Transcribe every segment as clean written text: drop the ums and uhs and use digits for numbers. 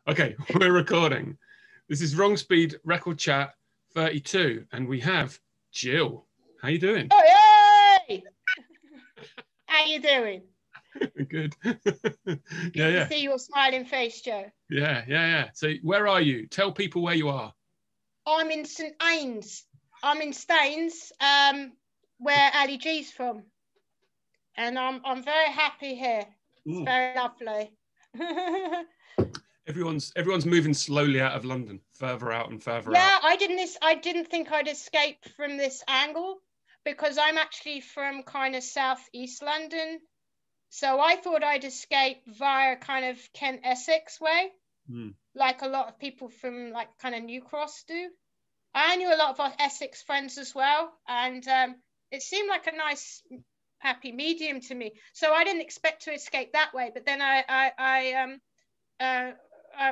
Okay, we're recording. This is Wrong Speed Record Chat 32, and we have Gill. How you doing? Oh, yay! How you doing? Good. Good to see your smiling face, Joe. Yeah. So where are you? Tell people where you are. I'm in St Ains. I'm in Staines, where Ali G's from. And I'm very happy here. It's very lovely. Everyone's moving slowly out of London, further out and further out. Yeah, I didn't think I'd escape from this angle because I'm actually from kind of southeast London. So I thought I'd escape via kind of Kent Essex way, like a lot of people from like kind of New Cross do. I knew a lot of our Essex friends as well, and it seemed like a nice happy medium to me. So I didn't expect to escape that way, but then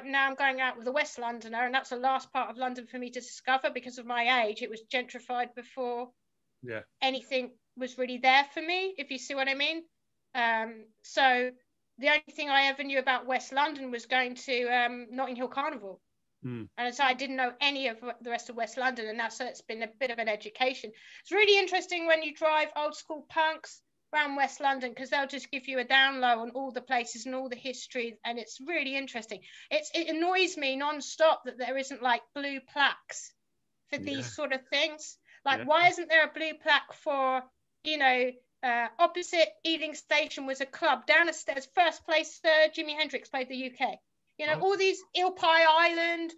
now I'm going out with a West Londoner, and that's the last part of London for me to discover because of my age. It was gentrified before anything was really there for me, if you see what I mean. So the only thing I ever knew about West London was going to Notting Hill Carnival. And so I didn't know any of the rest of West London, and so it's been a bit of an education. It's really interesting when you drive old school punks around West London, because they'll just give you a down low on all the places and all the history, and it's really interesting. It annoys me non-stop that there isn't like blue plaques for these sort of things. Like, why isn't there a blue plaque for, you know, opposite Ealing Station was a club down the stairs, first place Jimi Hendrix played the UK. You know, all these Eel Pie Island,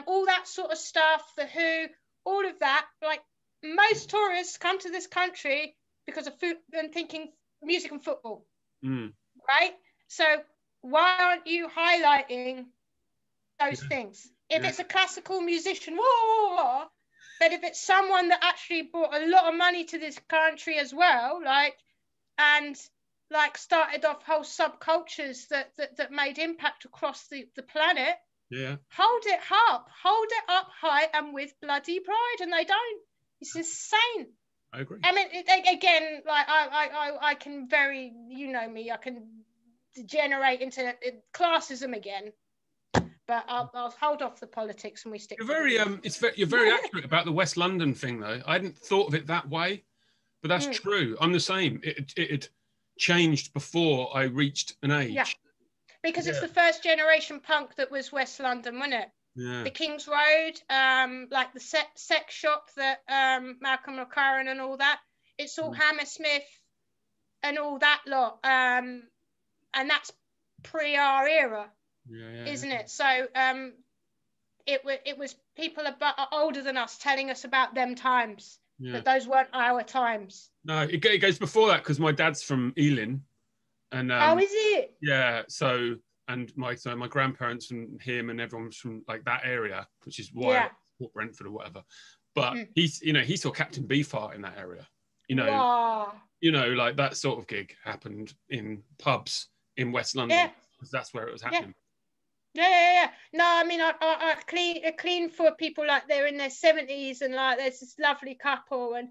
all that sort of stuff, The Who, all of that. Like, most tourists come to this country because of food and thinking music and football, right? So why aren't you highlighting those things? If it's a classical musician, whoa, but if it's someone that actually brought a lot of money to this country as well, and started off whole subcultures that made impact across the planet, hold it up high and with bloody pride, and they don't. It's insane. I agree. I mean, again, like I can very, you know me, I can degenerate into classism again, but I'll hold off the politics and we stick. You're very accurate about the West London thing, though. I hadn't thought of it that way, but that's true. I'm the same. It changed before I reached an age. Yeah, because it's the first generation punk that was West London, wasn't it? Yeah. The King's Road, like the sex shop that Malcolm McLaren and all that. It's all Hammersmith and all that lot, and that's pre our era, isn't it? So it was people older than us telling us about them times. But those weren't our times. No, it goes before that because my dad's from Ealing, and oh, is it? Yeah, so. And my grandparents and him and everyone's from like that area, which is why I support Brentford or whatever. But he saw Captain Beefheart in that area. You know, like that sort of gig happened in pubs in West London because that's where it was happening. Yeah. No, I mean, I clean for people like they're in their 70s, and like there's this lovely couple, and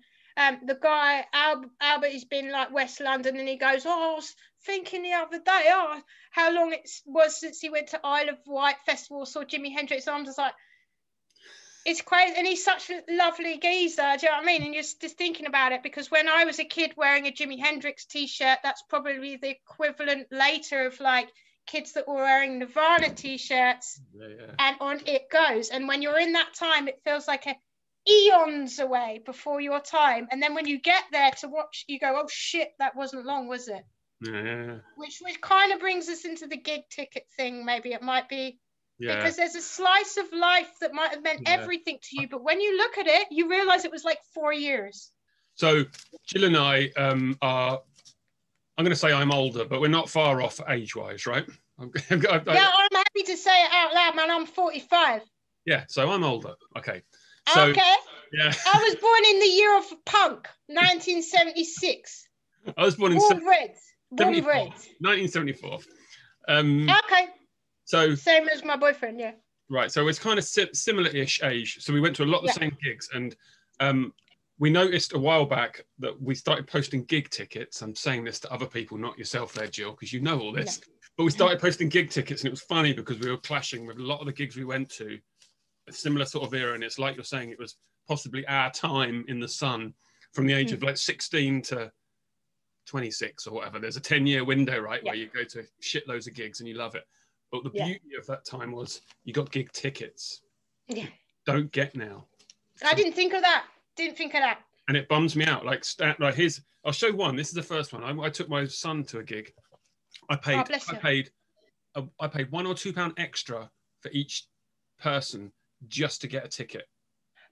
the guy Albert has been like West London, and he goes, I was thinking the other day, how long it was since he went to Isle of Wight Festival, saw Jimi Hendrix. I'm just like, it's crazy, and he's such a lovely geezer. Do you know what I mean? And you're just thinking about it, because when I was a kid wearing a Jimi Hendrix t-shirt, that's probably the equivalent later of like kids that were wearing Nirvana t-shirts, and on it goes. And when you're in that time, it feels like eons away before your time, and then when you get there to watch, you go, oh shit, that wasn't long, was it? Which kind of brings us into the gig ticket thing. Maybe it might be because there's a slice of life that might have meant everything to you, but when you look at it, you realize it was like 4 years. So Gill and I I'm going to say I'm older, but we're not far off age-wise, right? I'm happy to say it out loud, man. I'm 45. Yeah, so I'm older. Okay. So, okay. Yeah. I was born in the year of punk, 1976. I was born in 1974. Okay. So same as my boyfriend, yeah. Right. So it's kind of similar-ish age. So we went to a lot of the same gigs, and we noticed a while back that we started posting gig tickets. I'm saying this to other people, not yourself there, Gill, because you know all this. But we started posting gig tickets, and it was funny because we were clashing with a lot of the gigs we went to, a similar sort of era. And it's like you're saying, it was possibly our time in the sun from the age of like 16 to 26 or whatever. There's a 10-year window, right, where you go to shitloads of gigs and you love it. But the beauty of that time was you got gig tickets. Yeah. Don't get now. I didn't think of that. And it bums me out. Like here's, I'll show one. This is the first one. I took my son to a gig. I paid £1 or £2 extra for each person just to get a ticket.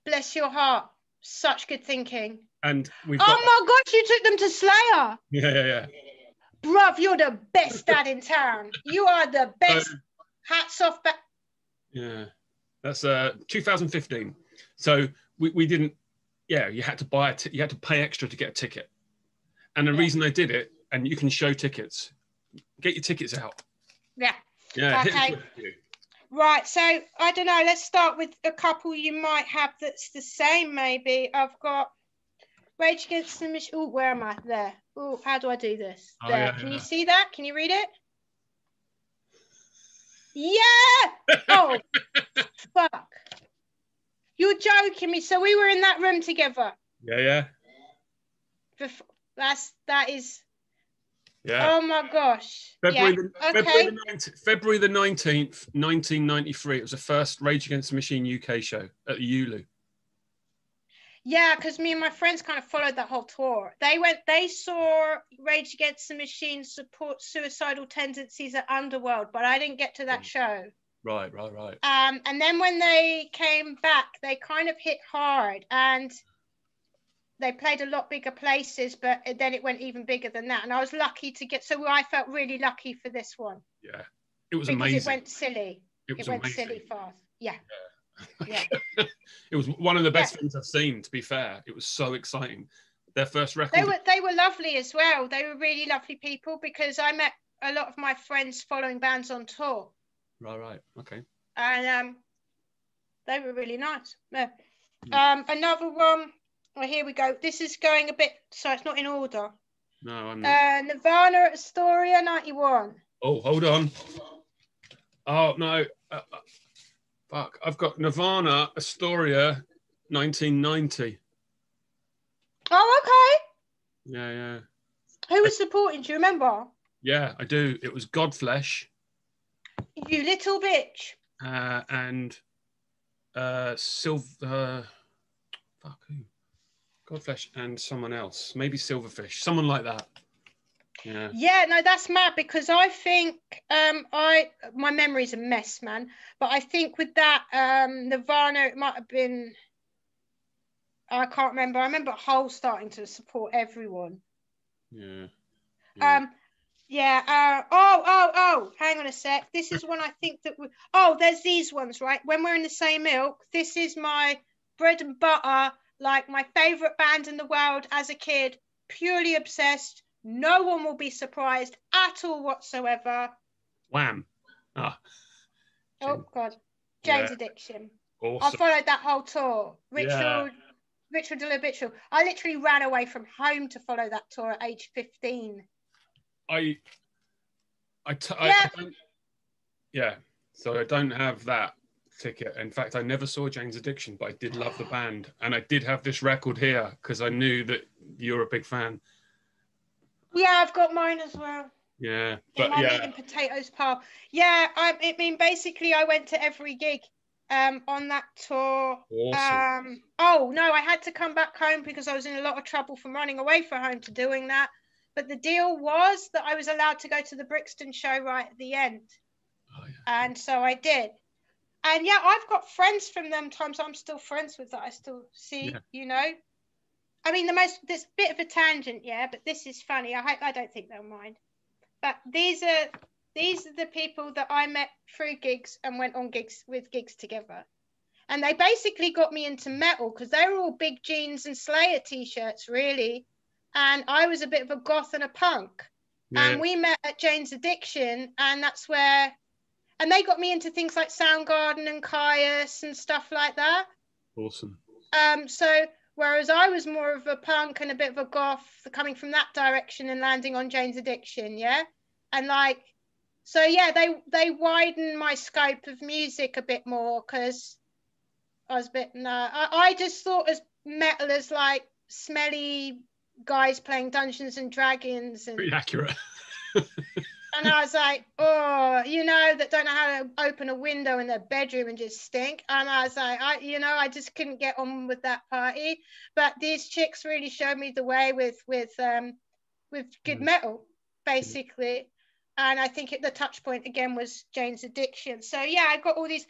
Bless your heart. Such good thinking. And my gosh, you took them to Slayer. Yeah. Bruv, you're the best dad in town. You are the best. Hats off. Yeah, that's 2015. So we didn't. Yeah, you had to buy you had to pay extra to get a ticket. And the reason I did it, and you can show tickets. Get your tickets out. Yeah. Yeah. Okay. Right. So I don't know. Let's start with a couple you might have that's the same. Maybe I've got Rage Against the Machine. Oh, where am I? There. Oh, how do I do this? There. Yeah. Can you see that? Can you read it? Yeah. Oh, fuck. You're joking me. So we were in that room together. Yeah. That is. Yeah. Oh my gosh. February the 19th, 1993. It was the first Rage Against the Machine UK show at the Ulu. Yeah, because me and my friends kind of followed that whole tour. They saw Rage Against the Machine support suicidal tendencies at Underworld, but I didn't get to that show. Right. And then when they came back, they kind of hit hard, and they played a lot bigger places, but then it went even bigger than that. And I was lucky to get, so I felt really lucky for this one. Yeah, it was amazing. Because it went silly. It went silly fast. Yeah. It was one of the best things I've seen, to be fair. It was so exciting. Their first record. They were lovely as well. They were really lovely people, because I met a lot of my friends following bands on tour. Right. Okay. And they were really nice. Yeah. Another one. Well, here we go. This is going a bit, so it's not in order. No, I'm not. Nirvana at Astoria, 91. Oh, hold on. Oh, no. Fuck. I've got Nirvana, Astoria, 1990. Oh, okay. Yeah. Who was supporting? Do you remember? Yeah, I do. It was Godflesh. You little bitch. And fuck, who? Godflesh and someone else, maybe Silverfish, someone like that. Yeah, no, that's mad, because I think my memory's a mess, man. But I think with that Nirvana, it might have been, I can't remember. I remember Ghold starting to support everyone. Yeah. Hang on a sec. This is one I think that there's these ones, right? When we're in the same ilk, this is my bread and butter. Like my favorite band in the world as a kid, purely obsessed. No one will be surprised at all whatsoever. Wham. Oh, God. Jane's Addiction. Awesome. I followed that whole tour. Ritual Deliberate. I literally ran away from home to follow that tour at age 15. So I don't have that ticket. In fact, I never saw Jane's Addiction, but I did love the band, and I did have this record here because I knew that you're a big fan. Yeah, I've got mine as well. Yeah, but my meat and potatoes pile. Yeah, I mean, basically, I went to every gig on that tour. Awesome. Oh no, I had to come back home because I was in a lot of trouble from running away from home to doing that. But the deal was that I was allowed to go to the Brixton show right at the end. Oh, yeah. And so I did. And yeah, I've got friends from them times I'm still friends with that I still see, you know. I mean, this bit of a tangent, but this is funny. I don't think they'll mind. But these are the people that I met through gigs and went on gigs together. And they basically got me into metal because they were all Big Jeans and Slayer t-shirts, really. And I was a bit of a goth and a punk. Yeah. And we met at Jane's Addiction, and that's where... And they got me into things like Soundgarden and Caius and stuff like that. Awesome. So whereas I was more of a punk and a bit of a goth, coming from that direction and landing on Jane's Addiction, yeah? And like, So yeah, they widened my scope of music a bit more, because I was a bit I just thought as metal as like smelly guys playing Dungeons and Dragons, and pretty accurate. and I was like, oh, that don't know how to open a window in their bedroom and just stink. And I was like, I just couldn't get on with that party. But these chicks really showed me the way with good metal, basically. And I think the touch point again was Jane's Addiction. So yeah, I got all these.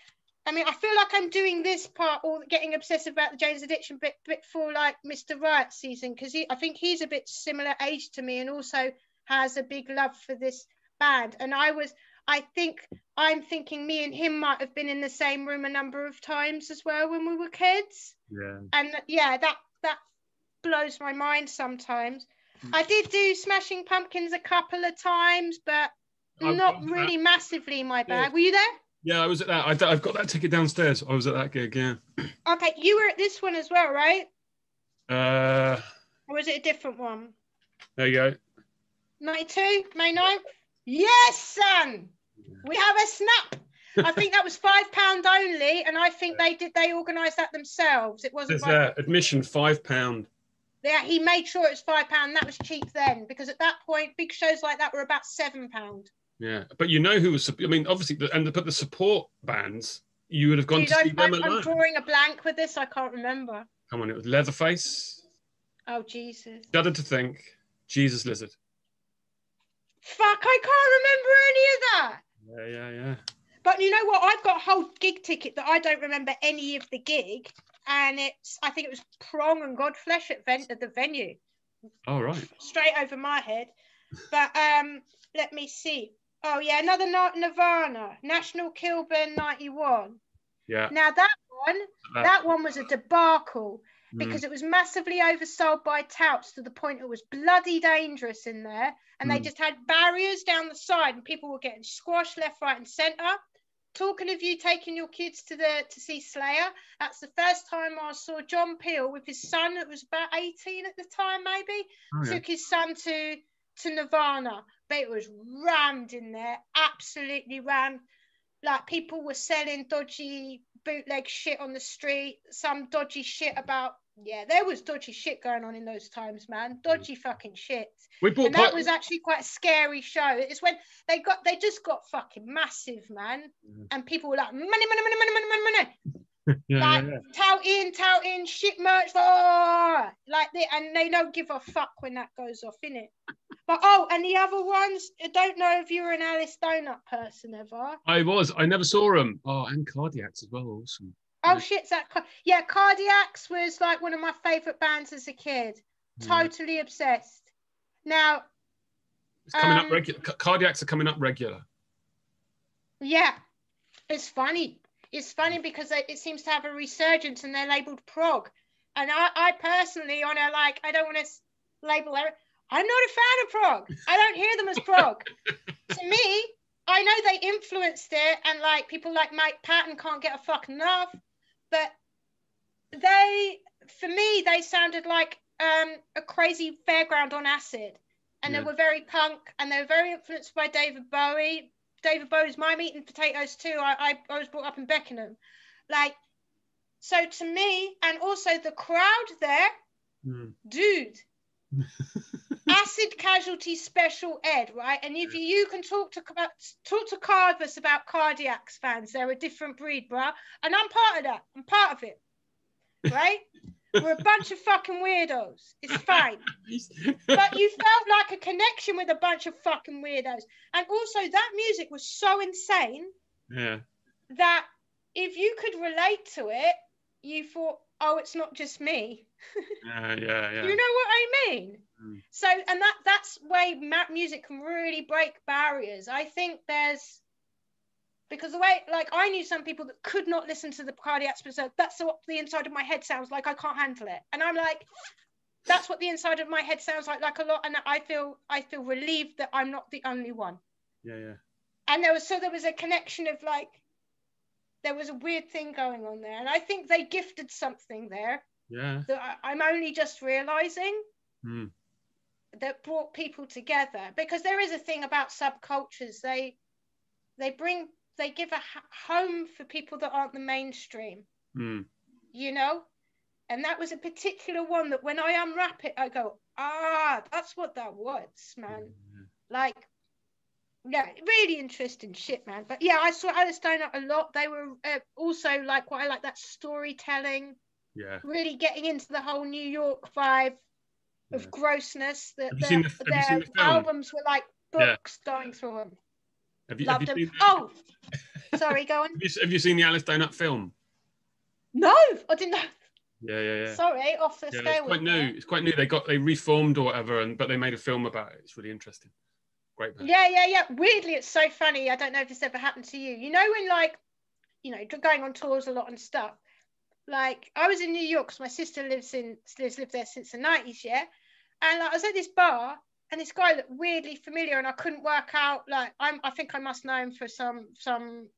I mean, I feel like I'm doing this part, or getting obsessive about the Jane's Addiction bit for like Mr. Riot season, because I think he's a bit similar age to me, and also has a big love for this band. And I'm thinking me and him might have been in the same room a number of times as well when we were kids. Yeah. And yeah, that blows my mind sometimes. I did do Smashing Pumpkins a couple of times, but not really massively my bag. Were you there? Yeah, I was at that. I've got that ticket downstairs. I was at that gig, yeah. Okay, you were at this one as well, right? Or was it a different one? There you go. 92, May 9th? Yes, son! We have a snap! I think that was £5 only, and I think they organised that themselves. It wasn't... There's admission, £5. Yeah, he made sure it was £5. That was cheap then, because at that point, big shows like that were about £7. Yeah, but who was... I mean, obviously, but the support bands, you would have gone to see them alone. I'm drawing a blank with this. I can't remember. Come on, it was Leatherface. Oh, Jesus. Shudder to Think. Jesus Lizard. Fuck, I can't remember any of that. Yeah. But you know what? I've got a whole gig ticket that I don't remember any of the gig. And I think it was Prong and Godflesh at the venue. Oh, right. Straight over my head. But let me see. Oh, yeah, another Nirvana. National Kilburn 91. Yeah. Now, that one was a debacle, because it was massively oversold by touts to the point it was bloody dangerous in there. And they just had barriers down the side, and people were getting squashed left, right, and centre. Talking of you taking your kids to see Slayer, that's the first time I saw John Peel with his son, that was about 18 at the time, maybe. Oh, yeah. Took his son to Nirvana, but it was rammed in there, absolutely rammed. Like, people were selling dodgy bootleg shit on the street, some dodgy shit about... Yeah, there was dodgy shit going on in those times, man. Dodgy fucking shit. That was actually quite a scary show. It's when they just got fucking massive, man. And people were like, money. Tout in, shit merch. Oh, and they don't give a fuck when that goes off, innit? But and the other ones, I don't know if you were an Alice Donut person ever. I was. I never saw them. Oh, and Cardiacs as well. Awesome. Oh, shit. Cardiacs was like one of my favourite bands as a kid. Totally obsessed. Now... It's coming up regular. Cardiacs are coming up regular. Yeah. It's funny. It's funny because it seems to have a resurgence, and they're labelled prog. And I personally, I don't want to label it. I'm not a fan of prog. I don't hear them as prog. To me, I know they influenced it, and people like Mike Patton can't get a fuck enough. But for me, they sounded like a crazy fairground on acid. And they were very punk, and they were very influenced by David Bowie. David Bowie's my meat and potatoes too. I was brought up in Beckenham. So to me, and also the crowd there, dude, Acid Casualty Special Ed, right? And if you can talk to Carvers about Cardiacs fans, they're a different breed, bruh. And I'm part of that. I'm part of it, right? We're a bunch of fucking weirdos. It's fine. But you felt like a connection with a bunch of fucking weirdos. And also, that music was so insane that if you could relate to it, you thought, oh, it's not just me. Yeah. You know what I mean? So, and that's way music can really break barriers. I think because the way, I knew some people that could not listen to the Cardiacs, but that's what the inside of my head sounds like. I can't handle it. And I'm like, that's what the inside of my head sounds like a lot. And I feel relieved that I'm not the only one. Yeah. And there was a connection of there was a weird thing going on there. And I think they gifted something there. Yeah. That I'm only just realizing that brought people together, because there is a thing about subcultures. They they give a home for people that aren't the mainstream, you know? And that was a particular one that when I unwrap it, I go, that's what that was, man. Like, yeah, really interesting shit, man. But yeah, I saw Alice Donut a lot. They were also like what I like, that storytelling. Yeah. Really getting into the whole New York vibe of grossness. That their albums were like books going through them. Loved them. Oh, sorry, go on. Have you seen the Alice Donut film? No, I didn't know. Yeah. Sorry, off the scale. It's quite new. It's quite new. They reformed or whatever, but they made a film about it. It's really interesting. Great band. Yeah. Weirdly, it's so funny. I don't know if this ever happened to you. You know when, like, you know, going on tours a lot and stuff. Like, I was in New York because my sister lived there since the 90s, yeah. And like, I was at this bar, and this guy looked weirdly familiar, and I couldn't work out. Like, I think I must know him for some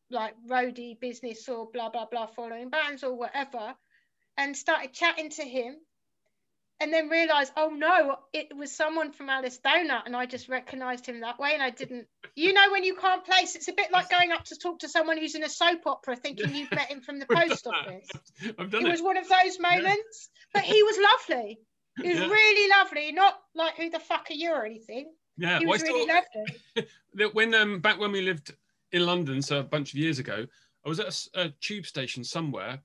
like roadie business or blah blah blah, following bands or whatever. And started chatting to him, and then realised, oh no, it was someone from Alice Donut, and I just recognised him that way, and I didn't. You know, when you can't place, it's a bit like going up to talk to someone who's in a soap opera, thinking you've met him from the post office. It was one of those moments, but he was lovely. He was really lovely, not like who the fuck are you or anything. Yeah, he was really lovely. When back when we lived in London, so a bunch of years ago, I was at a tube station somewhere.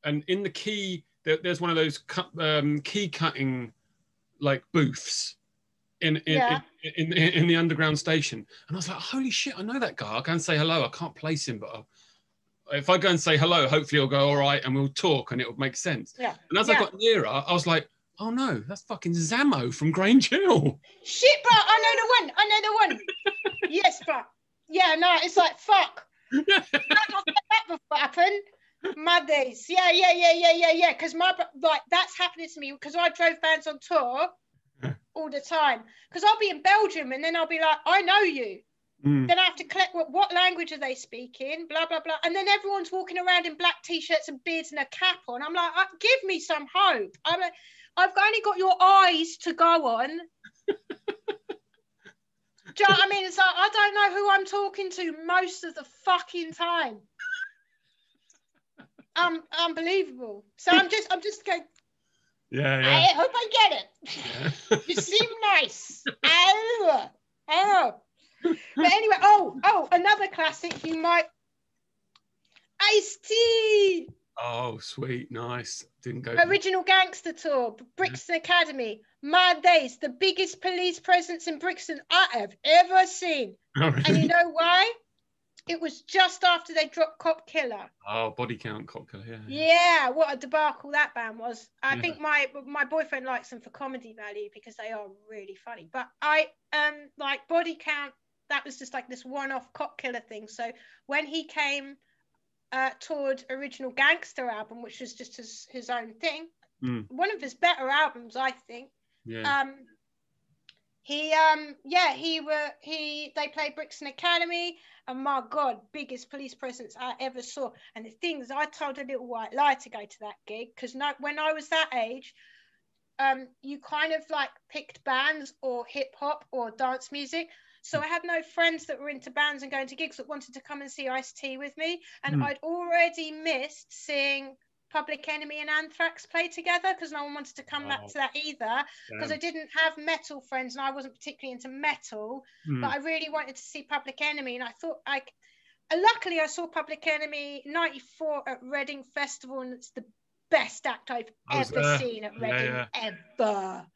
And in the key, there's one of those key cutting like booths in the underground station. And I was like, holy shit, I know that guy. I'll go and say hello. I can't place him, but if I go and say hello, hopefully he'll go all right and we'll talk and it'll make sense. Yeah. And as I got nearer, I was like, oh no, that's fucking Zammo from Grange Hill. Shit, bro, I know the one. Yes, bro. Yeah, no, it's like, fuck. That before happened. My days, yeah. Because that's happening to me because I drove bands on tour all the time. Because I'll be in Belgium and then I'll be like, I know you. Then I have to collect what language are they speaking, blah blah blah, and then everyone's walking around in black t-shirts and beards and a cap on. I'm like, give me some hope. I'm like, I've only got your eyes to go on. Do you know what I mean? It's like I don't know who I'm talking to most of the fucking time. Unbelievable. So I'm just going. Yeah. I hope I get it. Yeah. You seem nice. Oh. But anyway, another classic. You might. Ice-T. Oh, sweet, nice. Didn't go. Original Gangster Tour, Brixton Academy. My days, the biggest police presence in Brixton I have ever seen. Oh, really? And you know why? It was just after they dropped Cop Killer. Oh, Body Count, Cop Killer, yeah. Yeah, what a debacle that band was. I think my boyfriend likes them for comedy value because they are really funny. But I like Body Count, that was just like this one-off Cop Killer thing. So when he came toured Original Gangster album, which was just his own thing, one of his better albums, I think. Yeah. They played Brixton Academy, and my God, biggest police presence I ever saw. And the thing is, I told a little white lie to go to that gig because when I was that age, you kind of like picked bands or hip hop or dance music. So I had no friends that were into bands and going to gigs that wanted to come and see Ice-T with me. And I'd already missed seeing Public Enemy and Anthrax play together because no one wanted to come back to that either, because I didn't have metal friends and I wasn't particularly into metal, but I really wanted to see Public Enemy. And I thought luckily I saw Public Enemy 94 at Reading Festival, and it's the best act I've ever seen at Reading ever.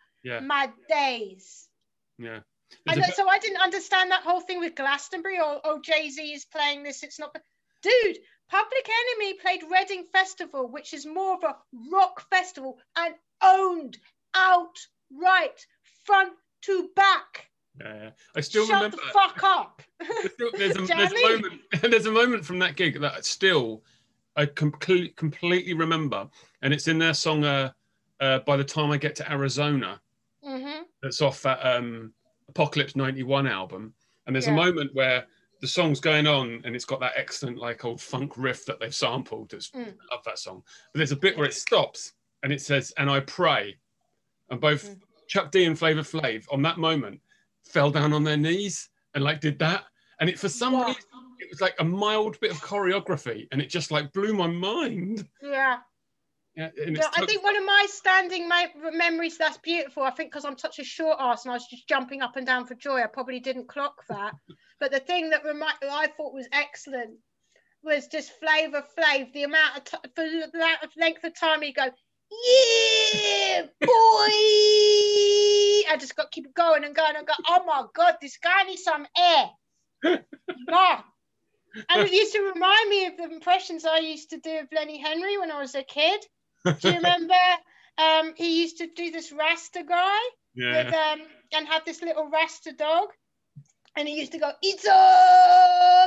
My days. So I didn't understand that whole thing with Glastonbury or Jay-Z is playing this, it's not, dude. Public Enemy played Reading Festival, which is more of a rock festival, and owned outright, front to back. Yeah. I still remember. Shut the fuck up. There's a moment from that gig that still I completely remember, and it's in their song By the Time I Get to Arizona. That's off that Apocalypse 91 album, and there's a moment where the song's going on and it's got that excellent like old funk riff that they've sampled. I love that song. But there's a bit where it stops and it says, and I pray. And both Chuck D and Flavor Flav on that moment fell down on their knees and like did that. And it for some reason it was like a mild bit of choreography, and it just like blew my mind. Yeah. Yeah, I think one of my standing memories that's beautiful, I think because I'm such a short ass and I was just jumping up and down for joy, I probably didn't clock that. But the thing that I thought was excellent was just Flavor Flav, the amount of for the amount of length of time he'd go, yeah, boy. I just got to keep going and going and go, oh my God, this guy needs some air. God. And it used to remind me of the impressions I used to do of Lenny Henry when I was a kid. Do you remember? He used to do this Rasta guy with and have this little Rasta dog, and he used to go, "It's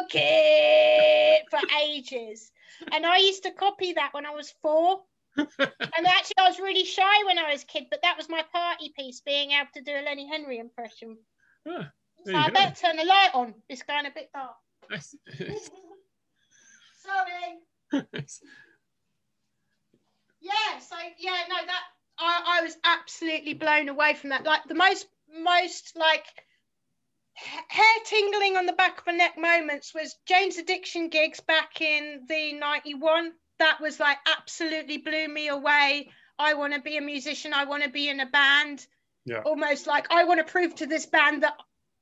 okay" for ages. And I used to copy that when I was 4. And actually, I was really shy when I was a kid, but that was my party piece, being able to do a Lenny Henry impression. So I better turn the light on. It's going a bit dark. Sorry. Yeah, so yeah, no, that I was absolutely blown away from that. Like the most like hair tingling on the back of my neck moments was Jane's Addiction gigs back in the 91. That was like absolutely blew me away. I want to be a musician. I want to be in a band. Yeah. Almost like I want to prove to this band that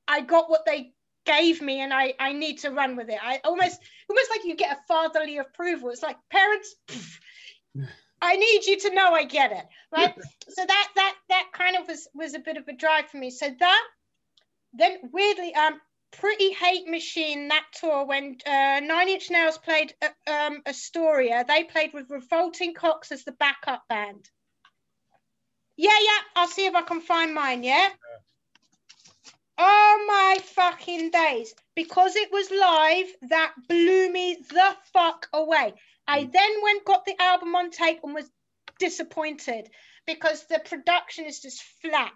I got what they gave me and I need to run with it. I almost like you get a fatherly approval. It's like, parents, I need you to know I get it, right? So that kind of was a bit of a drive for me. So that, then weirdly, Pretty Hate Machine, that tour when 9 Inch Nails played Astoria, they played with Revolting Cocks as the backup band. Yeah, I'll see if I can find mine, yeah? Oh my fucking days. Because it was live, that blew me the fuck away. I then got the album on tape and was disappointed because the production is just flat.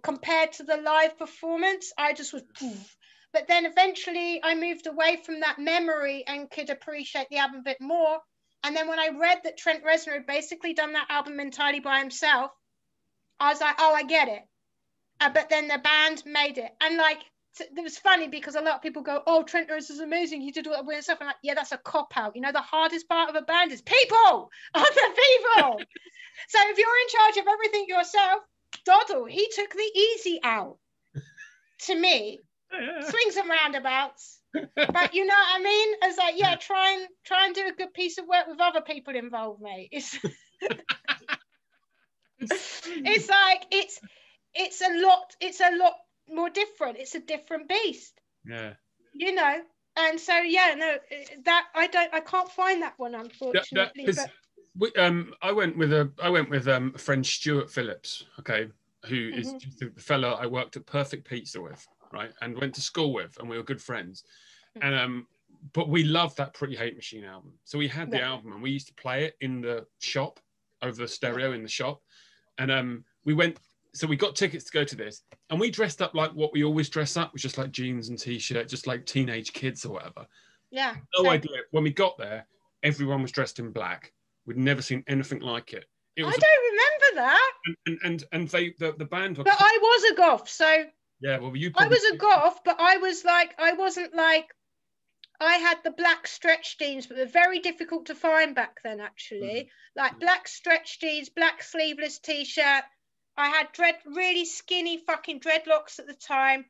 Compared to the live performance, I just was poof. But then eventually I moved away from that memory and could appreciate the album a bit more. And then when I read that Trent Reznor had basically done that album entirely by himself, I was like, oh, I get it. But then the band made it. And like, it was funny because a lot of people go, oh, Trent Reznor is amazing. He did all that weird stuff. I'm like, yeah, that's a cop-out. You know, the hardest part of a band is people. Other people. So if you're in charge of everything yourself, Doddle, he took the easy out. To me, swings and roundabouts. But you know what I mean? It's like, yeah, try and do a good piece of work with other people involved, mate. It's like it's a lot more different. It's a different beast. Yeah. You know, and so yeah, no, that I can't find that one, unfortunately. I went with a friend, Stuart Phillips, okay, who is the fellow I worked at Perfect Pizza with, right, and went to school with, and we were good friends. And but we loved that Pretty Hate Machine album. So we had the album and we used to play it in the shop, over the stereo in the shop. And we got tickets to go to this, and we dressed up like what we always dress up, was just like jeans and t-shirt, just like teenage kids or whatever. Yeah. No idea. When we got there, everyone was dressed in black. We'd never seen anything like it. I don't remember that. And the band. But I was a goth, so. Yeah, well, I was a goth, but I wasn't like. I had the black stretch jeans, but they're very difficult to find back then, actually. Like black stretch jeans, black sleeveless t-shirt. I had really skinny fucking dreadlocks at the time.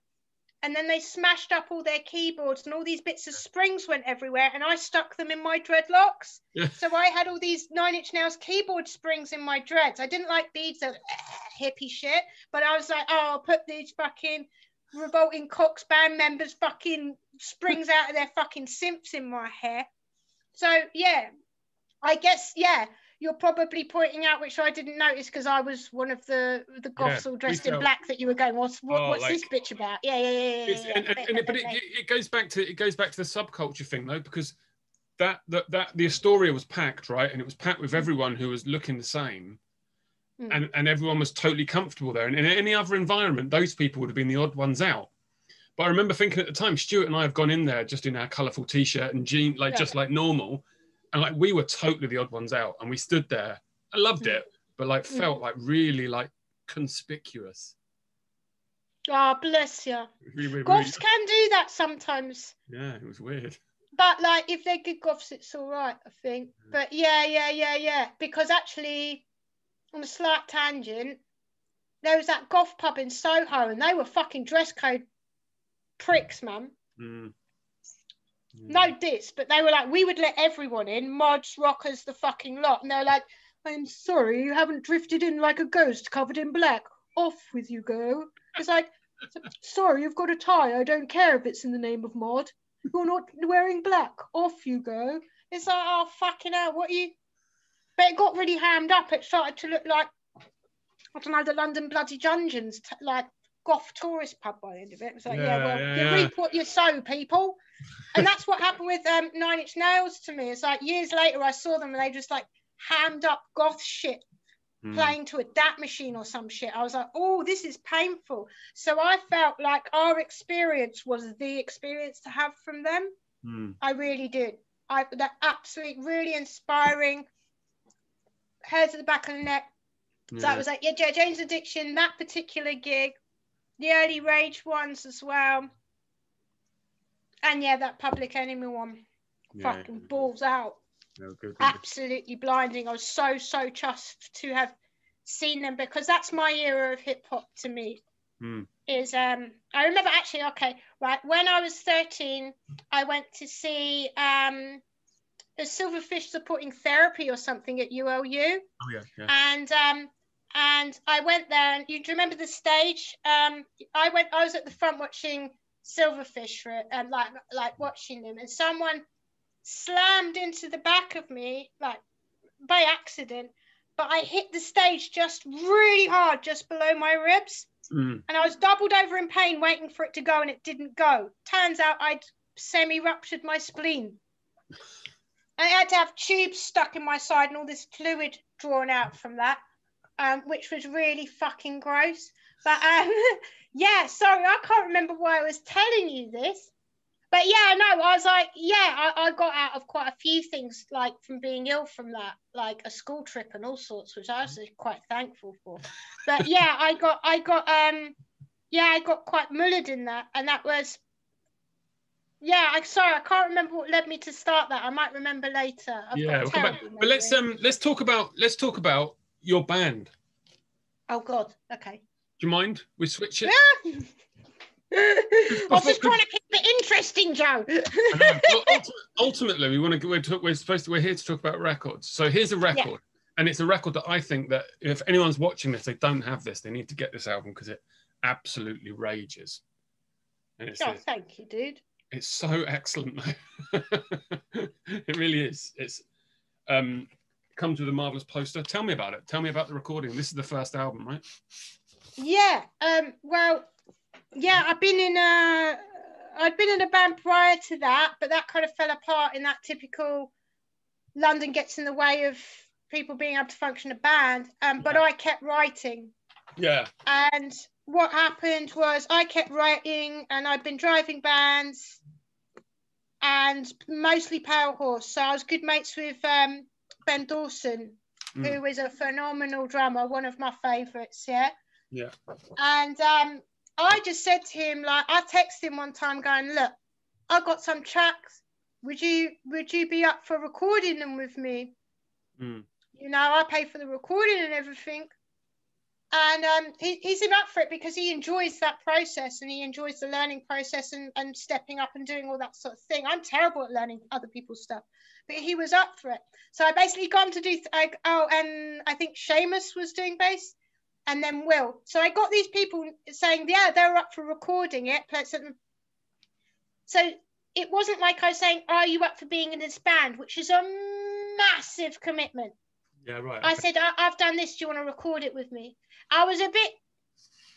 And then they smashed up all their keyboards and all these bits of springs went everywhere, and I stuck them in my dreadlocks. Yeah. So I had all these 9 Inch Nails keyboard springs in my dreads. I didn't like beads of hippie shit, but I was like, oh, I'll put these fucking Revolting Cocks band members fucking springs out of their fucking simps in my hair. So yeah, I guess, yeah, you're probably pointing out, which I didn't notice because I was one of the goths all dressed in black, that you were going, what's like, this bitch about? Yeah. But it goes back to the subculture thing though, because that the Astoria was packed, right, and it was packed with everyone who was looking the same, and everyone was totally comfortable there. And in any other environment, those people would have been the odd ones out. But I remember thinking at the time, Stuart and I have gone in there just in our colourful t-shirt and jeans, like just like normal. And like we were totally the odd ones out, and we stood there. I loved it, but like felt like really like conspicuous. Oh, bless you. Really, goths can do that sometimes. Yeah, it was weird. But like, if they're good goths, it's all right, I think. But yeah. Because actually, on a slight tangent, there was that goth pub in Soho, and they were fucking dress code pricks, man. No diss, but they were like, we would let everyone in, mods, rockers, the fucking lot. And they're like, I'm sorry, you haven't drifted in like a ghost covered in black. Off with you go. It's like, sorry, you've got a tie. I don't care if it's in the name of mod. You're not wearing black. Off you go. It's like, oh, fucking hell, what are you... But it got really hammed up. It started to look like, I don't know, the London Bloody Dungeons, like goth tourist pub by the end of it. It's like, you reap what you sow, people. And that's what happened with 9 Inch Nails to me. It's like years later I saw them and they just like hammed up goth shit playing to a DAT machine or some shit. I was like, oh, this is painful. So I felt like our experience was the experience to have from them. I really did. That absolutely really inspiring. Hairs at the back of the neck. So I was like, yeah, Jane's Addiction, that particular gig, the early Rage ones as well. And yeah, that Public Enemy one. Fucking balls out. Good. Absolutely blinding. I was so chuffed to have seen them, because that's my era of hip hop to me. Is I remember actually, when I was 13, I went to see a Silverfish Supporting Therapy or something at ULU. Oh yeah. And I went there, and you remember the stage? I was at the front watching Silverfish for it, and like watching them, and someone slammed into the back of me like by accident, but I hit the stage just really hard, just below my ribs, and I was doubled over in pain waiting for it to go, and it didn't go. Turns out I'd semi-ruptured my spleen. I had to have tubes stuck in my side and all this fluid drawn out from that, which was really fucking gross. But yeah, sorry, I can't remember why I was telling you this. But yeah, no, I was like, I got out of quite a few things, like from being ill from that, like a school trip and all sorts, which I was quite thankful for. But yeah, I got quite mullered in that, and that was, I can't remember what led me to start that. I might remember later. We'll come back. But let's talk about your band. Oh God, okay. Do you mind? We switch it. I was just trying to keep it interesting, Joe. Well, ultimately, we're here to talk about records. So here's a record, and it's a record that I think that if anyone's watching this, they don't have this, they need to get this album, because it absolutely rages. And thank you, dude. It's so excellent. It really is. It's comes with a marvelous poster. Tell me about it. Tell me about the recording. This is the first album, right? Yeah. I'd been in a band prior to that, but that kind of fell apart in that typical London gets in the way of people being able to function a band. But I kept writing. Yeah. And what happened was I kept writing, and I'd been driving bands and mostly Pale Horse. So I was good mates with Ben Dawson, who is a phenomenal drummer, one of my favourites, yeah? Yeah. And I just said to him, like, I texted him one time going, look, I've got some tracks. Would you be up for recording them with me? You know, I pay for the recording and everything. And he's up for it because he enjoys that process, and he enjoys the learning process and stepping up and doing all that sort of thing. I'm terrible at learning other people's stuff, but he was up for it. So I basically got him to do, and I think Seamus was doing bass, and then Will. So I got these people saying, yeah, they're up for recording it. So it wasn't like I was saying, are you up for being in this band, which is a massive commitment. Yeah, right. I said, I've done this. Do you want to record it with me? I was a bit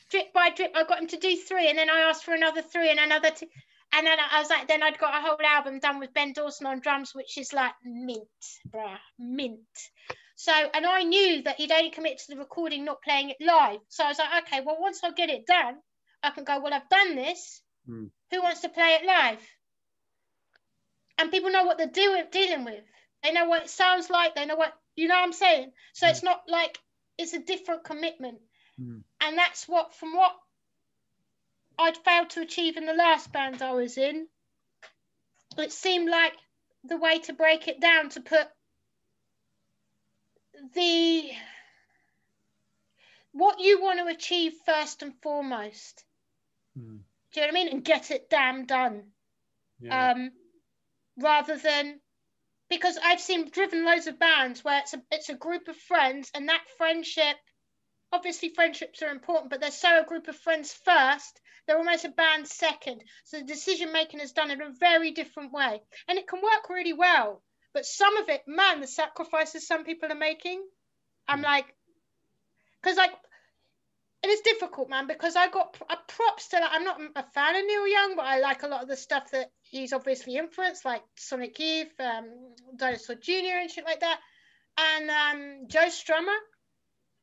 drip by drip. I got him to do 3, and then I asked for another 3 and another 2. And then I was like, then I'd got a whole album done with Ben Dawson on drums, which is like mint, bruh, mint. So, and I knew that he'd only commit to the recording, not playing it live. So I was like, okay, well, once I get it done, I can go, well, I've done this. Who wants to play it live? And people know what they're dealing with. They know what it sounds like. They know what, you know what I'm saying? So it's not like, it's a different commitment. And that's what, from what I'd failed to achieve in the last band I was in, it seemed like the way to break it down, to put what you want to achieve first and foremost. Do you know what I mean? And get it damn done. Yeah. Rather than, because I've driven loads of bands where it's a group of friends, and that friendship, obviously friendships are important, but they're so a group of friends first, they're almost a band second. So the decision making is done in a very different way, and it can work really well. But some of it, man, the sacrifices some people are making, I'm like, because like, and it's difficult, man, because I got a props to, like, I'm not a fan of Neil Young, but I like a lot of the stuff that he's obviously influenced, like Sonic Youth, Dinosaur Jr. and shit like that, and Joe Strummer.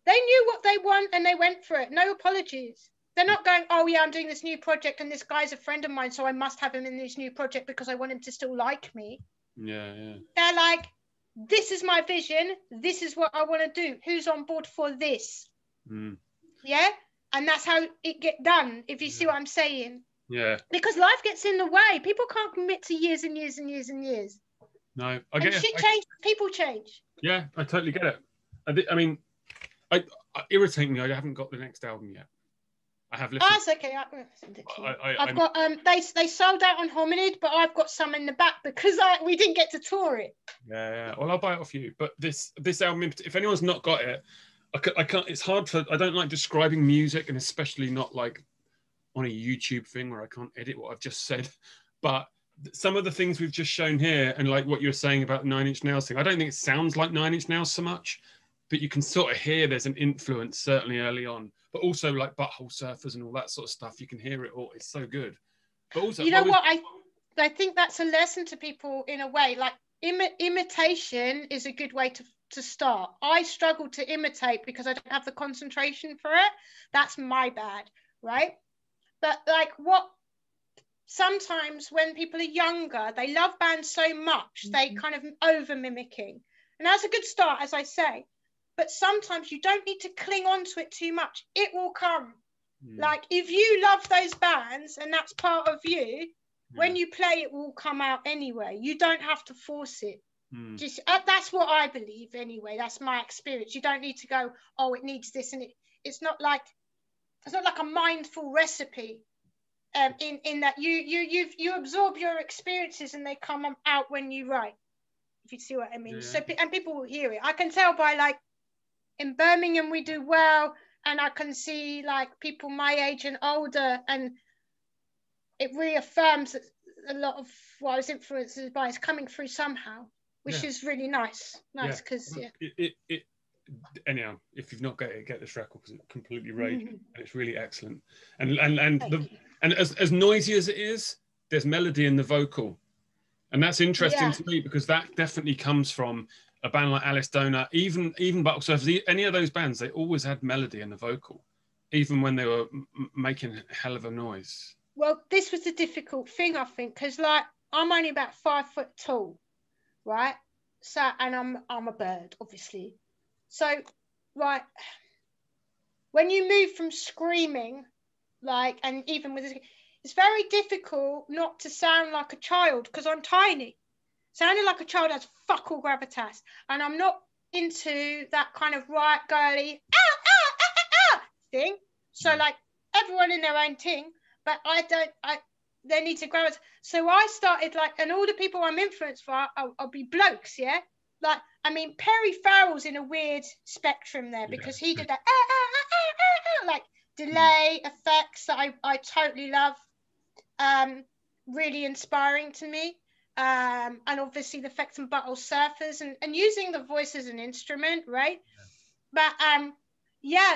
They knew what they want and they went for it. No apologies. They're not going, oh yeah, I'm doing this new project and this guy's a friend of mine, so I must have him in this new project because I want him to still like me. Yeah, yeah. They're like, this is my vision. This is what I want to do. Who's on board for this? Yeah? And that's how it get done, if you see what I'm saying. Yeah. Because life gets in the way. People can't commit to years and years and years and years. No, I get it. Shit changes, people change. Yeah, I totally get it. I mean, I irritate me. I haven't got the next album yet. I have listened. Oh, that's okay. I've got they sold out on Hominid, but I've got some in the back because we didn't get to tour it. Yeah. Well, I'll buy it off you. But this album, if anyone's not got it, I can't. It's hard I don't like describing music, and especially not like on a YouTube thing where I can't edit what I've just said. But some of the things we've just shown here, and like what you were saying about Nine Inch Nails thing, I don't think it sounds like Nine Inch Nails so much. But you can sort of hear there's an influence, certainly early on. But also like Butthole Surfers and all that sort of stuff. You can hear it all. It's so good. But also, you know what? I think that's a lesson to people in a way. Like imitation is a good way to start. I struggle to imitate because I don't have the concentration for it. That's my bad, right? But like sometimes when people are younger, they love bands so much, they kind of over mimicking. And that's a good start, as I say. But sometimes you don't need to cling on to it too much. It will come. Like, if you love those bands and that's part of you, when you play, it will come out anyway. You don't have to force it. Just that's what I believe anyway. That's my experience. You don't need to go, oh, it needs this, and it's not like a mindful recipe. In that you absorb your experiences and they come out when you write. If you see what I mean. Yeah. So and people will hear it. I can tell by like. In Birmingham, we do well, and I can see like people my age and older, and it reaffirms that a lot of what I was influenced by is coming through somehow, which is really nice. Nice because anyhow, if you've not got it, get this record because it's completely raging and it's really excellent. And as noisy as it is, there's melody in the vocal, and that's interesting to me because that definitely comes from a band like Alice Donut, even Butthole Surfers, any of those bands, they always had melody in the vocal, even when they were making a hell of a noise. Well, this was the difficult thing, I think, because like I'm only about 5 foot tall, right? So, and I'm a bird, obviously. So, right, when you move from screaming, like, and even with this, it's very difficult not to sound like a child because I'm tiny. Sounding like a child has fuck all gravitas, and I'm not into that kind of right girly thing. So like everyone in their own thing, but they need to gravitate. So I started like, and all the people I'm influenced by, I'll be blokes, yeah. Like I mean, Perry Farrell's in a weird spectrum there because he did that like delay effects that I totally love. Really inspiring to me. And obviously the effects and Butthole Surfers and using the voice as an instrument, right? But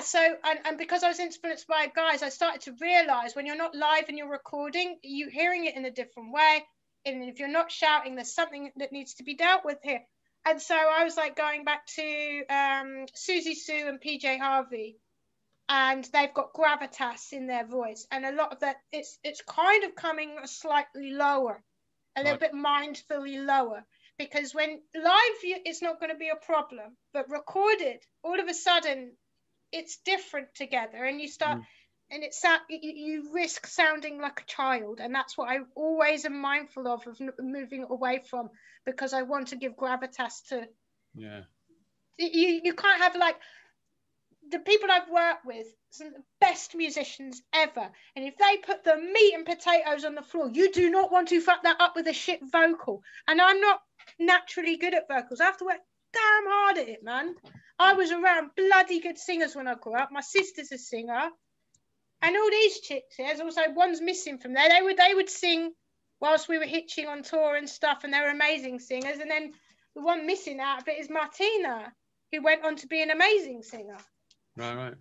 so and because I was influenced by guys, I started to realize when you're not live and you're recording, you're hearing it in a different way. And if you're not shouting, there's something that needs to be dealt with here. And so I was like going back to Susie Sue and PJ Harvey, and they've got gravitas in their voice, and a lot of that it's kind of coming slightly lower. A little bit mindfully lower, because when live it's not going to be a problem, but recorded all of a sudden it's different together, and you start and you risk sounding like a child, and that's what I always am mindful of moving away from, because I want to give gravitas to. Yeah. You can't have like the people I've worked with, some of the best musicians ever, and if they put the meat and potatoes on the floor, you do not want to fuck that up with a shit vocal. And I'm not naturally good at vocals. I have to work damn hard at it, man. I was around bloody good singers when I grew up. My sister's a singer. And all these chicks, there's also one's missing from there. They would sing whilst we were hitching on tour and stuff, and they were amazing singers. And then the one missing out of it is Martina, who went on to be an amazing singer. Right.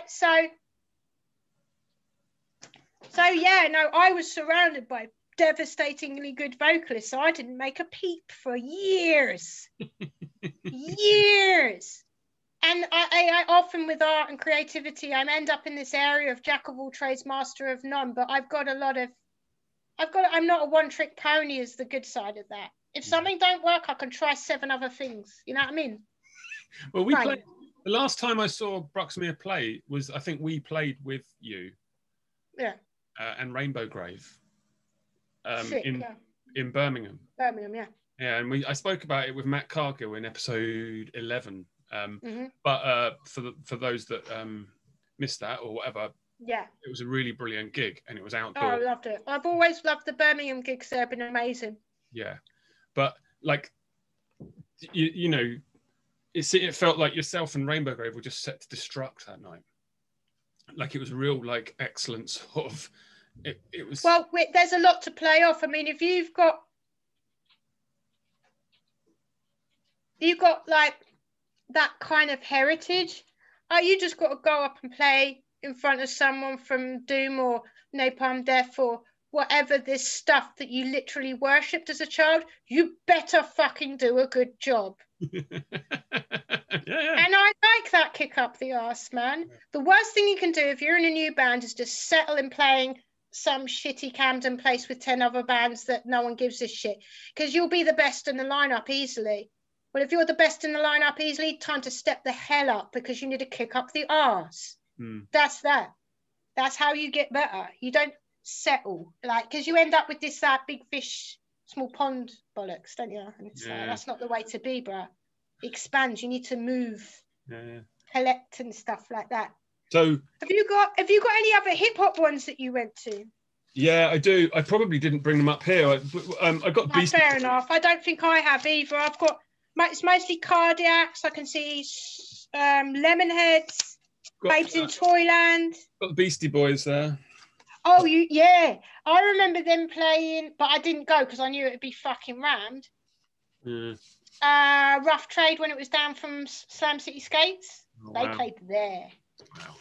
So yeah, no, I was surrounded by devastatingly good vocalists, so I didn't make a peep for years. Years. And I often, with art and creativity, I end up in this area of jack of all trades, master of none. But I'm not a one-trick pony, is the good side of that. If something don't work, I can try 7 other things. You know what I mean? Well, we played. The last time I saw Bruxa Maria play was, I think we played with you. Yeah. And Rainbow Grave. In Birmingham. Birmingham, yeah. Yeah, and I spoke about it with Matt Cargill in episode 11. But for those that missed that or whatever, yeah, it was a really brilliant gig, and it was outdoor. Oh, I loved it. I've always loved the Birmingham gigs. They've been amazing. Yeah, but like you know, it felt like yourself and Rainbow Grave were just set to destruct that night. Like it was real, like excellent sort of. It was. Well, there's a lot to play off. I mean, if you've got like that kind of heritage, you just got to go up and play in front of someone from Doom or Napalm Death or whatever, this stuff that you literally worshipped as a child. You better fucking do a good job. Yeah. And I like that kick up the arse, man. Yeah. The worst thing you can do if you're in a new band is just settle in playing some shitty Camden place with 10 other bands that no one gives a shit, because you'll be the best in the lineup easily. Well, if you're the best in the lineup easily, time to step the hell up, because you need to kick up the arse. That's that. That's how you get better. You don't settle, like, because you end up with this big fish, small pond bollocks, don't you? And it's that's not the way to be, bruh. Expand. You need to move, collect and stuff like that. So have you got any other hip hop ones that you went to? Yeah, I do. I probably didn't bring them up here. I got Beastie. Fair enough. I don't think I have either. I've got. It's mostly Cardiacs. I can see Lemonheads, Babes in Toyland. Got the Beastie Boys there. Oh, yeah. I remember them playing, but I didn't go because I knew it would be fucking rammed. Rough Trade when it was down from Slam City Skates. Oh, they played there. Wow.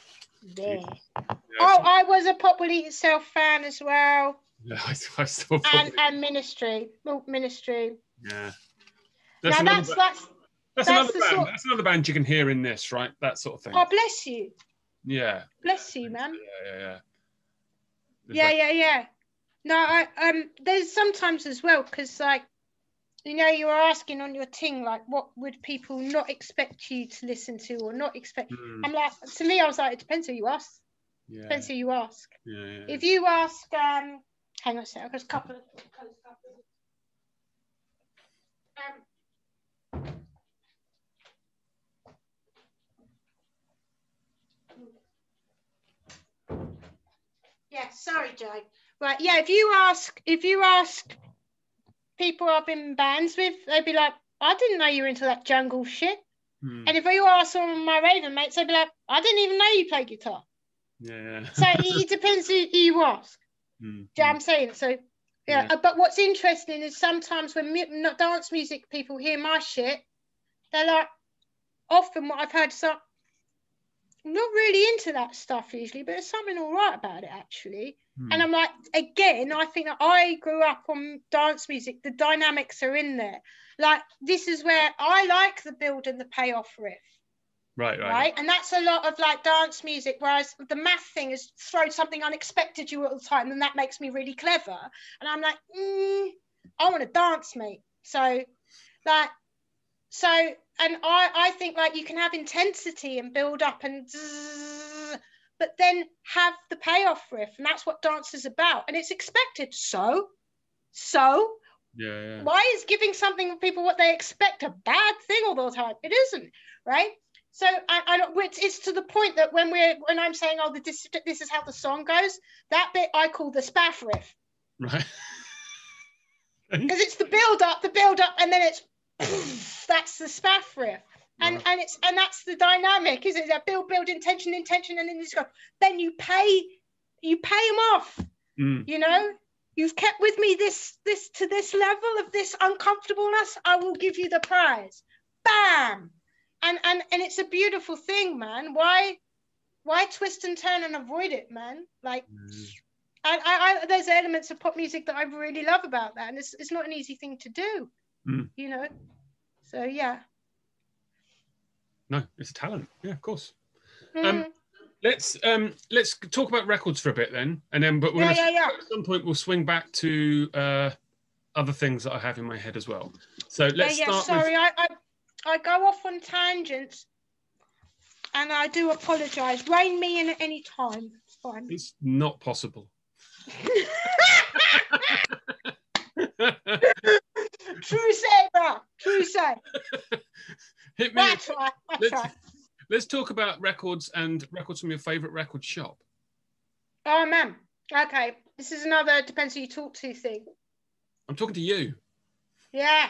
There. Yeah, I was a Pop Will Eat Itself fan as well. Yeah, I still. And Ministry. Oh, Ministry. Yeah. That's another band you can hear in this, right? That sort of thing. Oh, bless you. Yeah. Bless you, man. Yeah. Yeah. No, there's sometimes as well, because like, you know, you were asking on your thing, like, what would people not expect you to listen to or not expect? I'm like, to me, I was like, it depends who you ask. Yeah. Depends who you ask. Yeah. If you ask, hang on a second, there's a couple of. Yeah, sorry, Joe. Right, yeah, if you ask people I've been in bands with, they'd be like, I didn't know you were into that jungle shit. And if you ask some of my Raven mates, they'd be like, I didn't even know you play guitar. Yeah. So it depends who you ask. Do you know what I'm saying? So, yeah. But what's interesting is sometimes when dance music people hear my shit, they're like, often what I've heard, so I'm not really into that stuff usually, but there's something all right about it, actually. And I'm like, again, I think that I grew up on dance music. The dynamics are in there. Like, this is where I like the build and the payoff riff. Right. And that's a lot of like dance music, whereas the math thing is throw something unexpected you all the time, and that makes me really clever. And I'm like, I want to dance, mate. So, and I think like you can have intensity and build up and but then have the payoff riff. And that's what dance is about. And it's expected. So why is giving something people what they expect a bad thing all the time? It isn't, right? So it's to the point that when I'm saying, oh, this is how the song goes, that bit I call the spaff riff. Right. Because it's the build up, and then it's that's the spaff riff. And that's the dynamic, is it? That build, intention, and then you go, then you pay them off. You know, you've kept with me this to this level of this uncomfortableness, I will give you the prize. Bam! And it's a beautiful thing, man. Why twist and turn and avoid it, man? Like, I there's elements of pop music that I really love about that, and it's not an easy thing to do, you know. So yeah. No, it's a talent. Yeah, of course. Let's talk about records for a bit then, and then but at some point we'll swing back to other things that I have in my head as well. So let's start. Sorry, I go off on tangents, and I do apologise. Rein me in at any time. It's fine. It's not possible. True say, bro. True say. Hit me. I try. Let's talk about records and records from your favourite record shop. Oh man. Okay. This is another depends who you talk to thing. I'm talking to you. Yeah.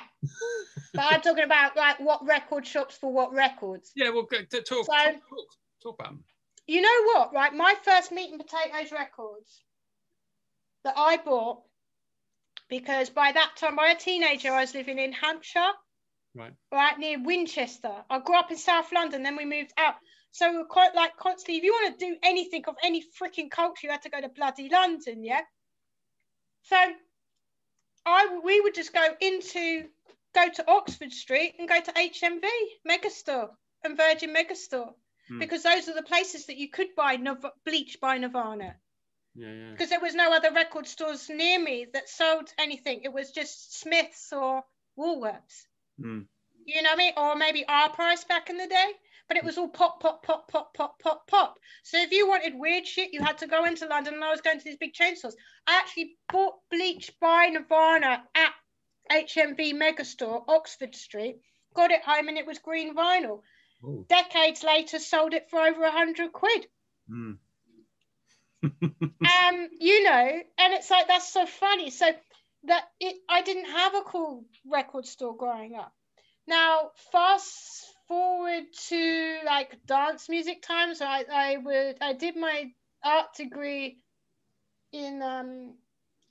But I'm talking about like what record shops for what records. Yeah, well, talk about them. You know what, right? My first Meat and Potatoes records that I bought, because by that time, by a teenager, I was living in Hampshire, right near Winchester. I grew up in South London, then we moved out. So we were quite like constantly, if you want to do anything of any freaking culture, you had to go to bloody London, yeah? So we would just go to Oxford Street and go to HMV, Megastore, and Virgin Megastore, because those are the places that you could buy Bleach by Nirvana. Yeah. Because there was no other record stores near me that sold anything. It was just Smith's or Woolworths. You know what I mean? Or maybe our price back in the day. But it was all pop. So if you wanted weird shit, you had to go into London, and I was going to these big chain stores. I actually bought Bleach by Nirvana at HMV Megastore, Oxford Street, got it home, and it was green vinyl. Ooh. Decades later, sold it for over 100 quid. You know, and it's like, that's so funny. So I didn't have a cool record store growing up. Now, fast forward to like dance music times. I did my art degree in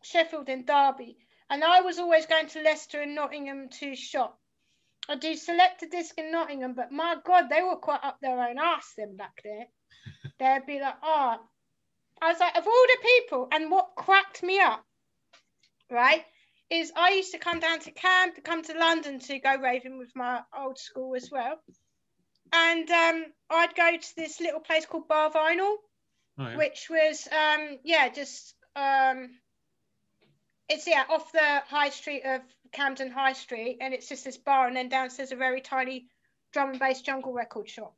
Sheffield and Derby, and I was always going to Leicester and Nottingham to shop. I do select a disc in Nottingham, but my God, they were quite up their own arse then back there. They'd be like, oh, I was like, of all the people, and what cracked me up, right, is I used to come down to camp, come to London to go raving with my old school as well. And I'd go to this little place called Bar Vinyl, which was, it's off the high street of Camden High Street, and it's just this bar, and then downstairs a very tiny drum and bass jungle record shop.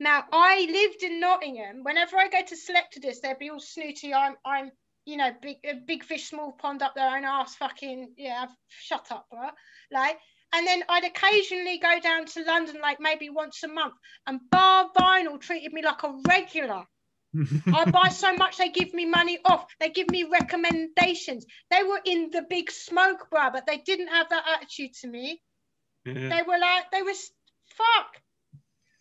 Now, I lived in Nottingham. Whenever I go to select a disc, they'd be all snooty. I'm you know, big fish, small pond up their own arse, fucking, yeah, shut up, bro. Like, and then I'd occasionally go down to London, like maybe once a month, and Bar Vinyl treated me like a regular. I buy so much, they give me money off. They give me recommendations. They were in the big smoke, bro, but they didn't have that attitude to me. Yeah. They were fuck.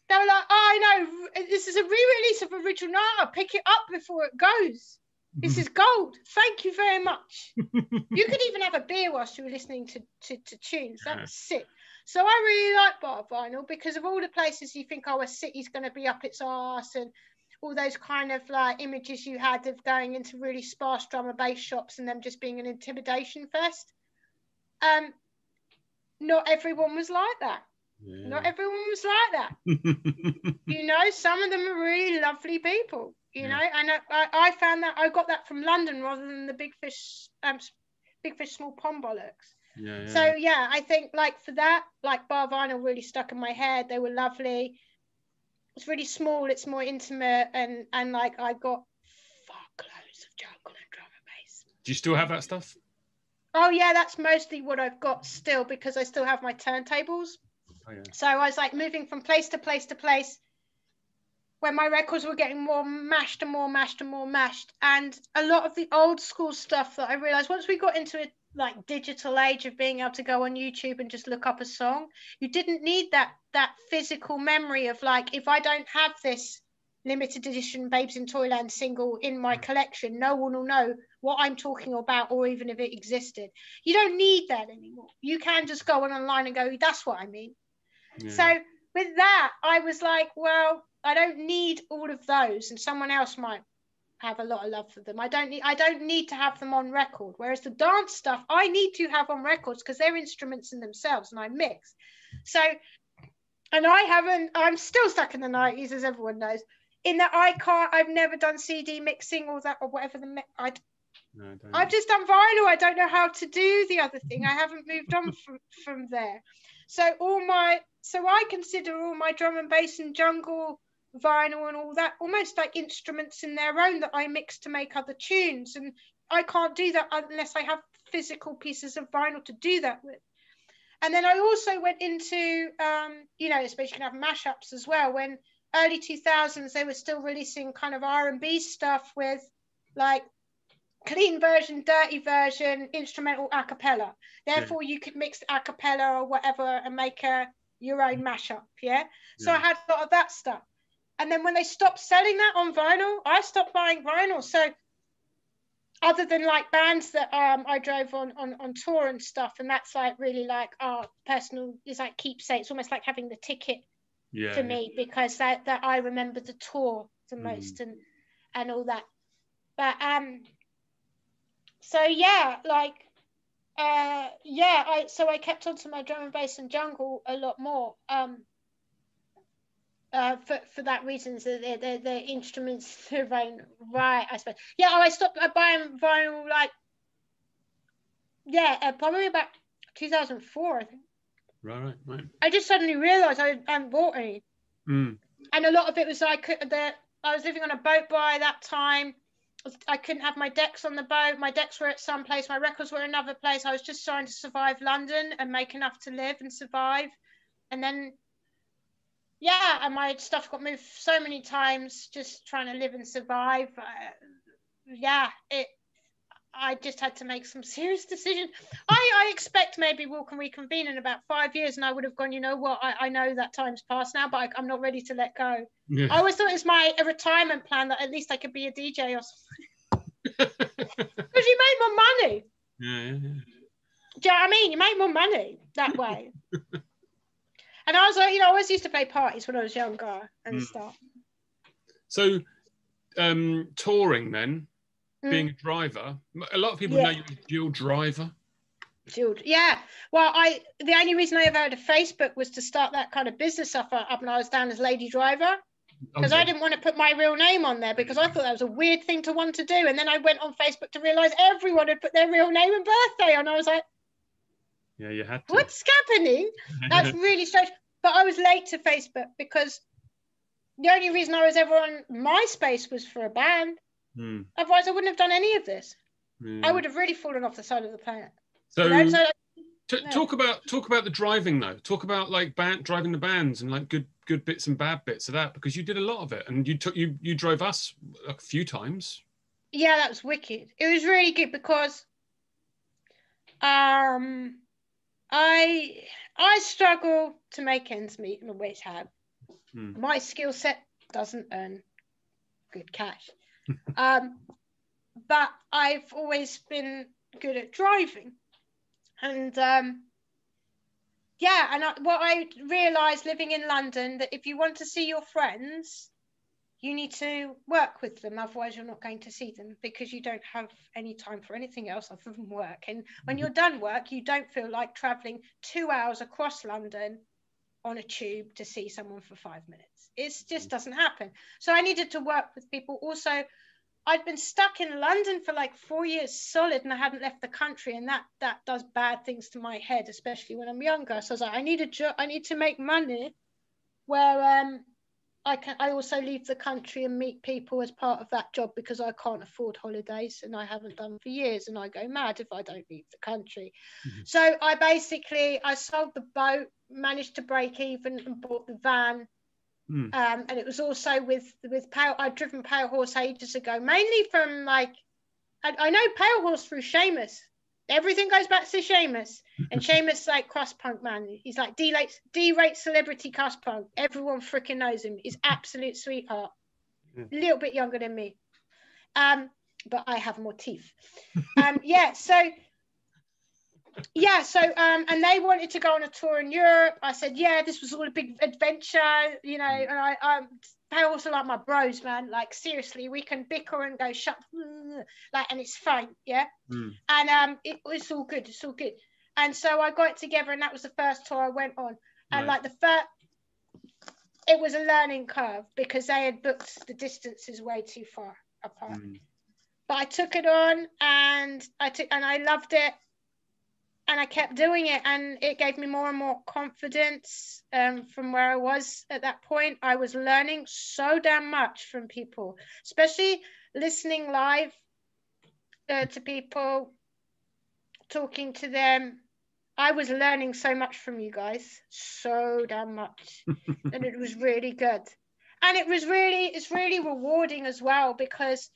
They were like, oh, no, this is a re-release of original. No, pick it up before it goes. This is gold. Thank you very much. You could even have a beer whilst you were listening to tunes. That's sick. So I really like Bar Vinyl because of all the places you think, oh, a city's going to be up its arse, and all those kind of like images you had of going into really sparse drum and bass shops and them just being an intimidation fest. Not everyone was like that. Yeah. Not everyone was like that. You know, some of them are really lovely people, you know, and I found that I got that from London rather than the big fish, small pond bollocks. Yeah. So yeah, I think like for that, like Bar Vinyl really stuck in my head. They were lovely. it's really small, it's more intimate, and like I got fuckloads of jungle and drum and bass. Do you still have that stuff? Oh yeah, that's mostly what I've got still, because I still have my turntables. Oh, yeah. So I was like moving from place to place to place when my records were getting more mashed and more mashed and more mashed. And a lot of the old school stuff that I realized once we got into a like digital age of being able to go on YouTube and just look up a song, you didn't need that physical memory of like, if I don't have this limited edition Babes in Toyland single in my collection, no one will know what I'm talking about, or even if it existed. You don't need that anymore. You can just go on online and go, that's what I mean. Yeah. So with that, I was like, well, I don't need all of those, and someone else might have a lot of love for them. I don't need to have them on record. Whereas the dance stuff, I need to have on records because they're instruments in themselves, and I mix. So, and I'm still stuck in the 90s, as everyone knows, in that I've never done CD mixing or that, or whatever I've just done vinyl. I don't know how to do the other thing. I haven't moved on from there. So I consider all my drum and bass and jungle, vinyl and all that almost like instruments in their own that I mix to make other tunes, and I can't do that unless I have physical pieces of vinyl to do that with. And then I also went into especially you can have mashups as well. When early 2000s they were still releasing kind of R&B stuff with like clean version, dirty version, instrumental a cappella. Therefore you could mix a cappella or whatever and make your own mashup. So I had a lot of that stuff. And then when they stopped selling that on vinyl, I stopped buying vinyl. So other than like bands that I drove on tour and stuff, and that's like really like personal, is like keepsake. It's almost like having the ticket for me, because that I remember the tour the most and all that. But so yeah, like I kept on to my drum and bass and jungle a lot more. For that reason, so the instruments right, I suppose. I stopped buying vinyl like probably about 2004, I think. Right. I just suddenly realised I hadn't bought any, and a lot of it was I was living on a boat by that time. I couldn't have my decks on the boat. My decks were at some place. My records were another place. I was just trying to survive London and make enough to live and survive, and then. And my stuff got moved so many times, just trying to live and survive. I just had to make some serious decisions. I expect maybe we'll reconvene in about 5 years, and I would have gone, you know what, I know that time's passed now, but I'm not ready to let go. Yeah. I always thought it was a retirement plan that at least I could be a DJ or something. Because you make more money. Yeah. Do you know what I mean? You make more money that way. And I was like, I always used to play parties when I was younger and stuff. So, touring then, being a driver, a lot of people know you as Gill driver. Gill, yeah. Well, the only reason I ever had a Facebook was to start that kind of business up when I was down as lady driver. Because I didn't want to put my real name on there, because I thought that was a weird thing to want to do. And then I went on Facebook to realise everyone had put their real name and birthday on. I was like, yeah, you had to. What's happening? That's really strange. But I was late to Facebook, because the only reason I was ever on MySpace was for a band. Otherwise, I wouldn't have done any of this. I would have really fallen off the side of the planet. So, talk about the driving though. Talk about like driving the bands and like good bits and bad bits of that, because you did a lot of it, and you drove us a few times. Yeah, that was wicked. It was really good because I struggle to make ends meet, and always have. My skill set doesn't earn good cash, but I've always been good at driving, and what I realised living in London, that if you want to see your friends, you need to work with them, otherwise you're not going to see them, because you don't have any time for anything else other than work. And when you're done work, you don't feel like travelling 2 hours across London on a tube to see someone for 5 minutes. It just doesn't happen. So I needed to work with people. Also, I'd been stuck in London for like 4 years solid, and I hadn't left the country, and that does bad things to my head, especially when I'm younger. So I was like, I need to make money where I also leave the country and meet people as part of that job because I can't afford holidays, and I haven't done for years, and I go mad if I don't leave the country. So I sold the boat, managed to break even, and bought the van. And it was also with Pale. I'd driven Pale Horse ages ago, mainly from like I know Pale Horse through Seamus. Everything goes back to Seamus, and Seamus like cross punk man. He's like D-rate celebrity cross punk. Everyone freaking knows him. He's absolute sweetheart. A little bit younger than me, but I have more teeth. And they wanted to go on a tour in Europe. I said, yeah, this was all a big adventure, and they also like my bros, man. Like seriously, we can bicker and go shut, and it's fine, yeah. And it's all good, it's all good. And so I got it together, and that was the first tour I went on. And like it was a learning curve because they had booked the distances way too far apart. But I took it on, and I loved it. And I kept doing it, and it gave me more and more confidence from where I was at that point. I was learning so damn much from people, especially listening live to people, talking to them. I was learning so much from you guys, so damn much. And it was really good. And it's really rewarding as well, because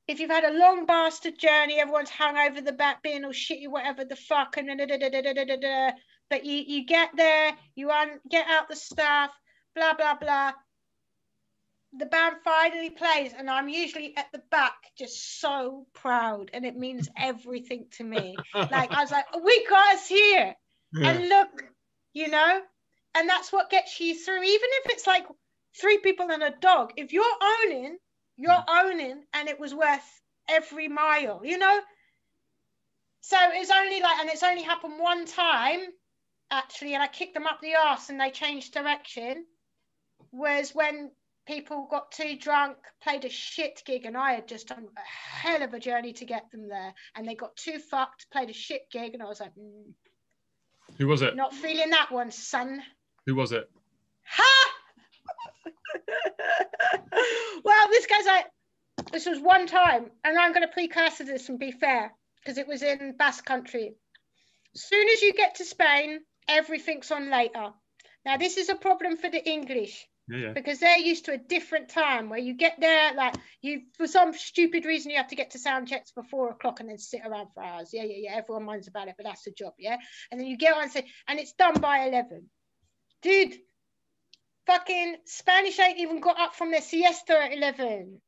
if you've had a long bastard journey, everyone's hung over the back being all shitty, whatever the fuck, and but you get there, you get out the stuff, blah, blah, blah. The band finally plays, and I'm usually at the back just so proud, and it means everything to me. Like, I was like, we got us here. And look, and that's what gets you through, even if it's like 3 people and a dog. If you're owning, and it was worth every mile, So it's only and it's only happened one time, actually, and I kicked them up the arse and they changed direction, was when people got too drunk, played a shit gig, and I had just done a hell of a journey to get them there, and they got too fucked, played a shit gig, and I was like, Who was it? Not feeling that one, son. Who was it? Ha! Well, this was one time, and I'm going to precursor this and be fair, because it was in Basque Country. As soon as you get to Spain, everything's on later. Now, this is a problem for the English, because they're used to a different time where you get there, for some stupid reason, you have to get to sound checks for 4 o'clock and then sit around for hours. Yeah. Everyone minds about it, but that's the job, yeah? And then you get on and it's done by 11. Dude, fucking Spanish ain't even got up from their siesta at 11.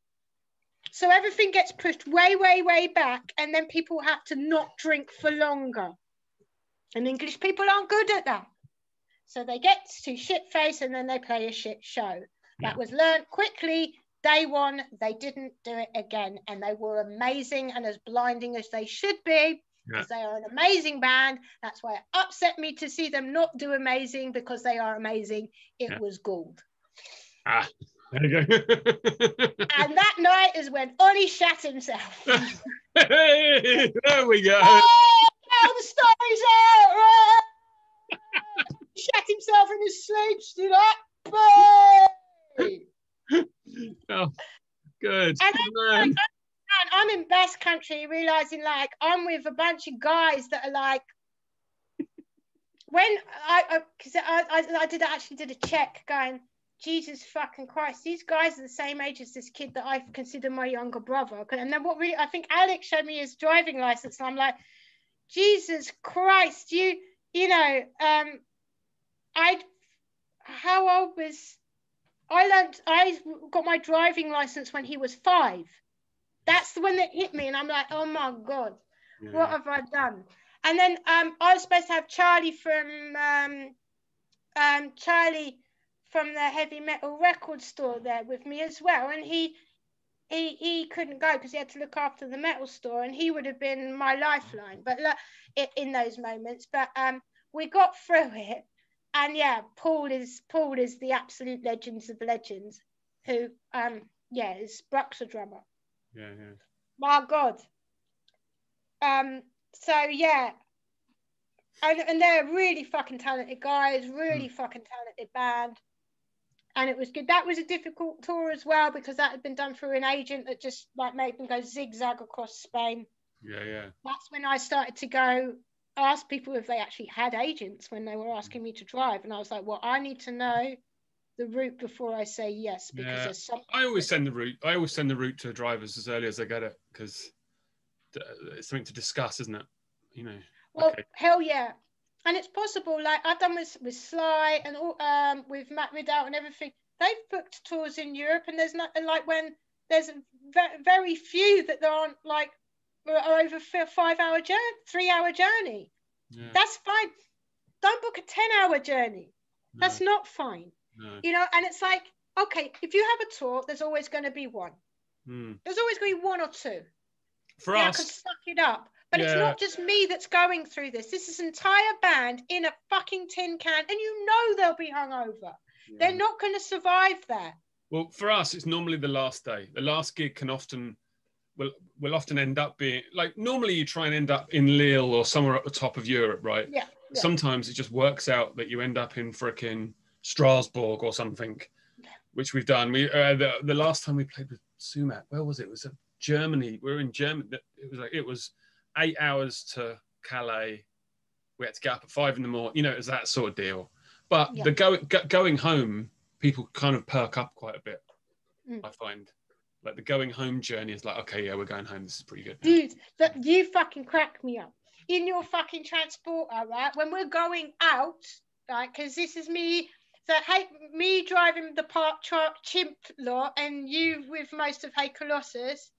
So everything gets pushed way, way, way back, and then people have to not drink for longer. And English people aren't good at that. So they get to shit-face, and then they play a shit show. That was learned quickly. Day one, they didn't do it again, and they were amazing and as blinding as they should be, because they are an amazing band. That's why it upset me to see them not do amazing, because they are amazing. It was Ghold. There you go. And that night is when Ollie shat himself. Hey, there we go. Oh, the story's out. Shat himself in his sleep, stood up. Oh, good. And I'm in Basque Country, realizing I'm with a bunch of guys that are when I did a check going, Jesus fucking Christ, these guys are the same age as this kid that I consider my younger brother. And then I think Alex showed me his driving license, and I'm like, Jesus Christ, I got my driving license when he was 5. That's the one that hit me, and I'm like, oh my God, what have I done? And then I was supposed to have Charlie from the heavy metal record store there with me as well, and he couldn't go because he had to look after the metal store, and he would have been my lifeline. But in those moments, but we got through it. And Paul is the absolute legends of legends, who is Bruxa drummer. My God. And they're really fucking talented guys, really fucking talented band. And it was good. That was a difficult tour as well, because that had been done through an agent that just like made them go zigzag across Spain. Yeah. That's when I started to go ask people if they actually had agents when they were asking me to drive. And I was like, well, I need to know the route before I say yes, because there's something. I always send the route. I always send the route to drivers as early as I get it, because it's something to discuss, isn't it? You know. Well, okay. Hell yeah. And it's possible, like I've done with Sly and with Matt Ridout and everything. They've booked tours in Europe, and there's not like when there's very few that aren't like are over 5-hour journey, 3-hour journey. Yeah. That's fine. Don't book a 10-hour journey. No. That's not fine. No. You know, and it's like, okay, if you have a tour, there's always going to be one. There's always going to be one or two. For us, I can suck it up. But it's not just me that's going through this. This is an entire band in a fucking tin can, and you know they'll be hungover. Yeah. They're not going to survive that. Well, for us, it's normally the last day. The last gig can often will often end up being like, normally you try and end up in Lille or somewhere at the top of Europe, right? Yeah. Sometimes it just works out that you end up in frickin' Strasbourg or something, which we've done. We the last time we played with Sumac, where was it? It was Germany. We were in Germany. It was 8 hours to Calais. We had to get up at 5 in the morning. You know, it was that sort of deal. But the going home, people kind of perk up quite a bit. I find, like the going home journey is like, okay, yeah, we're going home. This is pretty good. Dude, that you fucking crack me up in your fucking transporter, right? When we're going out, right? Because this is me. So, hey, me driving the park truck Chimp lot, and you with most of Hey Colossus.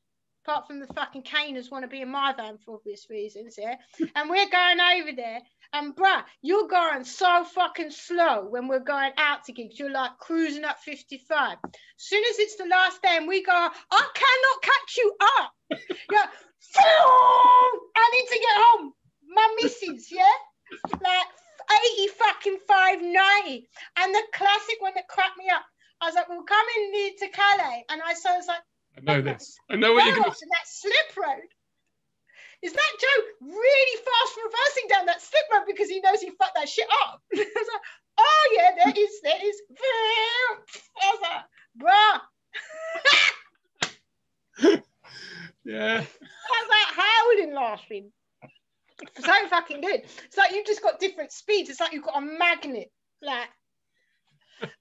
Apart from the fucking caners want to be in my van for obvious reasons, yeah? And we're going over there, and bruh, you're going so fucking slow when we're going out to gigs. You're like cruising up 55. As soon as it's the last day and we go, I cannot catch you up. Yeah, I need to get home. My missus, yeah? Like 80 fucking 590. And the classic one that cracked me up, I was like, we're coming near to Calais. And I was like, I know this. I know what you're going to say. That slip road. Is that Joe really fast reversing down that slip road because he knows he fucked that shit up? I was like, oh yeah, there is. I was like, bruh. Yeah. I was like howling laughing. So fucking good. It's like you've just got different speeds. It's like you've got a magnet. Like,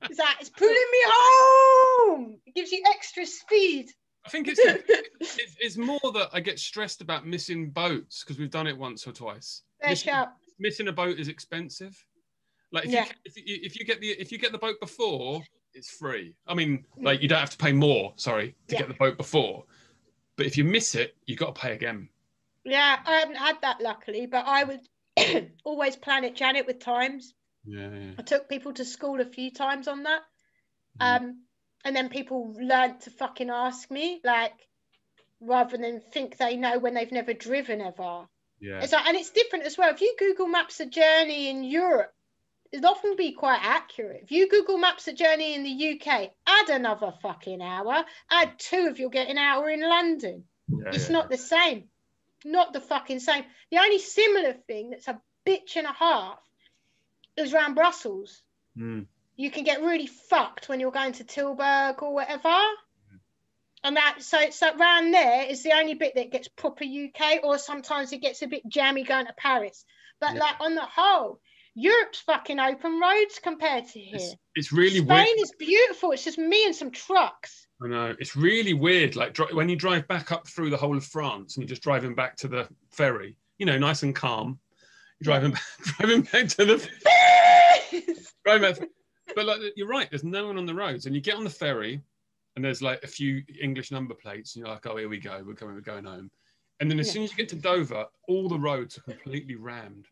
it's pulling me home. It gives you extra speed. I think it's more that I get stressed about missing boats because we've done it once or twice. Missing a boat is expensive. Like if you get the boat before, it's free. I mean, like you don't have to pay more. Sorry, to get the boat before, but if you miss it, you got to pay again. Yeah, I haven't had that luckily, but I would always plan it, Janet, with times. Yeah. I took people to school a few times on that. And then people learned to fucking ask me, like, rather than think they know when they've never driven ever. Yeah. It's like, and it's different as well. If you Google Maps a journey in Europe, it'll often be quite accurate. If you Google Maps a journey in the UK, add another fucking hour, add 2 if you'll get an hour in London. It's not the same. Not the fucking same. The only similar thing that's a bitch and a half is around Brussels. You can get really fucked when you're going to Tilburg or whatever. And so around there is the only bit that gets proper UK, or sometimes it gets a bit jammy going to Paris. But like on the whole, Europe's fucking open roads compared to here. It's really Spain weird. Is beautiful. It's just me and some trucks. I know. It's really weird. Like when you drive back up through the whole of France and you're just driving back to the ferry, you know, nice and calm. You're driving back to the driving back. But like, you're right, there's no one on the roads. And you get on the ferry and there's like a few English number plates. And you're like, oh, here we go. We're going home. And then as soon as you get to Dover, all the roads are completely rammed.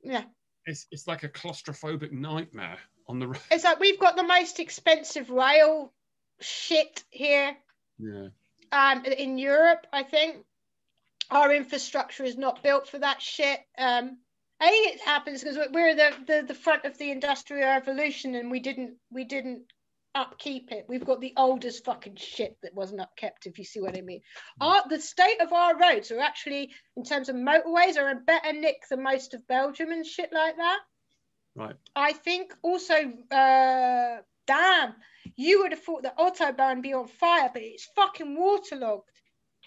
Yeah. It's like a claustrophobic nightmare on the road. It's like we've got the most expensive rail shit here. Yeah. In Europe, I think. Our infrastructure is not built for that shit. I think it happens because we're the front of the Industrial Revolution, and we didn't upkeep it. We've got the oldest fucking shit that wasn't upkept, if you see what I mean. The state of our roads are actually, in terms of motorways, are a better nick than most of Belgium and shit like that. Right. I think also, damn, you would have thought the Autobahn be on fire, but it's fucking waterlogged.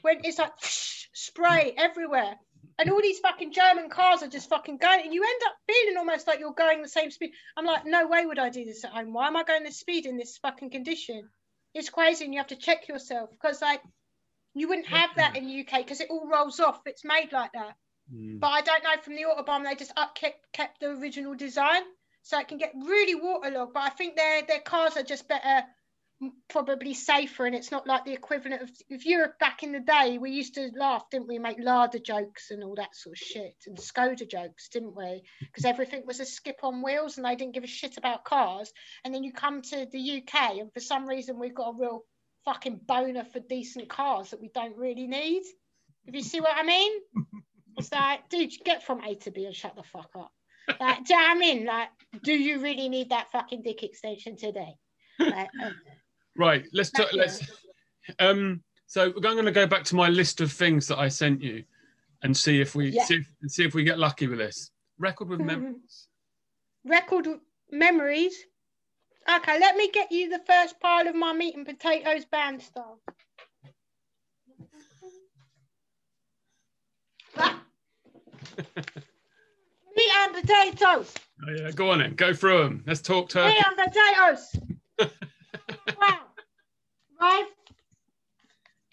When it's like spray everywhere. And all these fucking German cars are just fucking going, and you end up feeling almost like you're going the same speed. I'm like, no way would I do this at home. Why am I going this speed in this fucking condition? It's crazy, and you have to check yourself, because like you wouldn't have that in the UK because it all rolls off. It's made like that. But I don't know, from the Autobahn they just kept the original design, so it can get really waterlogged. But I think their cars are just better, probably safer, and it's not like the equivalent of, if you were back in the day, we used to laugh, didn't we, make Lada jokes and all that sort of shit, and Skoda jokes, didn't we, because everything was a skip on wheels and they didn't give a shit about cars. And then you come to the UK and for some reason we've got a real fucking boner for decent cars that we don't really need, if you see what I mean. It's like, dude, get from A to B and shut the fuck up. Like, do you know what I mean? Like, do you really need that fucking dick extension today? Like, right, let's talk. So I'm going to go back to my list of things that I sent you and see if we see if we get lucky with this. Record with memories. Record memories. Okay, let me get you the first pile of my meat and potatoes band style. Meat and potatoes. Oh yeah, go on then. Go through them. Let's talk turkey. Meat and potatoes. Wow. Right.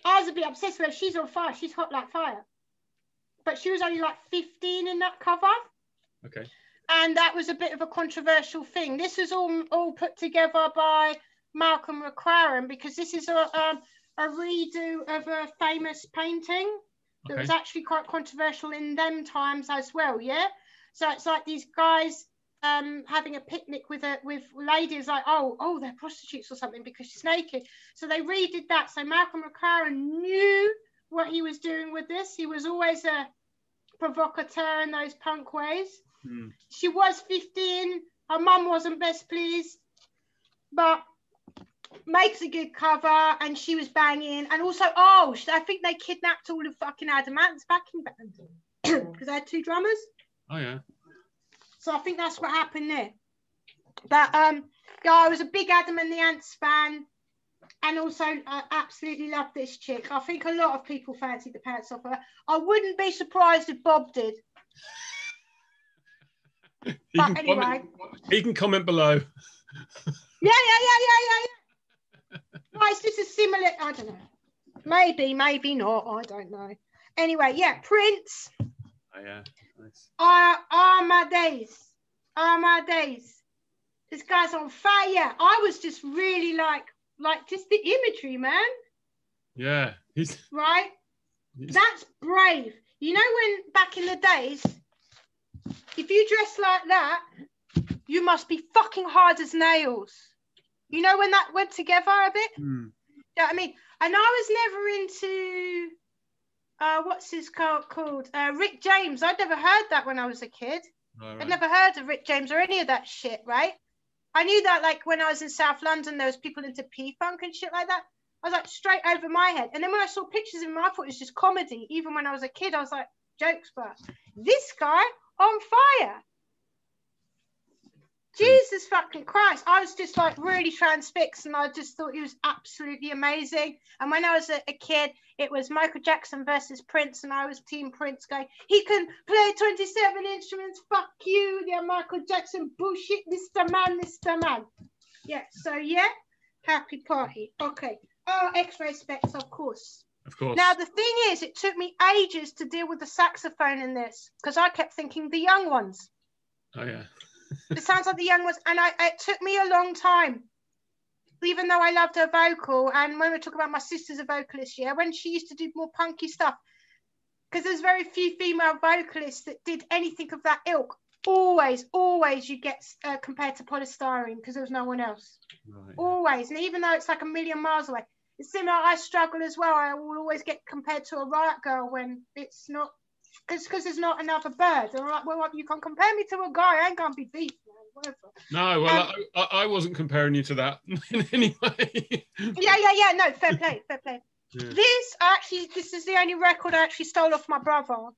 I was a bit obsessed with her. She's on fire. She's hot like fire. But she was only like 15 in that cover. Okay. And that was a bit of a controversial thing. This was all put together by Malcolm McLaren, because this is a redo of a famous painting that was actually quite controversial in them times as well, yeah? So it's like these guys having a picnic with ladies, like, oh, they're prostitutes or something because she's naked. So they redid that. So Malcolm McLaren knew what he was doing with this. He was always a provocateur in those punk ways. She was 15. Her mum wasn't best pleased, but makes a good cover, and she was banging. And also, I think they kidnapped all of fucking Adam Ant's backing band because they had two drummers. Oh yeah. So I think that's what happened there. But yeah, I was a big Adam and the Ants fan, and also I absolutely love this chick. I think a lot of people fancied the pants off her. I wouldn't be surprised if Bob did. But anyway, he can comment below. Yeah. Right, it's just a similar, I don't know. Maybe not, I don't know. Anyway, yeah, Prince. Oh yeah, nice. My days. This guy's on fire. I was just really like just the imagery, man. Yeah, he's right. That's brave. You know, when back in the days, if you dress like that, you must be fucking hard as nails. You know, when that went together a bit? You know what I mean? And I was never into, what's his called? Rick James. I'd never heard that when I was a kid. Oh, right. I'd never heard of Rick James or any of that shit, right? I knew that, like, when I was in South London, there was people into P-Funk and shit like that. I was like, straight over my head. And then when I saw pictures of him, I thought it was just comedy. Even when I was a kid, I was like, jokes, but this guy on fire. Jesus fucking Christ. I was just like really transfixed, and I just thought he was absolutely amazing. And when I was a kid, it was Michael Jackson versus Prince, and I was Team Prince going, he can play 27 instruments, fuck you, yeah, Michael Jackson, bullshit, this the man. Yeah, so yeah, happy party. Okay. Oh, X-ray specs, of course. Of course. Now, the thing is, it took me ages to deal with the saxophone in this, because I kept thinking the young ones. Oh, yeah. It sounds like the young ones, and it took me a long time, even though I loved her vocal. And when we talk about my sister's a vocalist, yeah, when she used to do more punky stuff, because there's very few female vocalists that did anything of that ilk. Always you get compared to Polystyrene, because there was no one else. Right. Always, and even though it's like a million miles away, it's similar. I struggle as well. I will always get compared to a Riot Girl when it's not. Because there's not another bird. All right, well, you can compare me to a guy. I ain't gonna be beef, man. Whatever. No, well, I wasn't comparing you to that in any way. Yeah. No, fair play. Yeah. This is the only record I actually stole off my brother.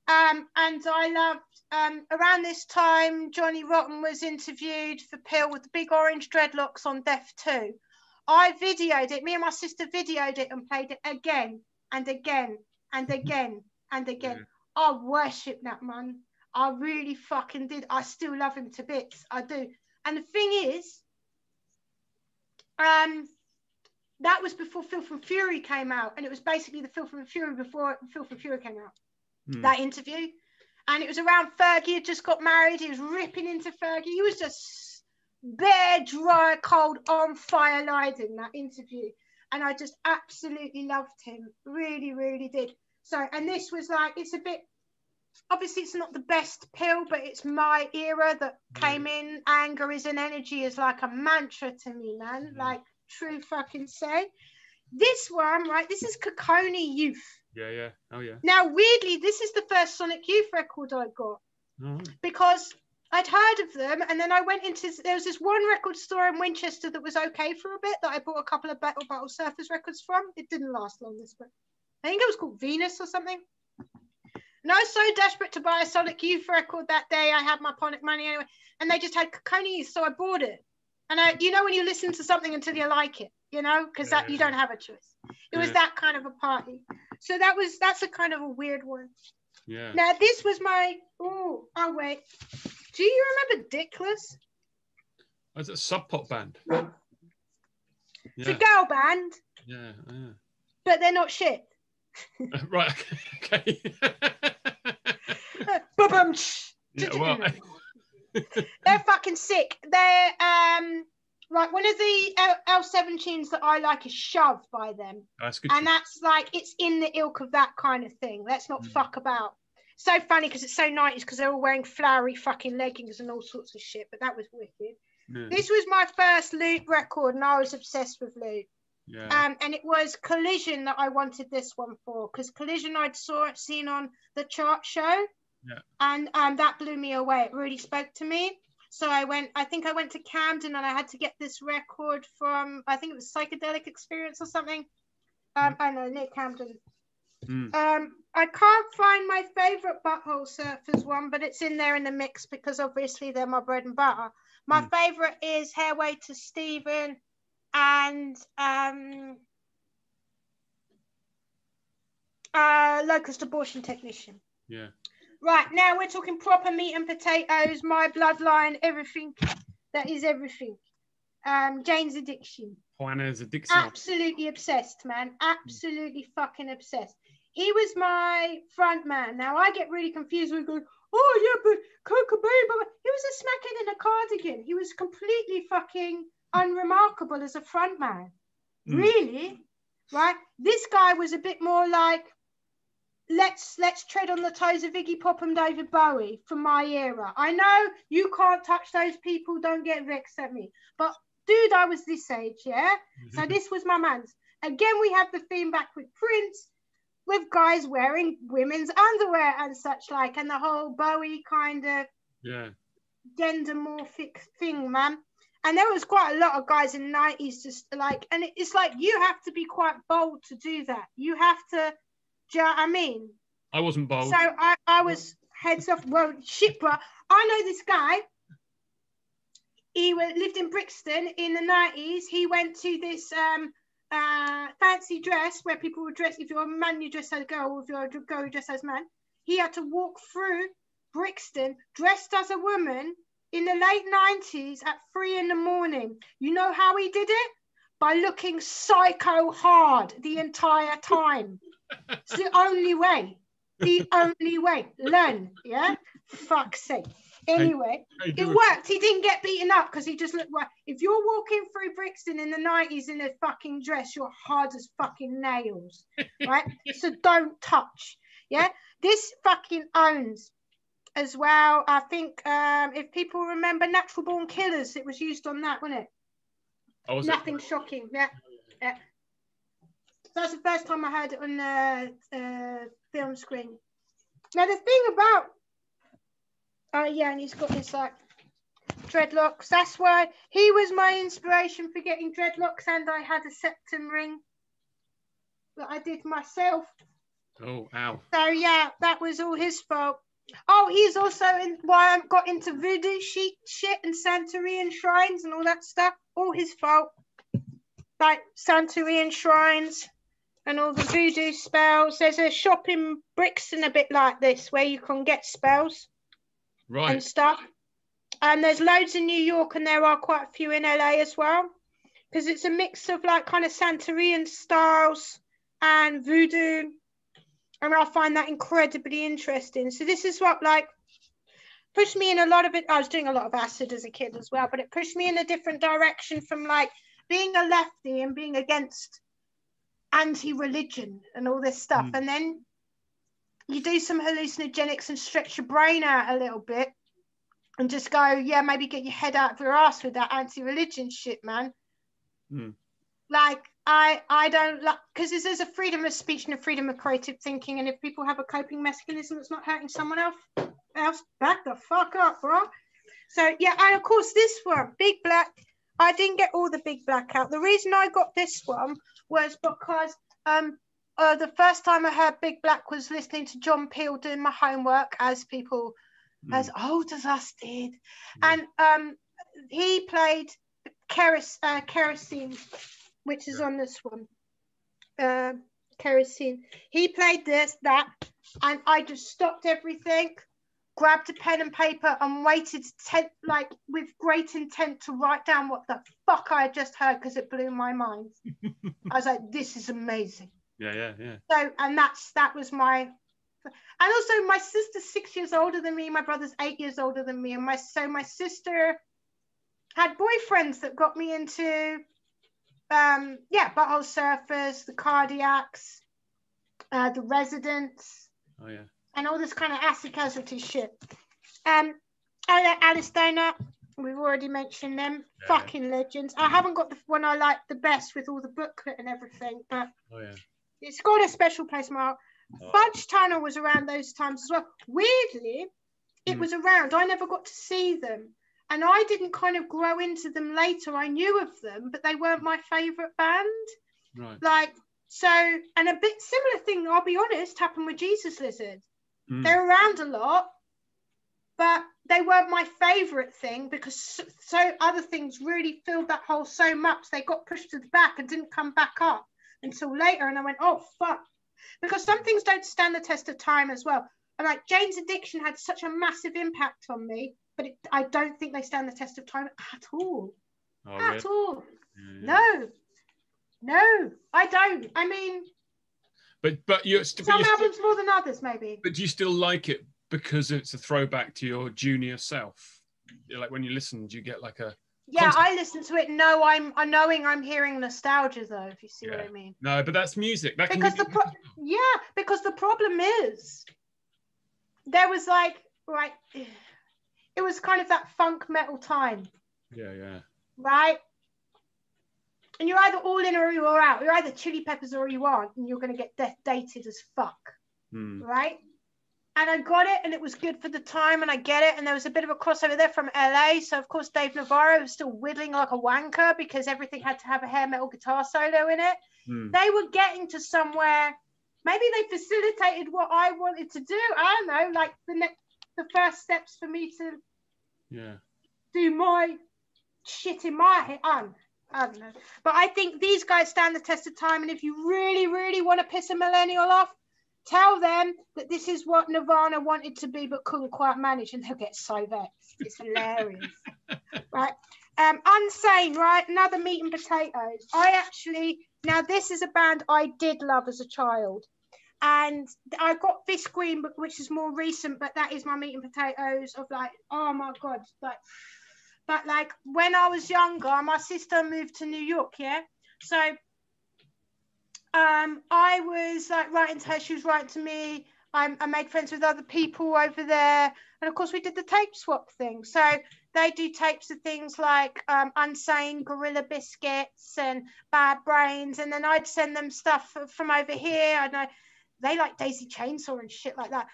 And I loved, around this time, Johnny Rotten was interviewed for Pill with the big orange dreadlocks on Death 2. I videoed it, me and my sister videoed it and played it again and again and again and again. I worship that man. I really fucking did. I still love him to bits. I do. And the thing is, that was before Filth and Fury came out. And it was basically the Filth and Fury before Filth and Fury came out. That interview. And it was around Fergie had just got married. He was ripping into Fergie. He was just bare, dry, cold, on fire Leiden, that interview. And I just absolutely loved him. Really, really did. So, and this was like, it's a bit, obviously it's not the best Pill, but it's my era that came in. Anger is an energy is like a mantra to me, man. Like, true fucking say. This one, right, this is Cocconi Youth. Yeah. Oh, yeah. Now, weirdly, this is the first Sonic Youth record I got. Because I'd heard of them, and then I went into, there was this one record store in Winchester that was okay for a bit, that I bought a couple of Battle Surfers records from. It didn't last long, this one. I think it was called Venus or something. And I was so desperate to buy a Sonic Youth record that day. I had my pocket money anyway, and they just had Cocconi Youth, so I bought it. And you know when you listen to something until you like it, you know, because that you don't have a choice. It was that kind of a party. So that's a kind of a weird one. Yeah. Now this was my wait. Do you remember Dickless? It's a sub pop band. It's a girl band. Yeah. But they're not shit. Right. Okay. They're fucking sick. They're right. One of the L7 tunes that I like is "Shove" by them. That's good. And that's like, it's in the ilk of that kind of thing. Let's not fuck about. So funny because it's so 90s because they're all wearing flowery fucking leggings and all sorts of shit. But that was wicked. This was my first Loot record, and I was obsessed with Loot. Yeah. And it was Collision that I wanted this one for, because Collision I'd seen on the chart show. Yeah. And that blew me away. It really spoke to me. So I went to Camden, and I had to get this record from, I think it was Psychedelic Experience or something. I don't know, near Camden. I can't find my favourite Butthole Surfers one, but it's in there in the mix because obviously they're my bread and butter. My favourite is Hairway to Stephen and Locust Abortion Technician. Yeah. Right, now we're talking proper meat and potatoes, my bloodline, everything. That is everything. Jane's Addiction. Juana's Addiction. Absolutely obsessed, man. Absolutely fucking obsessed. He was my front man. Now I get really confused when we go, oh yeah, but Kurt Cobain, but he was a smackhead in a cardigan. He was completely fucking unremarkable as a front man. Really? Right? This guy was a bit more like, let's tread on the toes of Iggy Pop and David Bowie from my era. I know you can't touch those people, don't get vexed at me. But dude, I was this age, yeah? So this was my man's. Again, we have the theme back with Prince, with guys wearing women's underwear and such like, and the whole Bowie kind of gendermorphic thing, man. And there was quite a lot of guys in the 90s just like, and it's like, you have to be quite bold to do that. You have to, do you know what I mean? I wasn't bold. So I was heads off. Well, shit, bro. I know this guy. He lived in Brixton in the 90s. He went to this fancy dress where people would dress. If you're a man, you dress as a girl. Or if you're a girl, you dress as a man. He had to walk through Brixton dressed as a woman in the late 90s at 3 a.m. You know how he did it? By looking psycho hard the entire time. It's the only way. The only way. Learn, yeah? Fuck's sake. Anyway, it worked. He didn't get beaten up because he just looked right. If you're walking through Brixton in the 90s in a fucking dress, you're hard as fucking nails, right? So don't touch, yeah? This fucking owns as well. I think if people remember Natural Born Killers, it was used on that, wasn't it? Oh, Nothing shocking, yeah. That's the first time I heard it on the film screen. Now the thing about, and he's got his like dreadlocks. That's why he was my inspiration for getting dreadlocks, and I had a septum ring that I did myself. Oh, ow. So yeah, that was all his fault. Oh, he's also why I got into voodoo shit and Santeria shrines and all that stuff. All his fault. Like Santeria shrines and all the voodoo spells. There's a shop in Brixton a bit like this where you can get spells and stuff. And there's loads in New York, and there are quite a few in LA as well, because it's a mix of like kind of Santerian styles and voodoo. And I find that incredibly interesting. So this is what like pushed me in a lot of it. I was doing a lot of acid as a kid as well, but it pushed me in a different direction from like being a lefty and being against anti-religion and all this stuff. And then you do some hallucinogenics and stretch your brain out a little bit and just go, yeah, maybe get your head out of your ass with that anti-religion shit, man. Like I don't like, because there's a freedom of speech and a freedom of creative thinking, and if people have a coping mechanism that's not hurting someone else, back the fuck up, bro. So yeah, and of course this one, Big Black, I didn't get all the Big Black out. The reason I got this one was because the first time I heard Big Black was listening to John Peel doing my homework, as people as old as us did, and he played Kerosene, which is on this one. Kerosene. He played that, and I just stopped everything, grabbed a pen and paper, and waited like with great intent to write down what the fuck I had just heard, because it blew my mind. I was like, this is amazing. Yeah. So, and that was my, and also my sister's 6 years older than me, my brother's 8 years older than me, and my sister had boyfriends that got me into Butthole Surfers, the Cardiacs, the Residents, and all this kind of acid casualty shit. Alice Dana, we've already mentioned them, fucking legends. I haven't got the one I like the best with all the booklet and everything, but it's got a special place in my heart. Fudge Tunnel was around those times as well. Weirdly, it was around. I never got to see them. And I didn't kind of grow into them later. I knew of them, but they weren't my favourite band. Right. Like, so, and a bit similar thing, I'll be honest, happened with Jesus Lizard. They're around a lot, but they weren't my favourite thing, because so other things really filled that hole so much. They got pushed to the back and didn't come back up until later. And I went, oh, fuck. Because some things don't stand the test of time as well. And like Jane's Addiction had such a massive impact on me, but I don't think they stand the test of time at all. At all. No, I don't. I mean, but you're some albums more than others, maybe. But do you still like it because it's a throwback to your junior self? Like when you listen, do you get like a I listen to it. No, I'm knowing I'm hearing nostalgia though. If you see what I mean. No, but that's music. That because because the problem is there was like it was kind of that funk metal time. Yeah. Right? And you're either all in or you're out. You're either Chili Peppers or you aren't, and you're going to get dated as fuck. Right? And I got it, and it was good for the time, and I get it. And there was a bit of a crossover there from LA. So, of course, Dave Navarro was still whittling like a wanker because everything had to have a hair metal guitar solo in it. They were getting to somewhere. Maybe they facilitated what I wanted to do. I don't know, like the first steps for me to do my shit in my head. I don't know. But I think these guys stand the test of time. And if you really, really want to piss a millennial off, tell them that this is what Nirvana wanted to be but couldn't quite manage, and they'll get so vexed. It's hilarious. Right? Unsane, right? Another meat and potatoes. Now this is a band I did love as a child. And I got this Green Book, which is more recent, but that is my meat and potatoes of like, oh my God. But like when I was younger, my sister moved to New York, So I was like writing to her, she was writing to me. I made friends with other people over there. And of course we did the tape swap thing. So they do tapes of things like Unsane, Gorilla Biscuits and Bad Brains. And then I'd send them stuff from over here. I know they like Daisy Chainsaw and shit like that.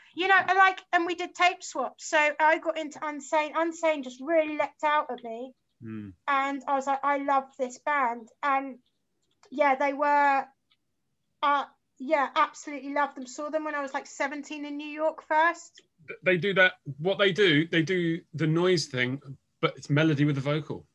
And we did tape swaps. So I got into Unsane. Unsane just really leapt out at me. And I was like, I love this band. And yeah, they were... Yeah, absolutely love them. Saw them when I was like 17 in New York first. They do that. What they do the noise thing, but it's melody with the vocal.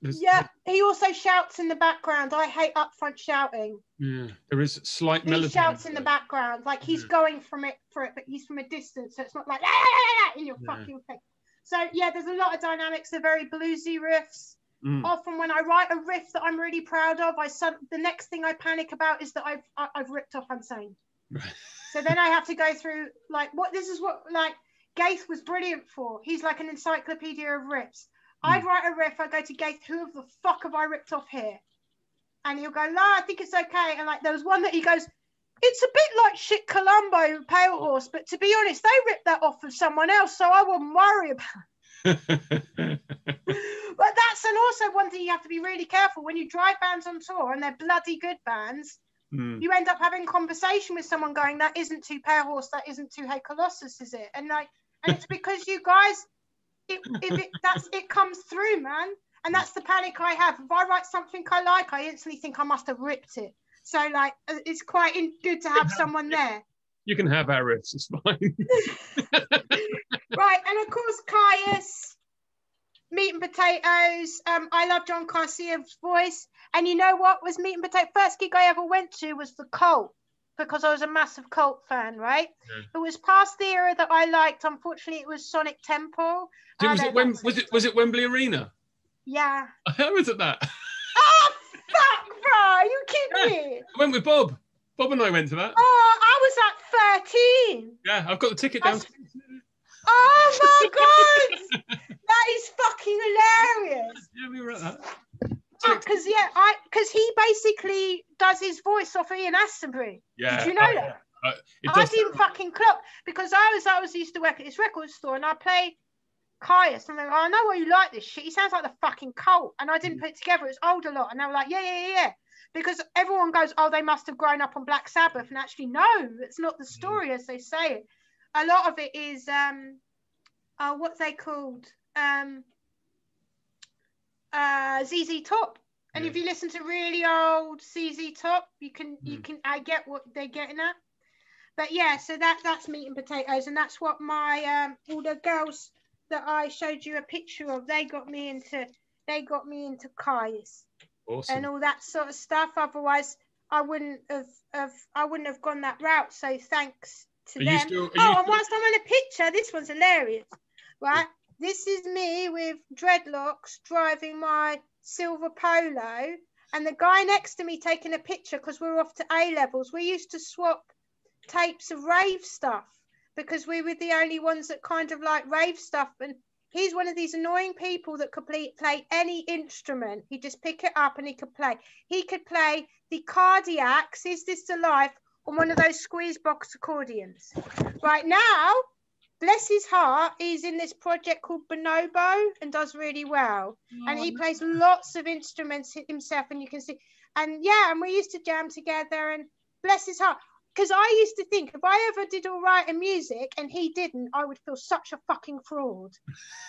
Yeah, he also shouts in the background. I hate upfront shouting. Yeah, there is slight melody. He shouts in the background, like he's going from it for it, but he's from a distance, so it's not like in your fucking face. So yeah, there's a lot of dynamics. They're very bluesy riffs. Often when I write a riff that I'm really proud of, the next thing I panic about is that I've ripped off Unsane. So then I have to go through like this is what Gaith was brilliant for. He's like an encyclopedia of riffs. I'd write a riff, I go to Gaith, who the fuck have I ripped off here? And he'll go, no, I think it's okay. And like there was one that he goes, it's a bit like shit Columbo, Pale Horse, but to be honest, they ripped that off of someone else, so I wouldn't worry about it. But that's also one thing you have to be really careful when you drive bands on tour and they're bloody good bands. You end up having a conversation with someone going, that isn't too Pale Horse, that isn't too Hey Colossus, is it? And it's because you guys, it comes through, man. And that's the panic I have. If I write something I like, I instantly think I must have ripped it. So like, it's quite good to have someone there. You can have our riffs, it's fine. Right, and of course, Caius, Meat and Potatoes. I love John Garcia's voice. And you know what was Meat and Potato? First gig I ever went to was the Cult, because I was a massive Cult fan, right? Yeah. It was past the era that I liked. Unfortunately, it was Sonic Temple. Was it Wembley Arena? Yeah. How was it that? Oh, fuck, bro. Are you kidding me? I went with Bob. Bob and I went to that. Oh, I was like 13. Yeah, I've got the ticket down. Oh, my God. That is fucking hilarious. Yeah, we were at that. Because he basically does his voice off Ian Astbury. Yeah. Did you know that? I didn't fucking clock, because I was used to work at this record store and I play Caius and they're like, I know why you like this shit. He sounds like the fucking Cult. And I didn't put it together. It's old a lot. And they were like, yeah. Because everyone goes, oh, they must have grown up on Black Sabbath. And actually, no, it's not the story as they say it. A lot of it is, what's they called? ZZ Top. And if you listen to really old ZZ Top, I get what they're getting at. But yeah, so that's Meat and Potatoes, and that's what my all the girls that I showed you a picture of, they got me into Caius. Awesome. And all that sort of stuff. Otherwise, I wouldn't have gone that route. So thanks to them. And whilst I'm on a picture, this one's hilarious, right? This is me with dreadlocks driving my silver Polo, and the guy next to me taking a picture because we're off to A-levels. We used to swap tapes of rave stuff because we were the only ones that kind of like rave stuff, and he's one of these annoying people that could play any instrument. He'd just pick it up and he could play the Cardiacs, Is This the Life, on one of those squeeze box accordions. Right now, bless his heart, he's in this project called Bonobo and does really well. And he plays lots of instruments himself, and you can see, and we used to jam together, and bless his heart. Because I used to think if I ever did all right in music and he didn't, I would feel such a fucking fraud.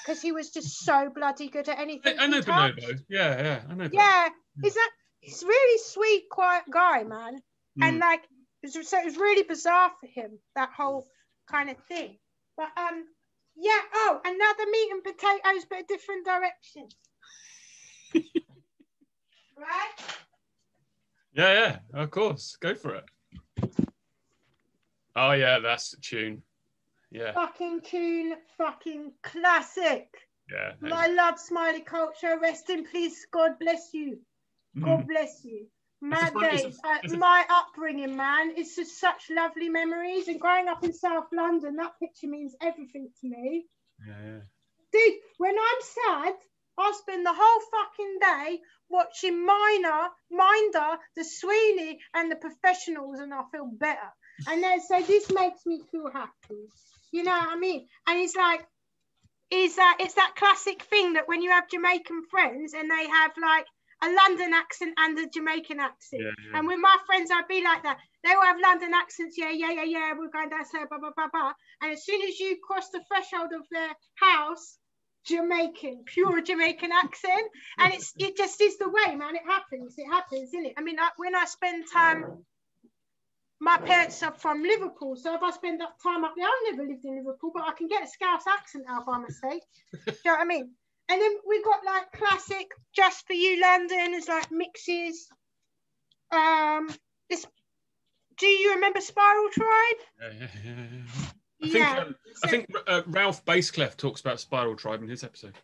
Because he was just so bloody good at anything. I know Bonobo. Yeah, I know. Yeah, he's really sweet, quiet guy, man. And like, so it was really bizarre for him, that whole kind of thing. But another Meat and Potatoes, but a different direction. Right? Yeah, of course. Go for it. Oh yeah, that's the tune. Yeah. Fucking tune, fucking classic. Yeah. I love Smiley Culture. Rest in peace. God bless you. God bless you. My days, my upbringing, man. It's just such lovely memories. And growing up in South London, that picture means everything to me. Yeah. Dude, when I'm sad, I'll spend the whole fucking day watching Minder, The Sweeney, and The Professionals, and I'll feel better. And then so this makes me feel happy. You know what I mean? And it's like, it's that classic thing that when you have Jamaican friends and they have like a London accent and a Jamaican accent. Yeah. And with my friends, I'd be like that. They will have London accents. Yeah. We're going downstairs, blah, blah, blah, blah. And as soon as you cross the threshold of their house, Jamaican, pure Jamaican accent. And it just is the way, man. It happens, isn't it? I mean, when I spend time my parents are from Liverpool, so if I spend that time up there, I've never lived in Liverpool, but I can get a Scouse accent out by mistake. Do you know what I mean? And then we got like classic Just For You London is like mixes. This. Do you remember Spiral Tribe? Yeah. I think Ralph Baseclef talks about Spiral Tribe in his episode.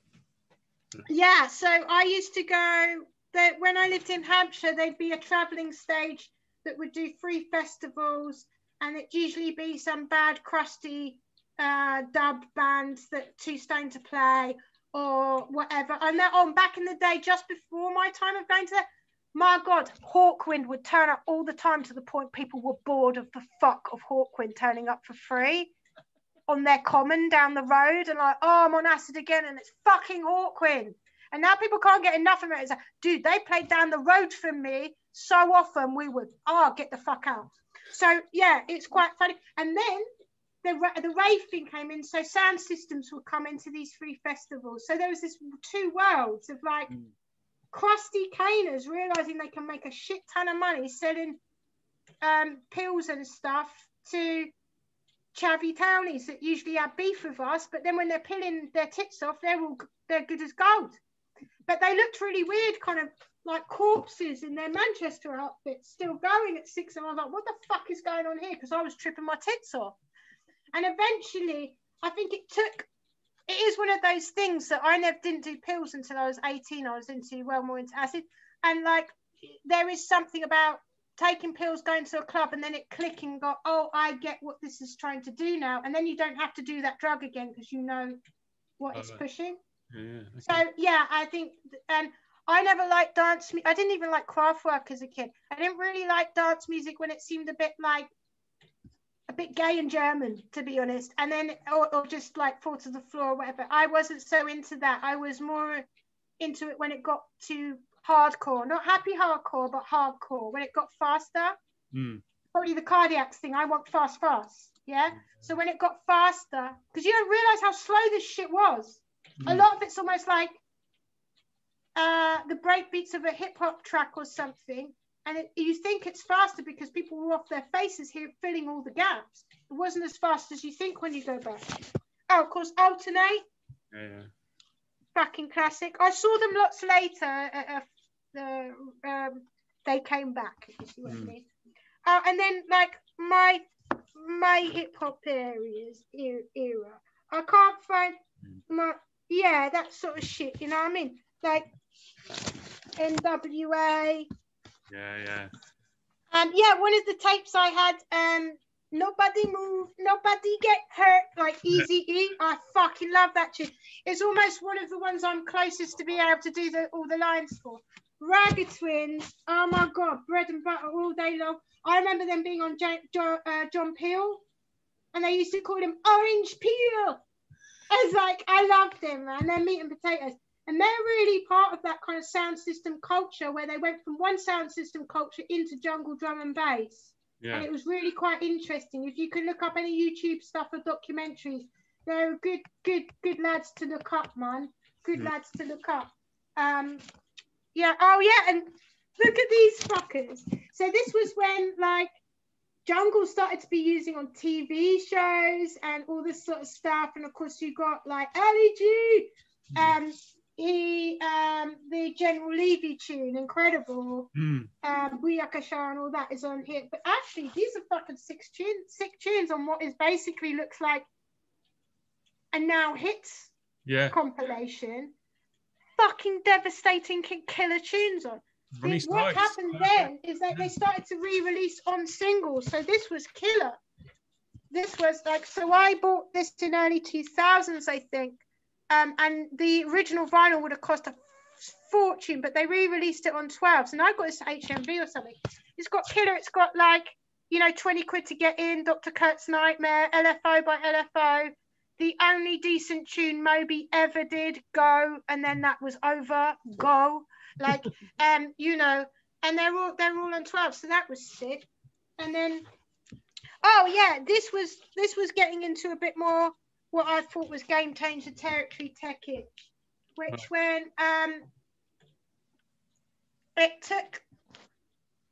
Yeah, so I used to go there when I lived in Hampshire. There'd be a travelling stage that would do 3 festivals, and it'd usually be some bad, crusty dub bands that Too Stoned to play or whatever. And that on back in the day, just before my time of going to that, my God, Hawkwind would turn up all the time to the point people were bored of the fuck of Hawkwind turning up for free on their common down the road, and like, oh, I'm on acid again, and it's fucking Hawkwind. And now people can't get enough of it. It's like, dude, they played down the road from me so often, we would, get the fuck out. So yeah, it's quite funny. And then the rave thing came in, so sound systems would come into these 3 festivals. So there was this 2 worlds of like crusty caners realizing they can make a shit ton of money selling pills and stuff to chavvy townies that usually have beef with us, but then when they're peeling their tits off, they're good as gold. But they looked really weird, kind of like corpses in their Manchester outfits, still going at 6, and I was like, what the fuck is going on here? Because I was tripping my tits off. And eventually, I think it is one of those things that I didn't do pills until I was 18. I was more into acid. And like, there is something about taking pills, going to a club, and then it clicking, go, oh, I get what this is trying to do now. And then you don't have to do that drug again because you know what it's pushing. Yeah, okay. So yeah, I think, and I never liked dance. I didn't even like Kraftwerk as a kid. I didn't really like dance music when it seemed a bit gay and German, to be honest. And then, or just like fall to the floor or whatever. I wasn't so into that. I was more into it when it got to hardcore, not happy hardcore, but hardcore, when it got faster. Probably the Cardiacs thing. I want fast. Yeah. So when it got faster, because you don't realize how slow this shit was. A lot of it's almost like the breakbeats of a hip hop track or something, and you think it's faster because people were off their faces here filling all the gaps. It wasn't as fast as you think when you go back. Oh, of course, Alternate. Yeah. Fucking classic. I saw them lots later. They came back, if you see what I mean. And then like my hip hop era. I can't find that sort of shit. You know what I mean? Like NWA. Yeah. One of the tapes I had, Nobody Move, Nobody Get Hurt, like Eazy-E. I fucking love that tune. It's almost one of the ones I'm closest to being able to do all the lines for. Ragged Twins, oh my God, bread and butter all day long. I remember them being on John Peel, and they used to call him Orange Peel. I was like, I love them, man. They're meat and potatoes. And they're really part of that kind of sound system culture where they went from one sound system culture into jungle drum and bass. Yeah. And it was really quite interesting. If you can look up any YouTube stuff or documentaries, they're good lads to look up, man. Good lads to look up. And look at these fuckers. So this was when like jungle started to be using on TV shows and all this sort of stuff. And of course you got like Ali G, the General Levy tune, incredible. Booyakasha and all that is on here. But actually, these are fucking sick tunes on what is basically looks like a now hits compilation. Fucking devastating killer tunes on. What happened then is that they started to re-release on singles. So this was killer. This was like, so I bought this in early 2000s, I think. And the original vinyl would have cost a fortune, but they re-released it on 12s. And I got this at HMV or something. It's got killer. It's got like, 20 quid to get in, Dr. Kurt's Nightmare, LFO by LFO. The only decent tune Moby ever did, Go, and then that was over, Go. Like, and they're all on 12, so that was sick. And then, this was getting into a bit more what I thought was game changer territory techie, which when it took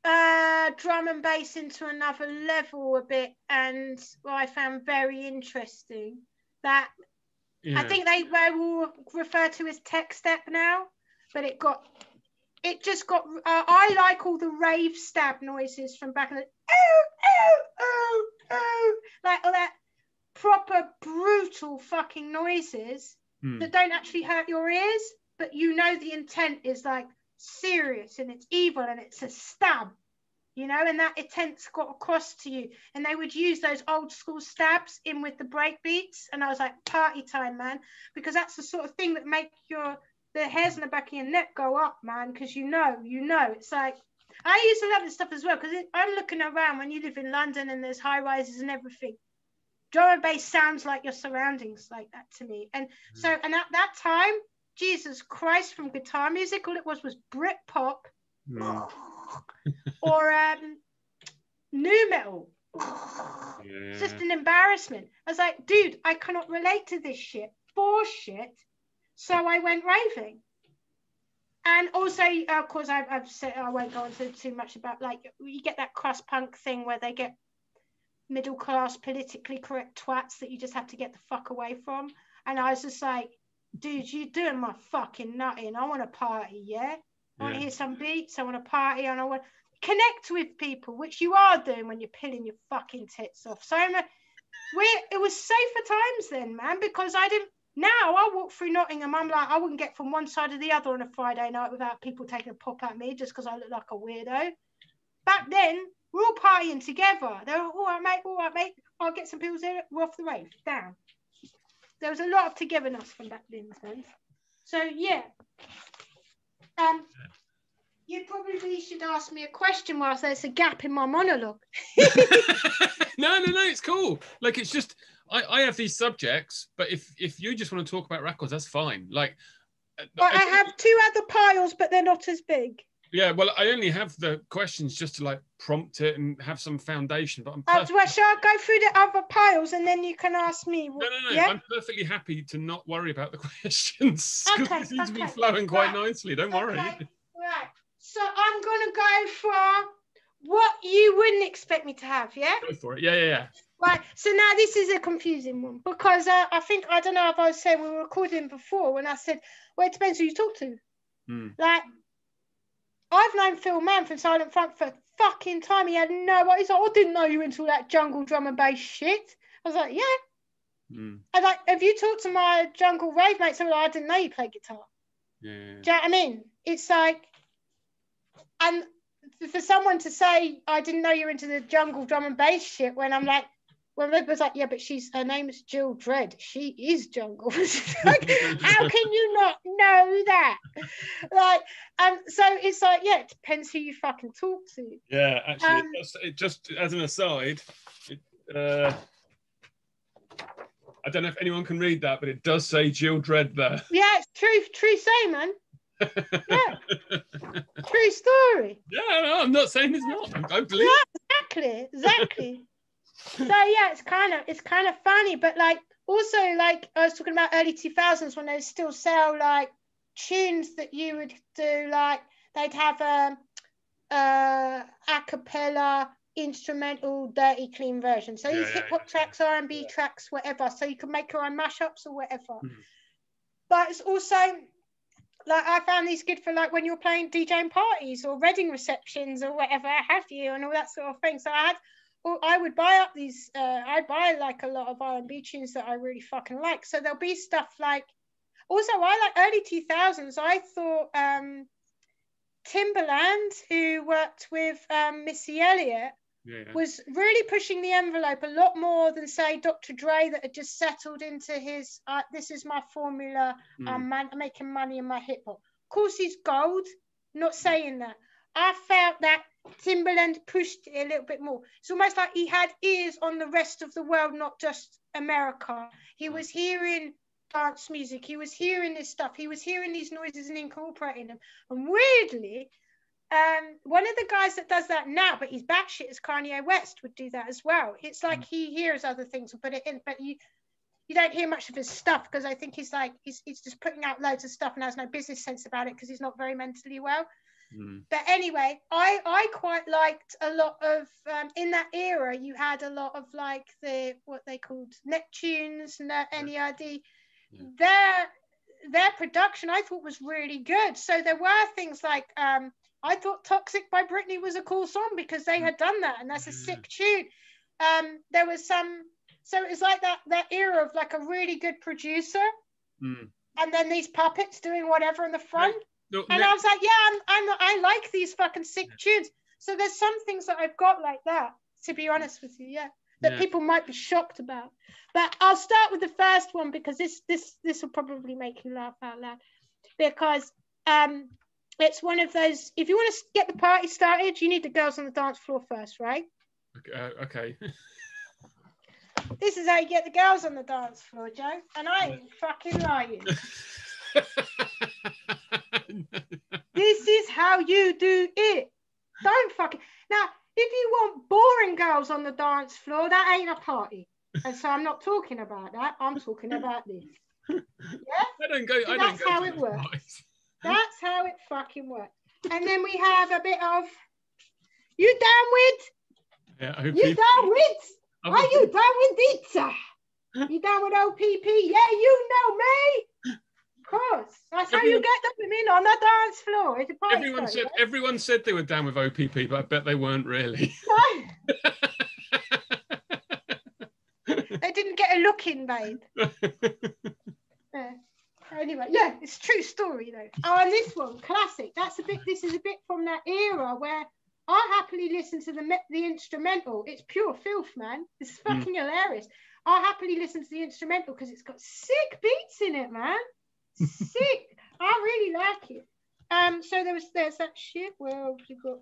drum and bass into another level a bit, and what I found very interesting, that I think they will refer to as tech step now, but it just got I like all the rave stab noises from back in the like all that proper brutal fucking noises that don't actually hurt your ears, but you know the intent is like serious and it's evil and it's a stab, you know, and that intent's got across to you. And they would use those old school stabs in with the break beats, and I was like, party time, man, because that's the sort of thing that make the hairs on the back of your neck go up, man, because you know it's like, I used to love this stuff as well, because I'm looking around when you live in London and there's high rises and everything. Drum and bass sounds like your surroundings like that to me. And so, and at that time, Jesus Christ, from guitar music, all it was Brit pop or new metal. It's just an embarrassment. I was like, dude, I cannot relate to this shit. For shit. So I went raving. And also, of course, I've said, I won't go into too much about, like, you get that crust punk thing where they get middle class, politically correct twats that you just have to get the fuck away from. And I was just like, dude, you're doing my fucking nutting. I want to party, yeah? I want to hear some beats. I want to party, and I want to connect with people, which you are doing when you're pilling your fucking tits off. So it was safer times then, man, because now I walk through Nottingham, I'm like, I wouldn't get from one side to the other on a Friday night without people taking a pop at me just because I look like a weirdo. Back then, we're all partying together. They're all right, mate. I'll get some pills in, we're off the rave, down. There was a lot of togetherness from back then. So, yeah. You probably should ask me a question whilst there's a gap in my monologue. No, it's cool. Like, it's just, I have these subjects, but if you just want to talk about records, that's fine. Like, I have two other piles, but they're not as big. Yeah, well, I only have the questions just to like prompt it and have some foundation. But shall I go through the other piles and then you can ask me? No. Yeah? I'm perfectly happy to not worry about the questions because okay, it seems to be flowing quite nicely. Don't worry. Right. So I'm gonna go for what you wouldn't expect me to have. Yeah. Go for it. Yeah. Right. So now this is a confusing one because I don't know if I was saying we were recording before when I said, well, it depends who you talk to. Like, I've known Phil Mann from Silent Front for fucking time. He had no idea. He's like, I didn't know you were into all that jungle drum and bass shit. I was like, yeah. And like, if you talk to my jungle rave mates, I'm like, I didn't know you played guitar. Yeah. Do you know what I mean? It's like, and for someone to say, I didn't know you're into the jungle drum and bass shit, when I'm like, when Red was like, yeah, but her name is Gill Dread. She is jungle. Like, how can you not know that? Like, so it's like, yeah, it depends who you fucking talk to. Yeah, actually, it just as an aside, I don't know if anyone can read that, but it does say Gill Dread there. Yeah, it's true say, man. Yeah, true story. Yeah, no, I'm not saying it's not. I believe. Yeah, exactly. So yeah, it's kind of funny, but like also like I was talking about early 2000s when they still sell like tunes that you would do, like they'd have a cappella instrumental dirty clean version. So these hip hop tracks, R&B tracks, whatever. So you can make your own mashups or whatever. But it's also like I found these good for like when you're playing DJing parties or wedding receptions or whatever have you, and all that sort of thing. So I would buy up these, I'd buy like a lot of R&B tunes that I really fucking like. So there'll be stuff like, also I like early 2000s, I thought Timbaland, who worked with Missy Elliott, was really pushing the envelope a lot more than say Dr. Dre, that had just settled into his, this is my formula, I'm making money in my hip hop. Of course he's gold, not saying that. I felt that Timbaland pushed it a little bit more. It's almost like he had ears on the rest of the world, not just America. He was hearing dance music. He was hearing this stuff. He was hearing these noises and incorporating them. And weirdly, one of the guys that does that now, but he's batshit, as Kanye West, would do that as well. It's like he hears other things and put it in, but you don't hear much of his stuff because I think he's just putting out loads of stuff and has no business sense about it because he's not very mentally well. But anyway, I quite liked a lot of in that era. You had a lot of like what they called Neptunes, NERD. Their production I thought was really good. So there were things like I thought Toxic by Britney was a cool song because they had done that, and that's a sick tune. There was some, so it was like that era of like a really good producer, and then these puppets doing whatever in the front. And I was like, yeah, I like these fucking sick tunes. So there's some things that I've got like that, to be honest with you, that people might be shocked about. But I'll start with the first one because this will probably make you laugh out loud. Because it's one of those, if you want to get the party started, you need the girls on the dance floor first, right? Okay. This is how you get the girls on the dance floor, Joe. And I ain't fucking lying. This is how you do it. Don't fucking... Now, if you want boring girls on the dance floor, that ain't a party. And so I'm not talking about that. I'm talking about this. Yeah? That's how it works. That's how it fucking works. And then we have a bit of... You down with? Yeah, you down with? Are you down with it? You down with OPP? Yeah, you know me. Of course. That's how you get the women on the dance floor. It's a party everyone said they were down with OPP, but I bet they weren't really. No. They didn't get a look in, babe. Anyway, yeah, it's a true story though. Oh, and this one, classic. This is a bit from that era where I happily listen to the instrumental. It's pure filth, man. It's fucking hilarious. I happily listen to the instrumental because it's got sick beats in it, man. Sick. I really like it. So there's that shit. Where else you got?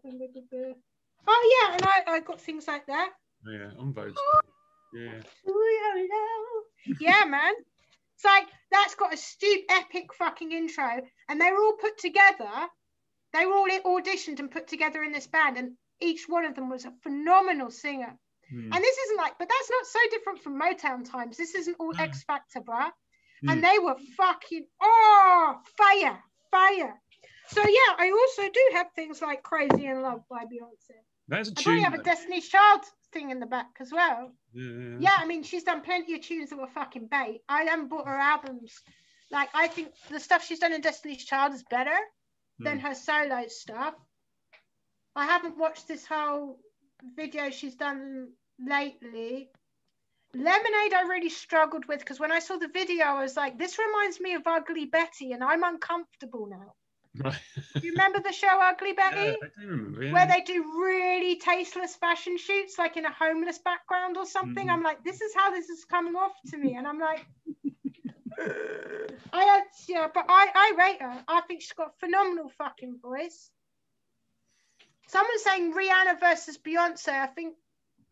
Oh yeah, and I got things like that. Oh, yeah, on votes. Yeah. Yeah, man. It's like that's got a epic fucking intro, and they were all put together. They were all auditioned and put together in this band, and each one of them was a phenomenal singer. And this isn't like, but that's not so different from Motown times. This isn't all X Factor, bruh. And they were fucking, fire. So yeah, I also do have things like Crazy in Love by Beyonce. That's a I tune. do have a Destiny's Child thing in the back as well. Yeah, I mean, she's done plenty of tunes that were fucking bait. I haven't bought her albums. Like, I think the stuff she's done in Destiny's Child is better than her solo stuff. I haven't watched this whole video she's done lately. Lemonade I really struggled with because when I saw the video I was like, this reminds me of Ugly Betty and I'm uncomfortable now. Right. Do you remember the show Ugly Betty? Yeah, I do remember, yeah. Where they do really tasteless fashion shoots like in a homeless background or something. I'm like, this is how this is coming off to me, and I'm like, but I rate her. I think she's got a phenomenal fucking voice. Someone's saying Rihanna versus Beyonce. I think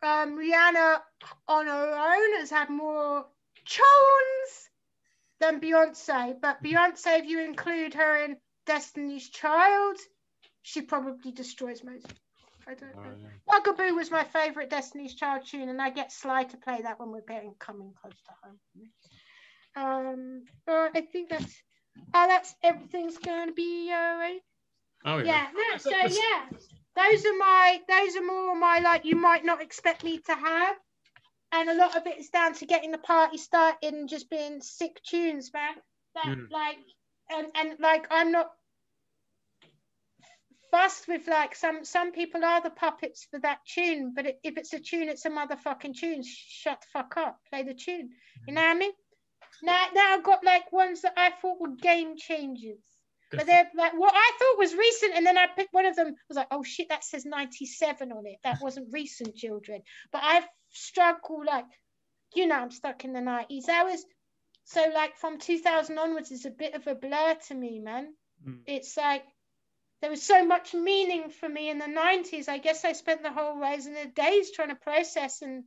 Rihanna on her own has had more tunes than Beyonce, but Beyonce, if you include her in Destiny's Child, she probably destroys most. I don't know. Bugaboo was my favourite Destiny's Child tune, and I get Sly to play that when we're getting coming close to home. I think that's everything's gonna be alright. Oh yeah. Yeah. So yeah, those are more my like you might not expect me to have, and a lot of it is down to getting the party started and just being sick tunes, man. Like and like I'm not fussed with like some people are the puppets for that tune, but if it's a tune, it's a motherfucking tune. Shut the fuck up, play the tune. You know what I mean? Now I've got like ones that I thought were game changers, but they're like what I thought was recent, and then I picked one of them. I was like, oh shit, that says 97 on it. That wasn't recent, children. But I've struggled, like, you know, I'm stuck in the 90s. I was so like from 2000 onwards is a bit of a blur to me, man. It's like there was so much meaning for me in the 90s. I guess I spent the whole raising the days trying to process and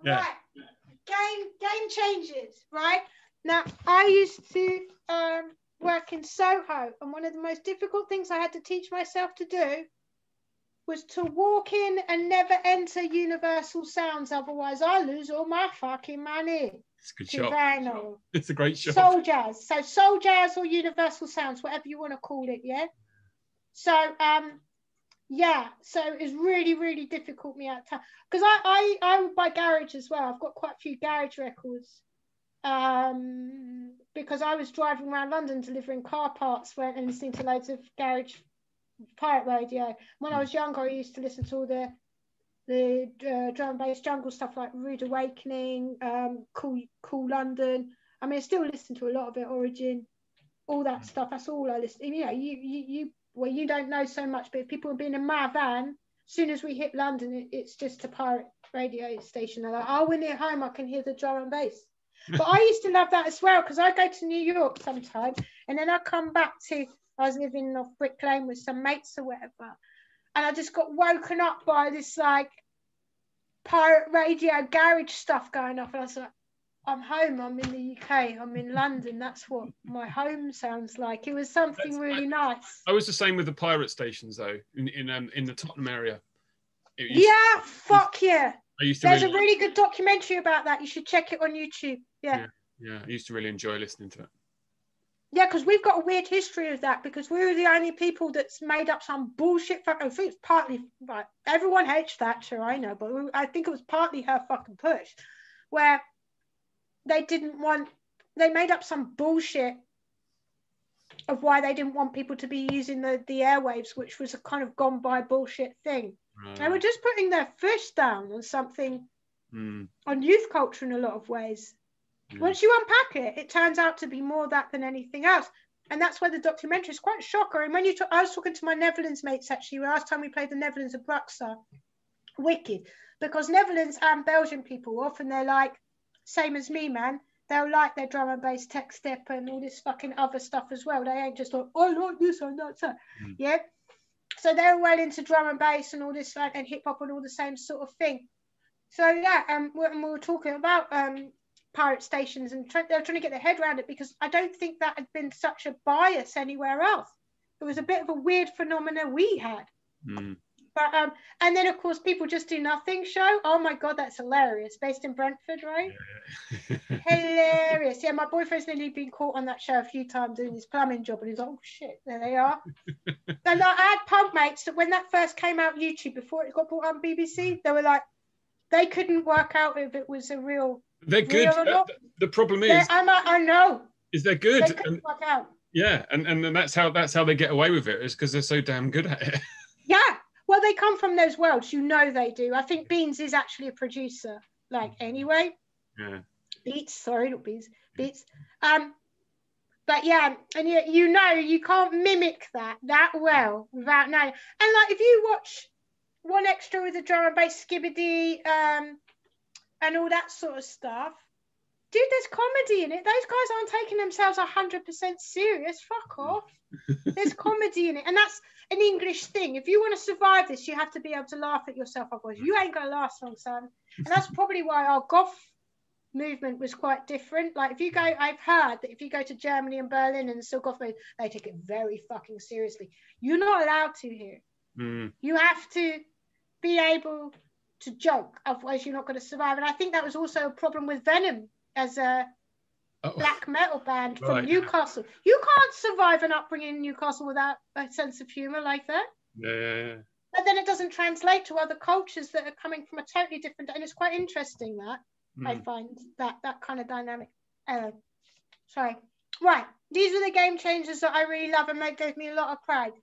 right. Game changes, right? Now, I used to work in Soho, and one of the most difficult things I had to teach myself to do was to walk in and never enter Universal Sounds, otherwise I lose all my fucking money. It's a good Two shot. very novel. It's a great shot. Soul jazz. So soul jazz or universal sounds, whatever you want to call it, yeah? So, yeah, so it's really, really difficult me out time. Because I would buy garage as well. I've got quite a few garage records. Because I was driving around London delivering car parts and listening to loads of garage pirate radio. When I was younger, I used to listen to all the drum and bass jungle stuff like Rude Awakening, Cool London. I mean, I still listen to a lot of it, Origin, all that stuff. That's all I listen. You know, you don't know so much, but if people have been in my van, as soon as we hit London, it's just a pirate radio station. They're like, oh, when they're home, I can hear the drum and bass. But I used to love that as well, because I go to New York sometimes, and then I come back to, I was living off Brick Lane with some mates or whatever, and I just got woken up by this like pirate radio garage stuff going off, and I was like, I'm home, I'm in the UK, I'm in London, that's what my home sounds like. It was something really nice. I was the same with the pirate stations though, in the Tottenham area. Fuck yeah. There's a really good documentary about that. You should check it on YouTube. Yeah. I used to really enjoy listening to it. Yeah, because we've got a weird history of that, because we were the only people that's made up some bullshit. I think it's partly, right, everyone hates Thatcher, I know, but I think it was partly her fucking push, where they made up some bullshit of why they didn't want people to be using the airwaves, which was a kind of gone by bullshit thing. They were just putting their fish down on something, on youth culture in a lot of ways. Once you unpack it, it turns out to be more that than anything else. And that's why the documentary is quite a shocker. And when I was talking to my Netherlands mates, actually, last time we played the Netherlands at Bruxa, wicked. Because Netherlands and Belgian people, often they're like, same as me, man. They'll like their drum and bass, tech step, and all this fucking other stuff as well. They ain't just like, I like this and that's that. Yeah. So they're well into drum and bass and all this, and hip hop and all the same sort of thing. So yeah, we were talking about pirate stations, and they're trying to get their head around it, because I don't think that had been such a bias anywhere else. It was a bit of a weird phenomena we had. But and then of course people just do nothing show. Oh my god, that's hilarious. Based in Brentford, right? Hilarious. Yeah, my boyfriend's nearly been caught on that show a few times doing his plumbing job, and he's like, oh shit, there they are. And I had pub mates that when that first came out YouTube, before it got brought on BBC, they were like, they couldn't work out if it was a real. They're good. The problem is, I know. Is they're good. They couldn't work out. Yeah, and that's how they get away with it, is because they're so damn good at it. Yeah. Well, they come from those worlds, you know they do. I think Beans is actually a producer, like, anyway. Yeah. Beats, sorry, not Beans. Beats. But yeah, and you know you can't mimic that well without knowing. And like, if you watch One Extra with the drum and bass, Skibbity, and all that sort of stuff, dude, there's comedy in it. Those guys aren't taking themselves 100% serious. Fuck off. There's comedy in it, and that's an English thing. If you want to survive this, you have to be able to laugh at yourself, otherwise you ain't gonna last long, son. And that's probably why our goth movement was quite different. Like, if you go, I've heard that if you go to Germany and Berlin and the still goth movement, they take it very fucking seriously. You're not allowed to here. You have to be able to joke, otherwise you're not going to survive. And I think that was also a problem with Venom as a black metal band from Newcastle. You can't survive an upbringing in Newcastle without a sense of humor like that. Yeah. But then it doesn't translate to other cultures that are coming from a totally different, and it's quite interesting that I find that kind of dynamic. Sorry. Right. These are the game changers that I really love, and they gave me a lot of pride.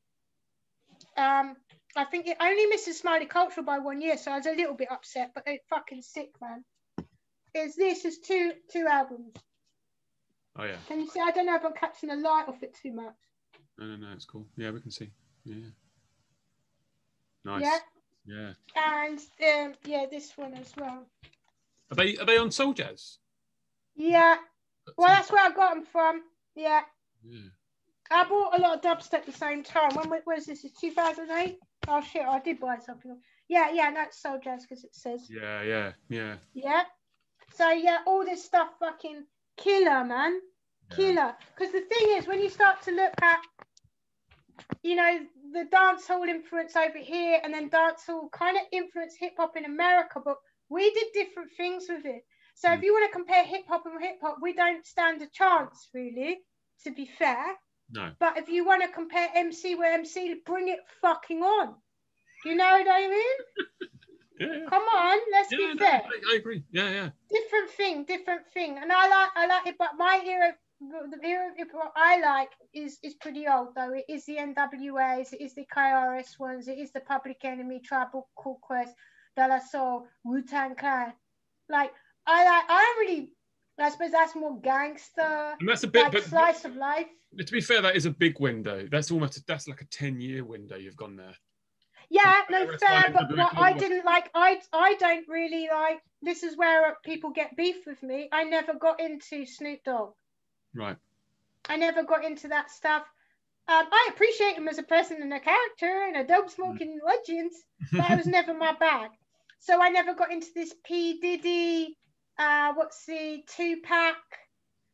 I think it only misses Smiley Cultural by 1 year, so I was a little bit upset, but it's fucking sick, man. This is two albums. Oh yeah. Can you see? I don't know if I'm catching the light off it too much. No, it's cool. Yeah, we can see. Yeah. Nice. Yeah. Yeah. And this one as well. Are they on Soul Jazz? Yeah. Well, that's where I got them from. Yeah. I bought a lot of dubstep at the same time. When was this? Is 2008? Oh shit! I did buy something. Yeah. That's Soul Jazz because it says. Yeah. Yeah. So yeah, all this stuff fucking killer, man. Killer. Because the thing is, when you start to look at, the dancehall influence over here, and then dancehall kind of influence hip hop in America, but we did different things with it. So if you want to compare hip hop and hip hop, we don't stand a chance, really, to be fair. No. But if you want to compare MC with MC, bring it fucking on. Do you know what I mean? Yeah. Come on, let's be fair. I agree. Yeah. Different thing. And I like it, but my era, the era of hip hop I like is pretty old though. It is the NWAs, it is the KRS ones, it is the Public Enemy, Tribal Called Quest, De La Soul, Wu-Tang Clan. Like I suppose that's more gangster. And that's a bit, like slice of life. To be fair, that is a big window. That's like a 10-year window you've gone there. Yeah, no, fair, but what I didn't like, I don't really like, this is where people get beef with me. I never got into Snoop Dogg. Right. I never got into that stuff. I appreciate him as a person and a character and a dope smoking legend, but it was never my bag. So I never got into this P. Diddy, what's the Tupac,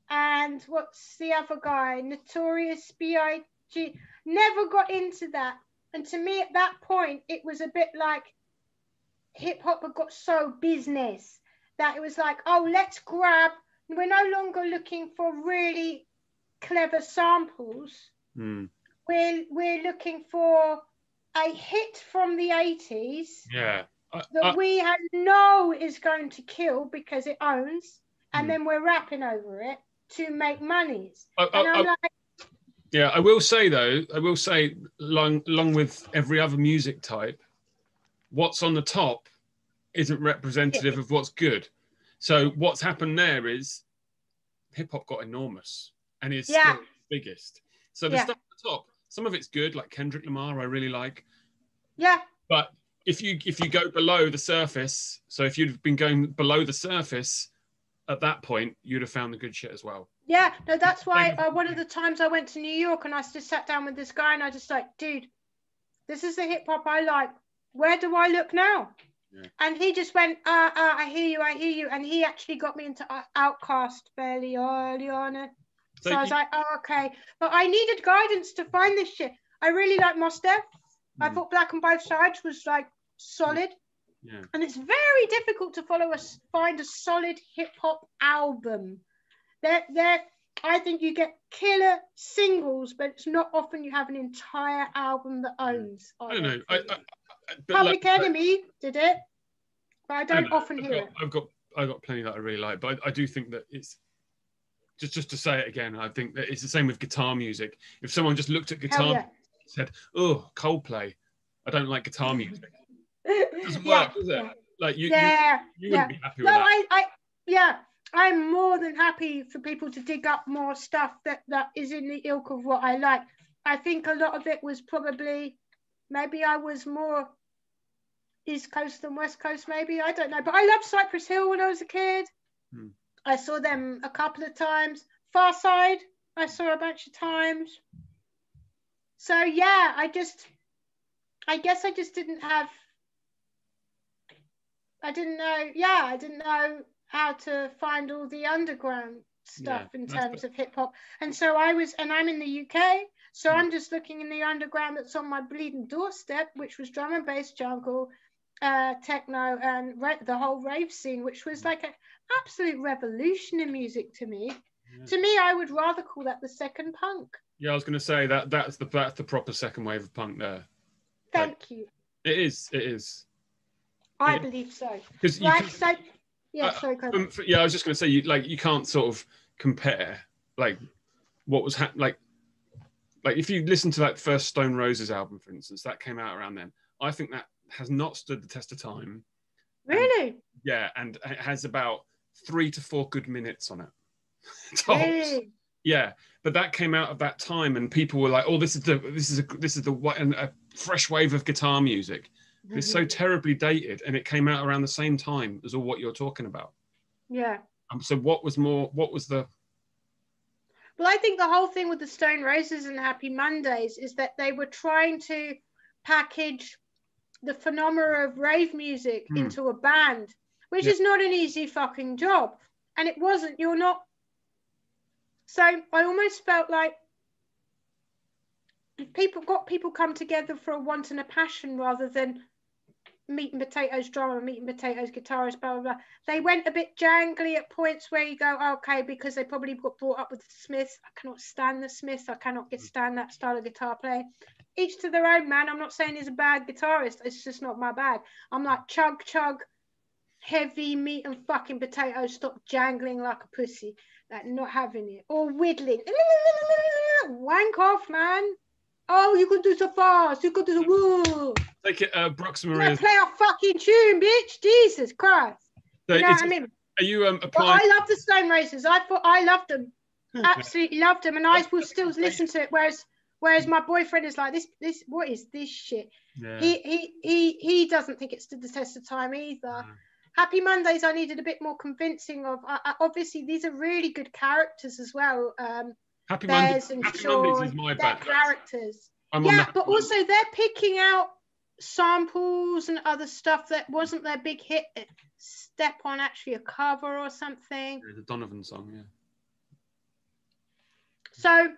and what's the other guy, Notorious B.I.G. Never got into that. And to me, at that point, it was a bit like hip hop had got so business that it was like, oh, let's grab. We're no longer looking for really clever samples. We're looking for a hit from the 80s. Yeah. That we know is going to kill because it owns, and then we're rapping over it to make monies. And I'm like. Yeah, I will say though, along with every other music type, what's on the top isn't representative of what's good. So what's happened there is hip hop got enormous and is still the biggest. So the stuff at the top, some of it's good, like Kendrick Lamar, I really like. Yeah. But if you go below the surface, so if you'd been going below the surface at that point, you'd have found the good shit as well. Yeah, no, that's why one of the times I went to New York and I just sat down with this guy and I just like, dude, this is the hip hop I like. Where do I look now? Yeah. And he just went, I hear you. And he actually got me into Outkast fairly early on. So I was like, oh, okay. But I needed guidance to find this shit. I really like Mos Def. I thought Black on Both Sides was like solid. Yeah. And it's very difficult to find a solid hip hop album. I think you get killer singles, but it's not often you have an entire album that owns. I don't know. Public Enemy did it, but I don't often hear it. I've got plenty that I really like, but I do think that it's just to say it again. I think that it's the same with guitar music. If someone just looked at guitar and said, "Oh, Coldplay," I don't like guitar music. It doesn't work, does it? Like you wouldn't be happy with that. I'm more than happy for people to dig up more stuff that is in the ilk of what I like. I think a lot of it was probably, maybe I was more East Coast than West Coast, maybe. I don't know. But I loved Cypress Hill when I was a kid. I saw them a couple of times. Far Side, I saw a bunch of times. So yeah, I guess I just didn't have, I didn't know how to find all the underground stuff in terms of hip hop. And so I'm in the UK, so I'm just looking in the underground that's on my bleeding doorstep, which was drum and bass, jungle, techno, and the whole rave scene, which was like an absolute revolution in music to me. Yeah. To me, I would rather call that the second punk. Yeah, I was going to say that's the proper second wave of punk there. Thank you. It is. I believe so. Because I was just going to say, you can't sort of compare like what was like if you listen to that first Stone Roses album, for instance, that came out around then. I think that has not stood the test of time. Really? And it has about 3 to 4 good minutes on it. Tops. Really? Yeah, but that came out of that time, and people were like, "Oh, this is a fresh wave of guitar music." It's so terribly dated, and it came out around the same time as all what you're talking about. Yeah. So what was the... Well, I think the whole thing with the Stone Roses and Happy Mondays is that they were trying to package the phenomena of rave music into a band, which is not an easy fucking job. And it wasn't, so I almost felt like people come together for a want and a passion rather than Meat and Potatoes drummer, Meat and Potatoes guitarist, blah, blah, blah. They went a bit jangly at points where you go, okay, because they probably got brought up with the Smiths. I cannot stand the Smiths. I cannot stand that style of guitar playing. Each to their own, man. I'm not saying he's a bad guitarist. It's just not my bag. I'm like, chug, chug, heavy meat and fucking potatoes. Stop jangling like a pussy. Like, not having it. Or whittling. Wank off, man. Oh, you could do so fast. You could do so woo. Take it, Bruxa Maria. Play a fucking tune, bitch. Jesus Christ. So you know what I mean? Are you applying? Well, I love the Stone Roses. I loved them. Absolutely loved them. And I will still listen to it. Whereas my boyfriend is like, this, what is this shit? Yeah. He doesn't think it stood the test of time either. Happy Mondays, I needed a bit more convincing of. Obviously, these are really good characters as well. Happy Mondays is my bad. Characters. Yeah, but also they're picking out samples and other stuff that wasn't their big hit. Step on actually a cover or something. Yeah, the Donovan song, yeah. So,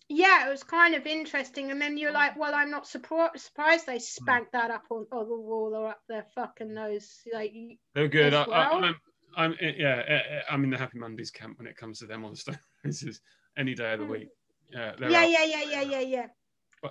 yeah, it was kind of interesting. And then you're like, well, I'm not surprised they spanked that up on the wall or up their fucking nose. Like, they're good. I'm in the Happy Mondays camp when it comes to them on Stone Roses any day of the week. Yeah.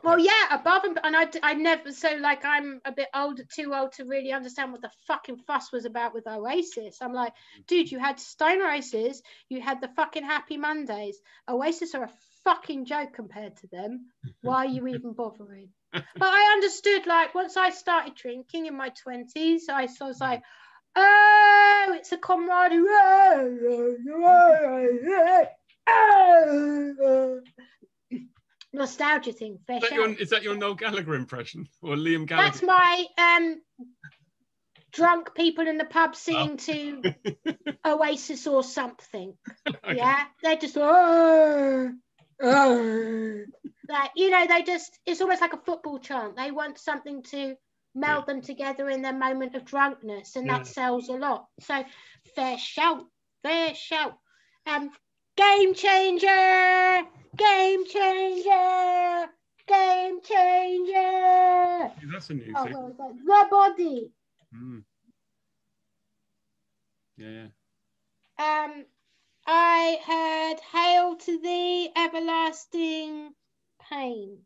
Well, yeah, above and I never, so like I'm a bit too old to really understand what the fucking fuss was about with Oasis. I'm like, dude, you had Stone Roses, you had the fucking Happy Mondays. Oasis are a fucking joke compared to them. Why are you even bothering? But I understood, like, once I started drinking in my 20s, I was like, oh, it's a camaraderie. Nostalgia thing. Is that your Noel Gallagher impression or Liam Gallagher? That's my drunk people in the pub singing to Oasis or something. Okay. Yeah, they're just like, you know, it's almost like a football chant. They want something to meld them together in their moment of drunkenness, and that sells a lot. So fair shout. Game changer. Game changer! Game changer! That's a new thing. The Body. Yeah. I heard Hail to Thee, Everlasting Pain.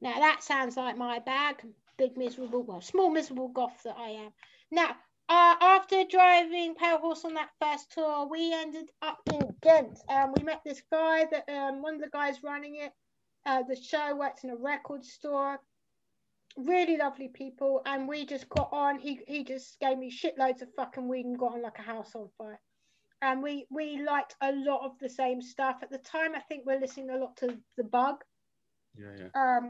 Now that sounds like my bag. Big miserable, small miserable goth that I am. Now, after driving Pale Horse on that first tour, we ended up in Ghent. We met this guy that one of the guys running it. The show works in a record store. Really lovely people, and we just got on. He just gave me shitloads of fucking weed and got on like a house on fire. And we liked a lot of the same stuff at the time. I think we're listening a lot to The Bug. Yeah.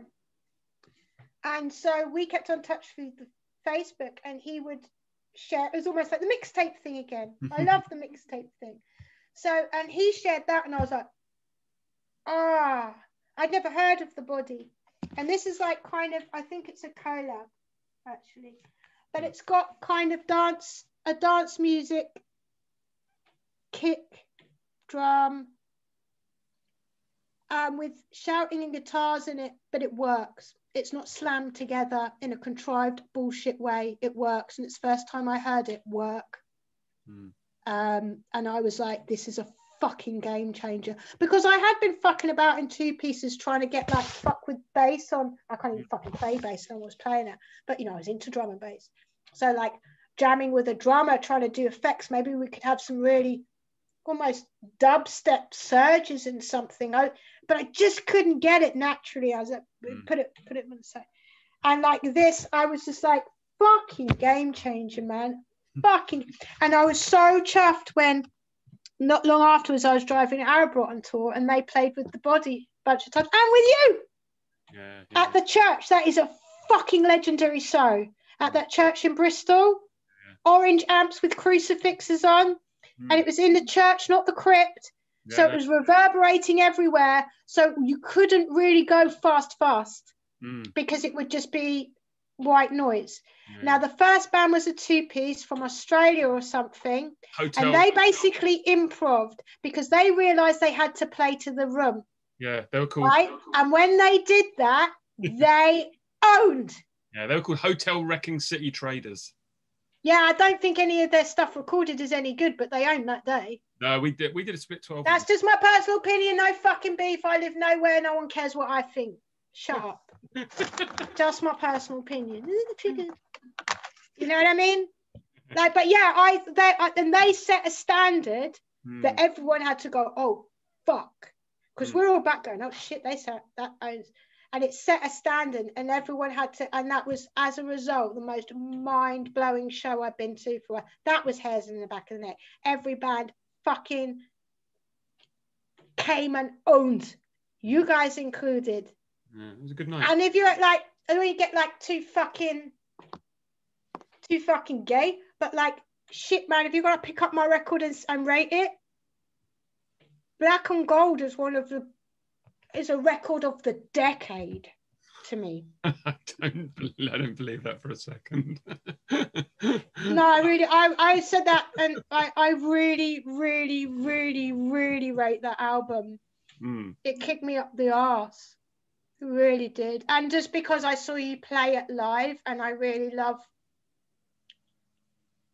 And so we kept on touch through the Facebook, and he would share. It was almost like the mixtape thing again. I love the mixtape thing. So, and he shared that, and I was like, I'd never heard of The Body. And this is like kind of, I think it's a collab actually, but it's got kind of dance music, kick, drum, with shouting and guitars in it, but it works. It's not slammed together in a contrived bullshit way. It works, and it's the first time I heard it work. And I was like, this is a fucking game changer, because I had been fucking about in two pieces trying to get like fuck with bass on. I can't even fucking play bass, no one was playing it, but you know, I was into drum and bass. So like jamming with a drummer, trying to do effects. Maybe we could have some really almost dubstep surges in something. But I just couldn't get it naturally. I was like, put it on the side. And like this, I was just like, fucking game changer, man. Fucking. And I was so chuffed when not long afterwards I was driving Arabrot on tour, and they played with The Body a bunch of times, and with you at the church. That is a fucking legendary show at that church in Bristol. Orange amps with crucifixes on, and it was in the church, not the crypt. So it was reverberating everywhere. So you couldn't really go fast because it would just be white noise. Now the first band was a two-piece from Australia or something, and they basically improved because they realized they had to play to the room. Yeah, they were cool. Right? And when they did that, they owned. Yeah, they were called Hotel Wrecking City Traders. Yeah, I don't think any of their stuff recorded is any good, but they owned that day. No, we did a split 12. That's just my personal opinion. No fucking beef. I live nowhere. No one cares what I think. Shut up. Just my personal opinion. You know what I mean? Like, but yeah, they set a standard that everyone had to go, oh fuck, because we're all back going, oh shit, they set that owns, and it set a standard, and everyone had to, and that was as a result the most mind-blowing show I've been to for. That was hairs in the back of the neck. Every band fucking came and owned, you guys included. Yeah, it was a good night. And if you're like, when you get like too fucking gay, but like, shit, man, if you got to pick up my record and rate it, Black and Ghold is a record of the decade to me. I don't believe that for a second. No, I said that, and I really, really, really, really rate that album. It kicked me up the arse. It really did. And just because I saw you play it live, and I really love,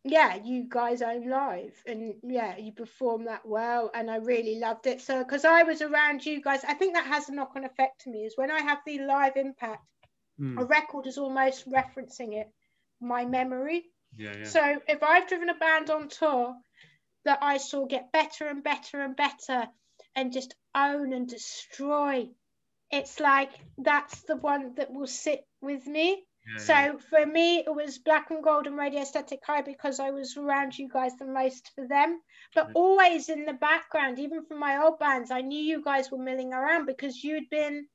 you guys own live, and you perform that well, and I really loved it. So because I was around you guys, I think that has a knock-on effect to me, is when I have the live impact, a record is almost referencing it, my memory. So if I've driven a band on tour that I saw get better and better and better and just own and destroy, it's like that's the one that will sit with me. So for me, it was Black and Ghold and Radio Static High, because I was around you guys the most for them. But always in the background, even from my old bands, I knew you guys were milling around, because you'd been,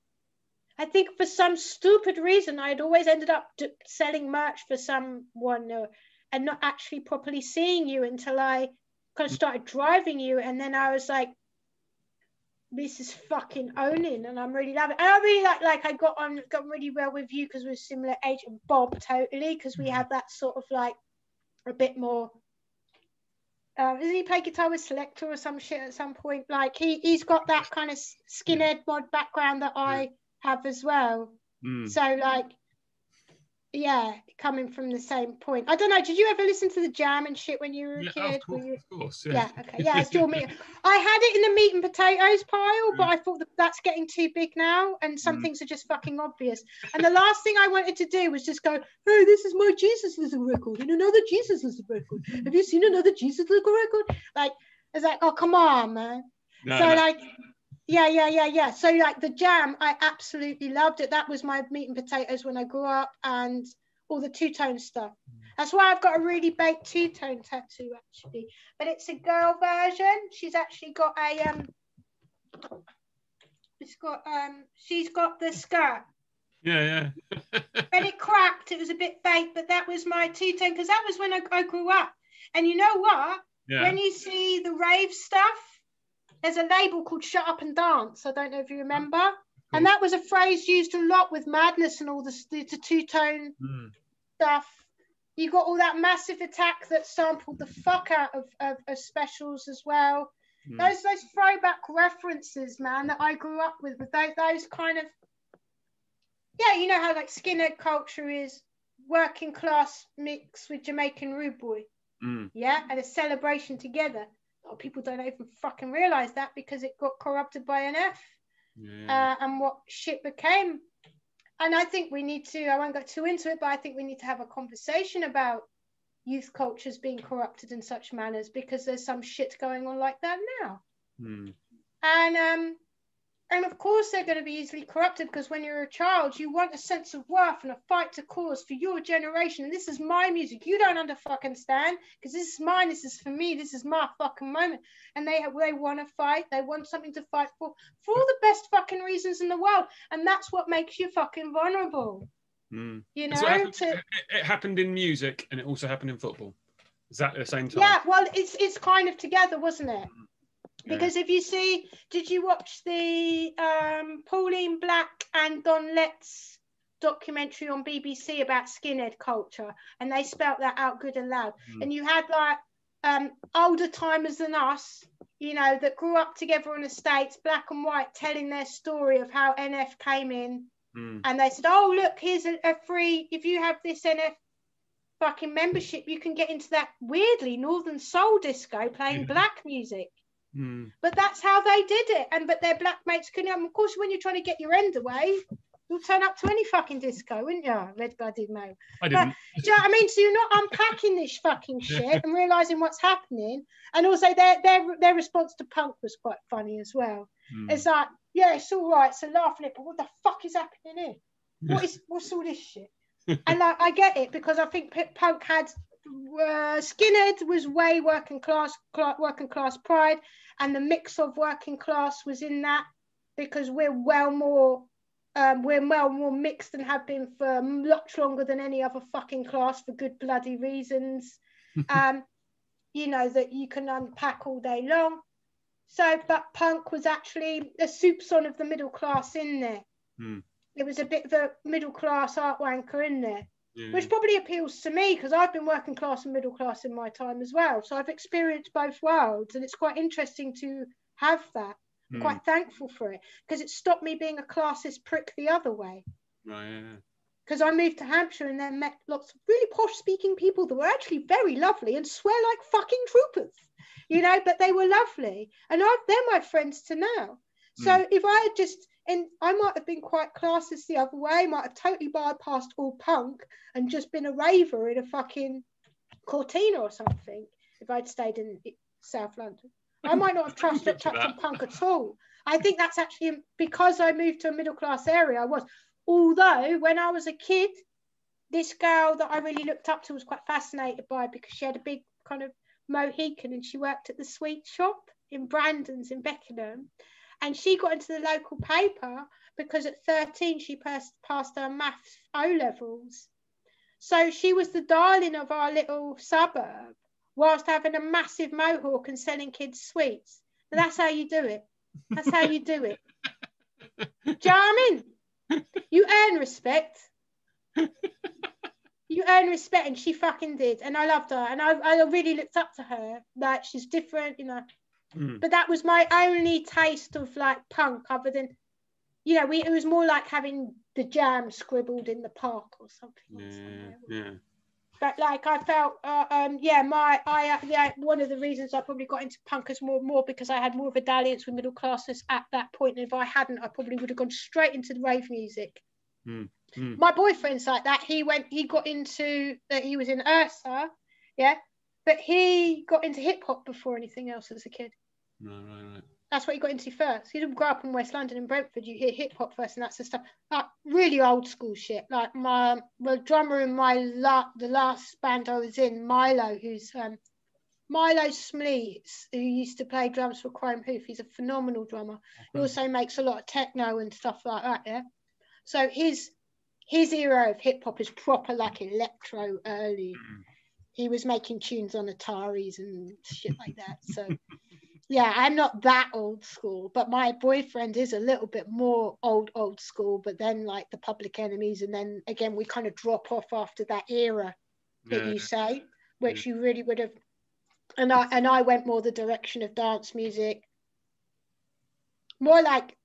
I think for some stupid reason, I'd always ended up selling merch for someone and not actually properly seeing you until I kind of started driving you. And then I was like, this is fucking owning, and I'm really loving it. And I really like I got really well with you because we're similar age, and Bob totally, because we have that sort of like a bit more. Doesn't he play guitar with Selector or some shit at some point? Like he's got that kind of skinhead mod background that I have as well. So like, coming from the same point. I don't know, did you ever listen to the Jam and shit when you were a kid? Of course. Okay. It's your meat. I had it in the meat and potatoes pile, but I thought that's getting too big now, and some things are just fucking obvious. And the last thing I wanted to do was just go, hey, this is my Jesus Lizard record and another Jesus Lizard record. Have you seen another Jesus Lizard record? Like, I was like, oh, come on, man. So like the Jam, I absolutely loved it. That was my meat and potatoes when I grew up, and all the two-tone stuff. That's why I've got a really baked two-tone tattoo, actually. But it's a girl version. She's actually got she's got the skirt. And it cracked. It was a bit fake, but that was my two-tone, because that was when I grew up. And you know what? When you see the rave stuff, there's a label called Shut Up and Dance. I don't know if you remember. And that was a phrase used a lot with Madness and all the two-tone stuff. You got all that Massive Attack that sampled the fuck out of specials as well. Those throwback references, man, that I grew up with those kind of, you know how like skinhead culture is working class mixed with Jamaican rude boy. And a celebration together. A lot of people don't even fucking realize that, because it got corrupted by an F. And what shit became. And I think we need to, I won't go too into it, but I think we need to have a conversation about youth cultures being corrupted in such manners, because there's some shit going on like that now. And of course they're going to be easily corrupted, because when you're a child, you want a sense of worth and a fight to cause for your generation. And this is my music. You don't understand, because this is mine. This is for me. This is my fucking moment. And they want to fight. They want something to fight for all the best fucking reasons in the world. And that's what makes you fucking vulnerable. You know, it happened in music, and it also happened in football. Is that at the same time? Yeah, well, it's kind of together, wasn't it? Because if you see, did you watch the Pauline Black and Don Letts documentary on BBC about skinhead culture? And they spelt that out good and loud. And you had like older timers than us, you know, that grew up together on estates, black and white, telling their story of how NF came in And they said, oh, look, here's a free, if you have this NF fucking membership, you can get into that weirdly Northern Soul disco playing black music. But that's how they did it. But their black mates couldn't. Of course, when you're trying to get your end away, you'll turn up to any fucking disco, wouldn't you? Red-blooded male. I didn't. But, do you know what I mean? So you're not unpacking this fucking shit and realising what's happening. And also their response to punk was quite funny as well. It's like, yeah, it's all right, so laughing it, but what the fuck is happening here? What's all this shit? And like, I get it, because I think punk had Skinhead was way working class pride, and the mix of working class was in that, because we're well more mixed and have been for much longer than any other fucking class, for good bloody reasons. You know, that you can unpack all day long. So, but punk was actually a soupçon of the middle class in there. There was a bit of a middle class art wanker in there, which probably appeals to me, because I've been working class and middle class in my time as well. So I've experienced both worlds, and it's quite interesting to have that. I'm quite thankful for it, because it stopped me being a classist prick the other way. Because I moved to Hampshire and then met lots of really posh speaking people that were actually very lovely and swear like fucking troopers, you know, but they were lovely. And they're my friends to now. So if I had just, and I might have been quite classist the other way, might have totally bypassed all punk and just been a raver in a fucking Cortina or something, if I'd stayed in South London. I might not have touched on punk at all. I think that's actually because I moved to a middle class area. I was. Although when I was a kid, this girl that I really looked up to was quite fascinated by, because she had a big kind of Mohican and she worked at the sweet shop in Brandon's in Beckenham. And she got into the local paper because at 13 she passed her maths O-levels. So she was the darling of our little suburb, whilst having a massive mohawk and selling kids sweets. And that's how you do it. That's how you do it. Do you know what I mean? You earn respect. You earn respect, and she fucking did. And I loved her. And I really looked up to her. Like, she's different, you know. But that was my only taste of like punk, other than, you know, it was more like having the Jam scribbled in the park or something. But like I felt, one of the reasons I probably got into punk is more because I had more of a dalliance with middle classness at that point. And if I hadn't, I probably would have gone straight into the rave music. My boyfriend's like that. He got into that. He was in Ursa, but he got into hip hop before anything else as a kid. Right. That's what he got into first. He didn't grow up in West London in Brentford. You hear hip hop first, and that's the stuff. Like really old school shit. Like the drummer in the last band I was in, Milo, who's Milo Smeets, who used to play drums for Chrome Hoof. He's a phenomenal drummer. He also makes a lot of techno and stuff like that. Yeah. So his era of hip hop is proper like electro early. He was making tunes on Ataris and shit like that. So. Yeah, I'm not that old school, but my boyfriend is a little bit more old school, but then like the Public Enemies, and then again we kind of drop off after that era that you say, which you really would have, and I went more the direction of dance music, more like,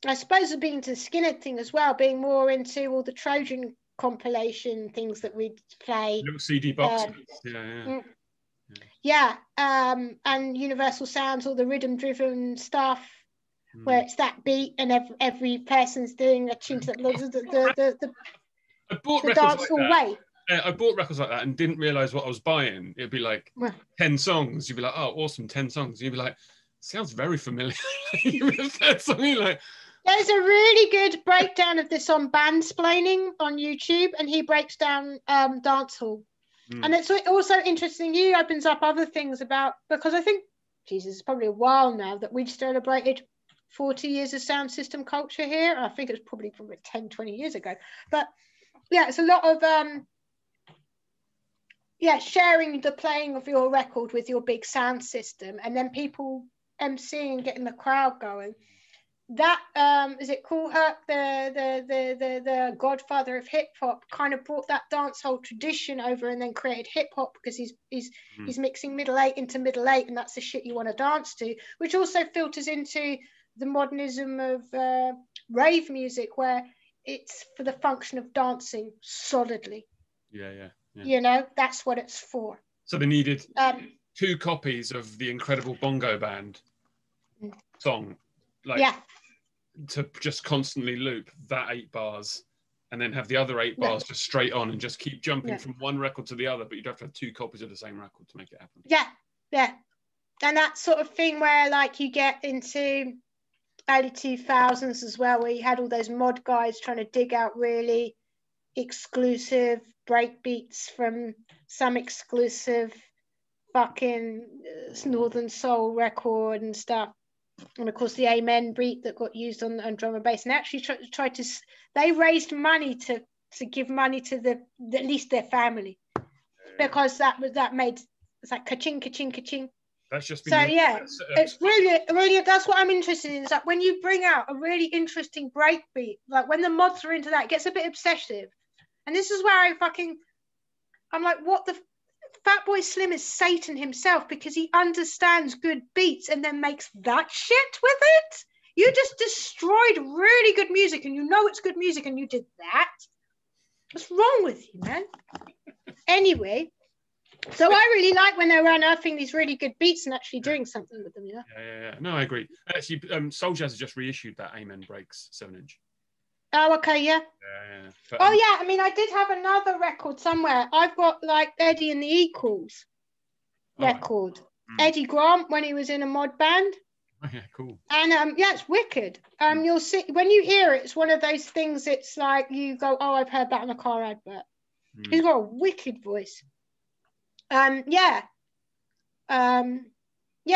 I suppose, of being to the Skinhead thing as well, being more into all the Trojan compilation things that we'd play. Little CD boxes. And Universal Sounds, all the rhythm-driven stuff, where it's that beat and every person's doing a tune to the dance all way. I bought records like that and didn't realise what I was buying. It'd be like 10 songs. You'd be like, oh, awesome, 10 songs. You'd be like, sounds very familiar. There's a really good breakdown of this on Bandsplaining on YouTube, and he breaks down dancehall. And it's also interesting, he opens up other things about, because I think, Jesus, it's probably a while now that we've celebrated 40 years of sound system culture here. I think it was probably 10, 20 years ago. But yeah, it's a lot of, sharing the playing of your record with your big sound system, and then people emceeing and getting the crowd going. That is it called the godfather of hip hop, kind of brought that dancehall tradition over and then created hip hop, because he's mixing middle eight into middle eight, and that's the shit you want to dance to, which also filters into the modernism of rave music, where it's for the function of dancing solidly. Yeah. You know, that's what it's for. So they needed 2 copies of the Incredible Bongo Band song, like to just constantly loop that 8 bars, and then have the other 8 bars just straight on and just keep jumping from one record to the other. But you'd have to have 2 copies of the same record to make it happen. Yeah. And that sort of thing where like you get into early 2000s as well, where you had all those mod guys trying to dig out really exclusive break beats from some exclusive fucking Northern Soul record and stuff. And of course the Amen beat that got used on drum and bass, and actually tried to, they raised money to give money to at least their family, because that made, it's like ka-ching, ka-ching, ka-ching. That's just been it's really that's what I'm interested in. Is like when you bring out a really interesting break beat, like when the mods are into that, it gets a bit obsessive. And this is where I'm like, what the Fatboy Slim is Satan himself, because he understands good beats and then makes that shit with it. You just destroyed really good music, and you know it's good music, and you did that. What's wrong with you, man? Anyway, so I really like when they're unearthing these really good beats and actually doing something with them. Yeah. No, I agree. Actually, Soul Jazz has just reissued that Amen Breaks 7-inch. Oh, okay, yeah. But, I mean, I did have another record somewhere. I've got like Eddie and the Equals record. Eddie Grant when he was in a mod band. Oh, yeah, cool. And it's wicked. You'll see when you hear it, it's one of those things. It's like you go, oh, I've heard that on a car advert. He's got a wicked voice.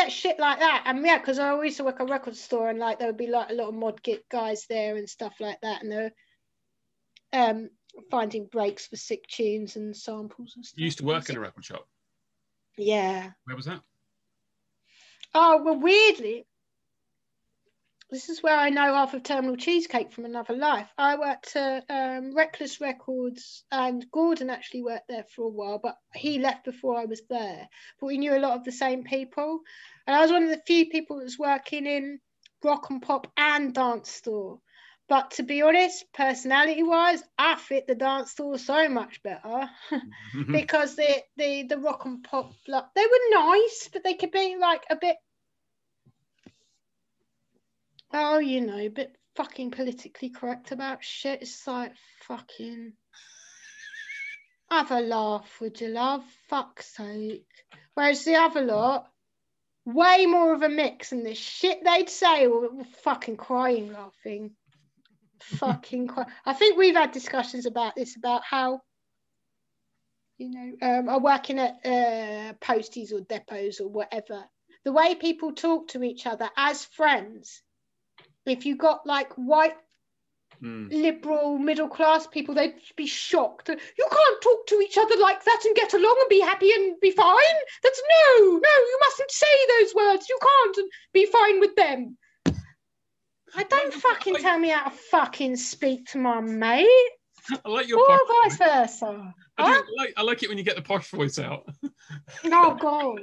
Shit like that. And because I always used to work at a record store, and like there would be like a lot of mod git guys there and stuff like that, and they're finding breaks for sick tunes and samples and stuff. You used to work in a record shop? Yeah. Where was that? Oh, well, weirdly, this is where I know half of Terminal Cheesecake from another life. I worked at Reckless Records, and Gordon actually worked there for a while, but he left before I was there. But we knew a lot of the same people. And I was one of the few people that was working in rock and pop and dance store. But to be honest, personality-wise, I fit the dance store so much better because the rock and pop, like, they were nice, but they could be like a bit, a bit fucking politically correct about shit. It's like, fucking, have a laugh, would you, love? Fuck's sake. Whereas the other lot, way more of a mix, and the shit they'd say were fucking crying, laughing. Fucking crying. I think we've had discussions about this, about how, are working at posties or depots or whatever. The way people talk to each other as friends, if you got like white, liberal, middle class people, they'd be shocked. You can't talk to each other like that and get along and be happy and be fine. That's no, you mustn't say those words. You can't be fine with them. Don't fucking tell me how to fucking speak to my mate. I like your or vice versa. I like it when you get the posh voice out. Oh, God.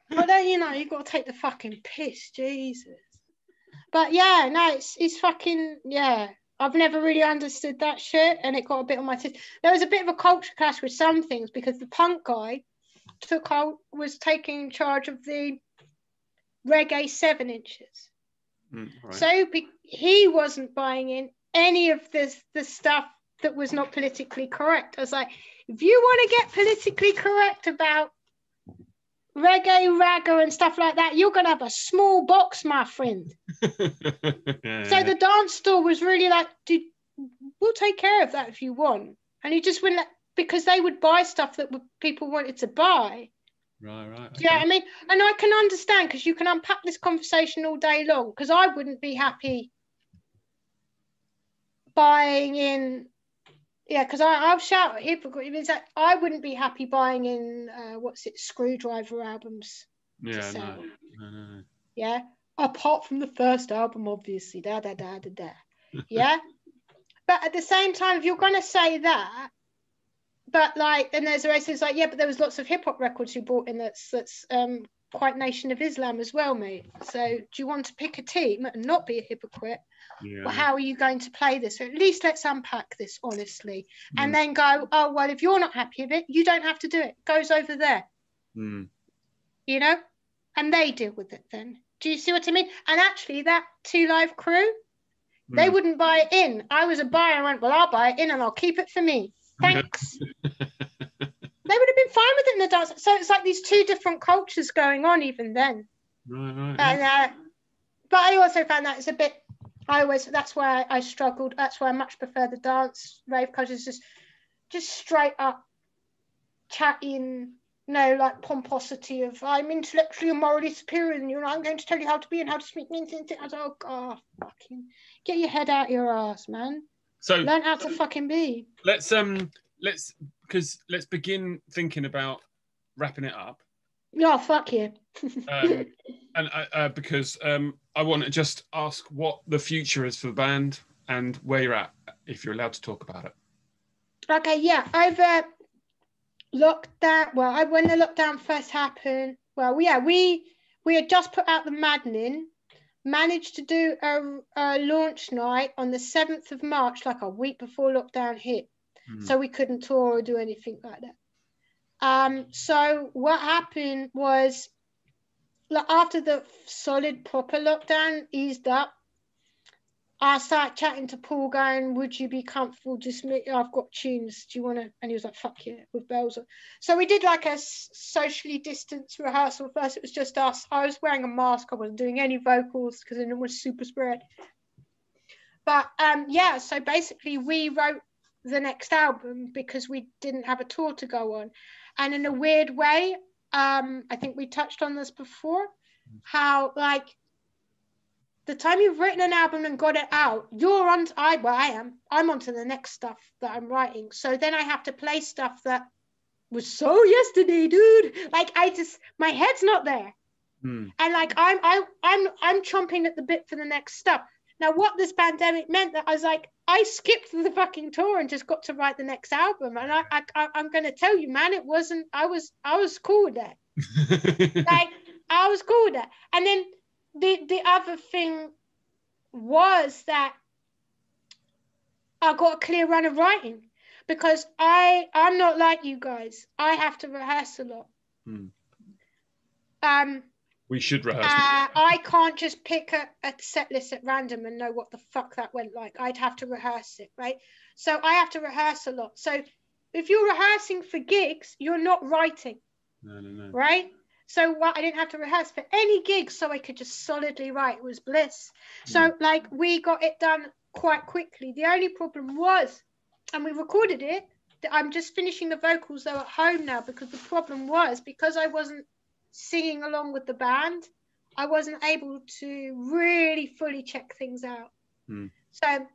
But then, you've got to take the fucking piss, Jesus. But yeah, no, it's fucking, yeah. I've never really understood that shit, and it got a bit on my tits. There was a bit of a culture clash with some things, because the punk guy was taking charge of the reggae 7 inches. Right. So he wasn't buying in any of the stuff that was not politically correct. I was like, if you want to get politically correct about reggae, ragga and stuff like that, you're going to have a small box, my friend. Yeah. So the dance store was really like, dude, we'll take care of that if you want. And he just wouldn't because they would buy stuff that people wanted to buy. Right. Okay. Do you know what I mean? And I can understand, because you can unpack this conversation all day long, because I wouldn't be happy buying in, because I'll shout at hypocrite. It means that I wouldn't be happy buying in, Screwdriver albums. Yeah, no. Yeah, apart from the first album, obviously, da. Yeah, but at the same time, if you're going to say that, but like, and there's always things like, yeah, but there was lots of hip hop records you bought in that's quite Nation of Islam as well, mate. So do you want to pick a team and not be a hypocrite? Yeah. Well, how are you going to play this? So at least let's unpack this honestly, and then go, oh, well, if you're not happy with it, you don't have to do it. It goes over there. You know, and they deal with it then. Do you see what I mean? And actually, that 2 Live crew, they wouldn't buy it in. I was a buyer and went, well, I'll buy it in and I'll keep it for me. Thanks. They would have been fine with it in the dance. So it's like these 2 different cultures going on even then. Right. And, but I also found that it's a bit, that's why I struggled. That's why I much prefer the dance rave cultures, just straight up chatting, no like pomposity of I'm intellectually and morally superior than you and I'm going to tell you how to be and how to speak. I was like, oh God, fucking get your head out your ass, man. So learn how to fucking be. Let's begin thinking about wrapping it up. Oh, fuck you. And because I want to just ask what the future is for the band and where you're at, if you're allowed to talk about it. Okay, yeah, I've lockdown. Well, when the lockdown first happened, well, yeah, we had just put out the Maddening, managed to do a launch night on the 7th of March, like a week before lockdown hit. So we couldn't tour or do anything like that. So what happened was, like, after the solid proper lockdown eased up, I started chatting to Paul, going, would you be comfortable just me? I've got tunes. Do you want to? And he was like, fuck yeah, with bells on. So we did like a socially distanced rehearsal. First, it was just us. I was wearing a mask. I wasn't doing any vocals because it was super spread. But yeah, so basically we wrote the next album because we didn't have a tour to go on. And in a weird way, I think we touched on this before, how like, the time you've written an album and got it out, you're on. I'm on to the next stuff that I'm writing. So then I have to play stuff that was so yesterday, dude. Like my head's not there, and like I'm chomping at the bit for the next stuff. Now, what this pandemic meant, that I was like, I skipped the fucking tour and just got to write the next album. And I'm gonna tell you, man, it wasn't. I was cool with that. Like I was cool with that, and then. The other thing was that I got a clear run of writing, because I'm not like you guys. I have to rehearse a lot. We should rehearse. I can't just pick a set list at random and know what the fuck that went like. I'd have to rehearse it, right? So I have to rehearse a lot. So if you're rehearsing for gigs, you're not writing. No. Right? So I didn't have to rehearse for any gigs, so I could just solidly write. It was bliss. So like we got it done quite quickly. The only problem was, and we recorded it, that I'm just finishing the vocals though at home now, because the problem was, because I wasn't singing along with the band, I wasn't able to really fully check things out. So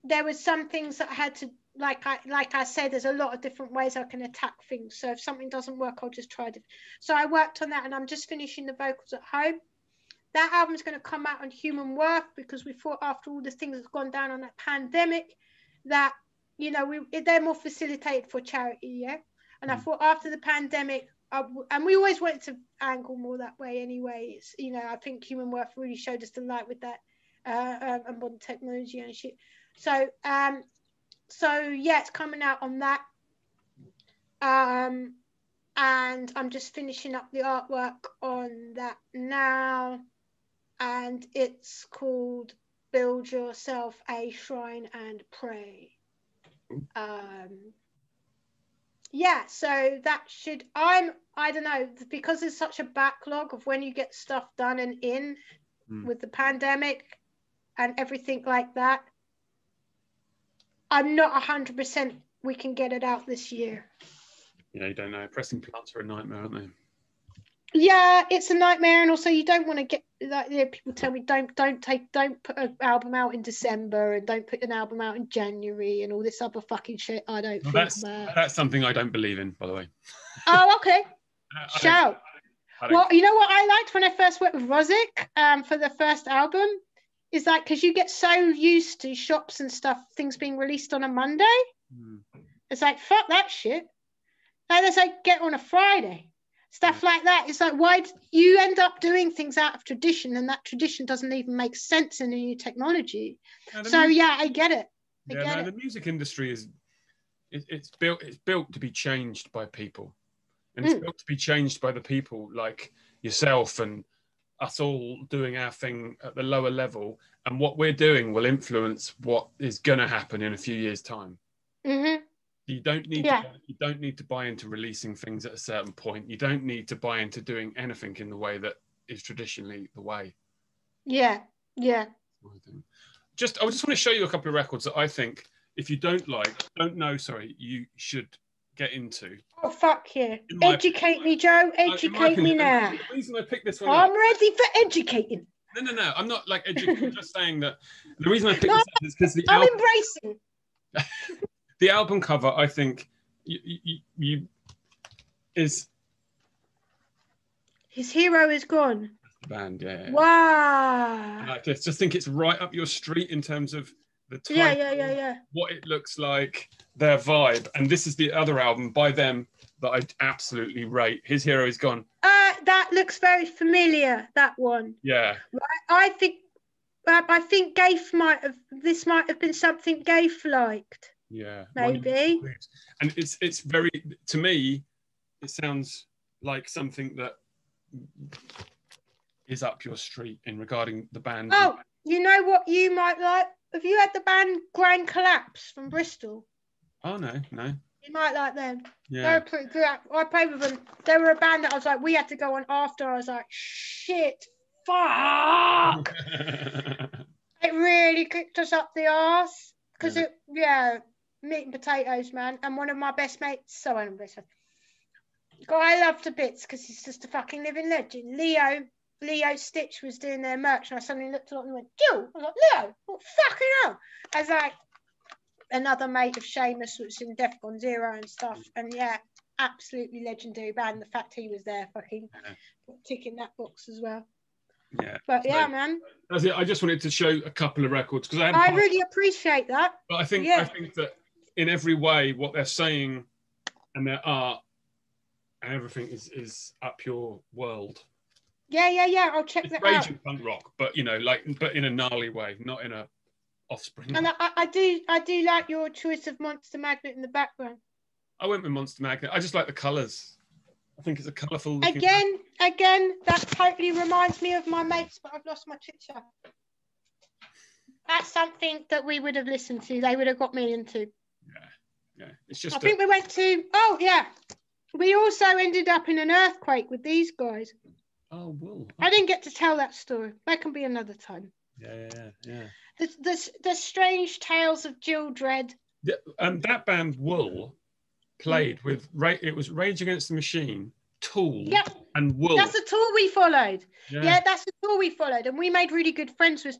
there was some things that I had to, like I said, there's a lot of different ways I can attack things. So if something doesn't work, I'll just try it. So I worked on that, and I'm just finishing the vocals at home. That album's going to come out on Human Worth, because we thought after all the things that's gone down on that pandemic, that, you know, they're more facilitated for charity, yeah? And I thought after the pandemic, and we always wanted to angle more that way anyway. It's, you know, I think Human Worth really showed us the light with that and modern technology and shit. So yeah, it's coming out on that. And I'm just finishing up the artwork on that now. And it's called Build Yourself a Shrine and Pray. Yeah, so that should, I don't know, because there's such a backlog of when you get stuff done and in with the pandemic and everything like that, I'm not 100% we can get it out this year. Yeah, you don't know. Pressing plants are a nightmare, aren't they? Yeah, it's a nightmare, and also you don't want to get, like, you know, people tell me don't put an album out in December, and don't put an album out in January, and all this other fucking shit. I don't think that's something I don't believe in, by the way. Oh, okay. Shout. Well, you know what I liked when I first worked with Rosic for the first album? Is like, because you get so used to shops and stuff, things being released on a Monday. It's like, fuck that shit. Like, it's like, get on a Friday. Stuff like that. It's like, why you end up doing things out of tradition, and that tradition doesn't even make sense in a new technology. So yeah, I get it. The music industry is it's built to be changed by people, and it's built to be changed by the people like yourself and us all doing our thing at the lower level, and what we're doing will influence what is going to happen in a few years' time. You don't need to buy into releasing things at a certain point. You don't need to buy into doing anything in the way that is traditionally the way. Yeah. I just want to show you a couple of records that I think, if you don't know, you should get into. Oh, fuck you. Educate me, Joe. Educate me now. The reason I picked this one I'm ready for educating. No. I'm not like educating. I'm just saying that the reason I picked this up is because I'm embracing. The album cover, I think, is... His hero is gone. The band, yeah. Wow. And I just think it's right up your street in terms of the title, what it looks like, their vibe. And this is the other album by them that I absolutely rate. His Hero Is Gone. That looks very familiar, that one. Yeah. I think Gaif might have been something Gaif liked. Yeah. Maybe. And it's very, to me, it sounds like something that is up your street in regarding the band. Oh, you know what you might like? Have you had the band Grand Collapse from Bristol? Oh, no. You might like them. Yeah. They're pretty good. I played with them. They were a band that I was like, we had to go on after. I was like, shit, fuck. It really kicked us up the arse. Because meat and potatoes, man. And one of my best mates, guy I love to bits because he's just a fucking living legend. Leo Stitch was doing their merch, and I suddenly looked at him and went, Gill. I was like, Leo, what fucking hell? I was like, another mate of Seamus, which was in Defcon Zero and stuff. And yeah, absolutely legendary band. The fact he was there, fucking ticking that box as well. Yeah. But yeah, man. That's it. I just wanted to show a couple of records because I really appreciate that. But I think that in every way, what they're saying and their art and everything is up your world. Yeah. I'll check that out. Raging punk rock, but but in a gnarly way, not in a Offspring. And I do like your choice of Monster Magnet in the background. I went with Monster Magnet. I just like the colours. I think it's a colourful. Again, that totally reminds me of my mates, but I've lost my picture. That's something that we would have listened to. They would have got me into. Yeah. It's just. I think we went to. Oh yeah, we also ended up in an earthquake with these guys. Oh well. I didn't get to tell that story. That can be another time. Yeah. The strange tales of Jill Dread. That band Wool played with it was Rage Against the Machine, Tool, and Wool. That's the tour we followed. Yeah, that's the tour we followed, and we made really good friends with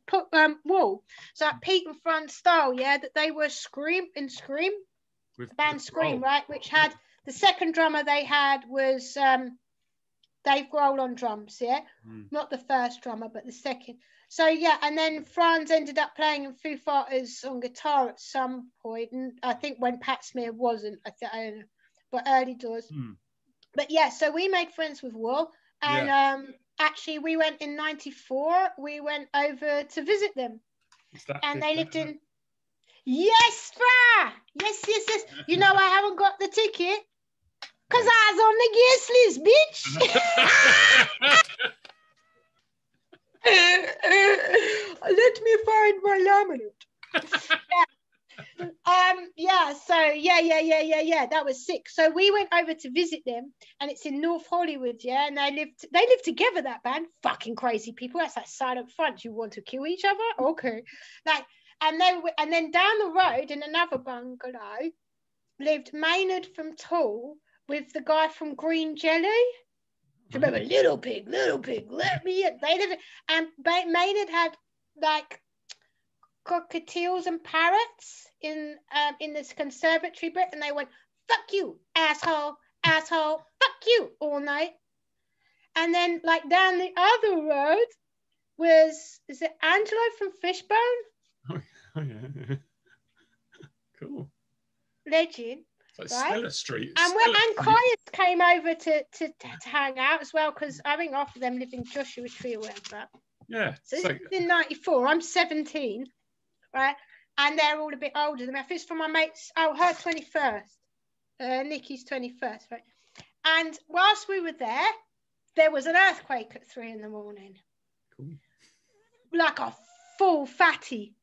Wool. So Pete and Fran Style, that they were Scream, with the band Scream, right? Which had the second drummer they had was Dave Grohl on drums, not the first drummer, but the second. So and then Franz ended up playing in Foo Fighters on guitar at some point, and I think when Pat Smear wasn't, I don't know, but early doors. But so we made friends with Wool, and actually we went in '94. We went over to visit them, and they lived in. Yes, Fra! Yes. You know I haven't got the ticket because I was on the guest list, bitch. Let me find my laminate. That was sick. So we went over to visit them, and it's in North Hollywood, and they live together, that band. Fucking crazy people. That's like Silent Front. You want to kill each other? Okay. And then down the road in another bungalow lived Maynard from Tool with the guy from Green Jelly. Do you remember Little Pig, let me in? They lived, and Maynard had like cockatiels and parrots in this conservatory bit, and they went, fuck you, asshole, fuck you, all night. And then like down the other road is it Angelo from Fishbone? Oh yeah. Cool. Legend. It's like Stella Street. And came over to hang out as well, because I think half of them live in Joshua Tree or whatever. Yeah. So this is in 94. I'm 17, right? And they're all a bit older than me. I think it's for my mates. Oh, her 21st. Nikki's 21st, right? And whilst we were there was an earthquake at 3 in the morning. Cool. Like a full fatty,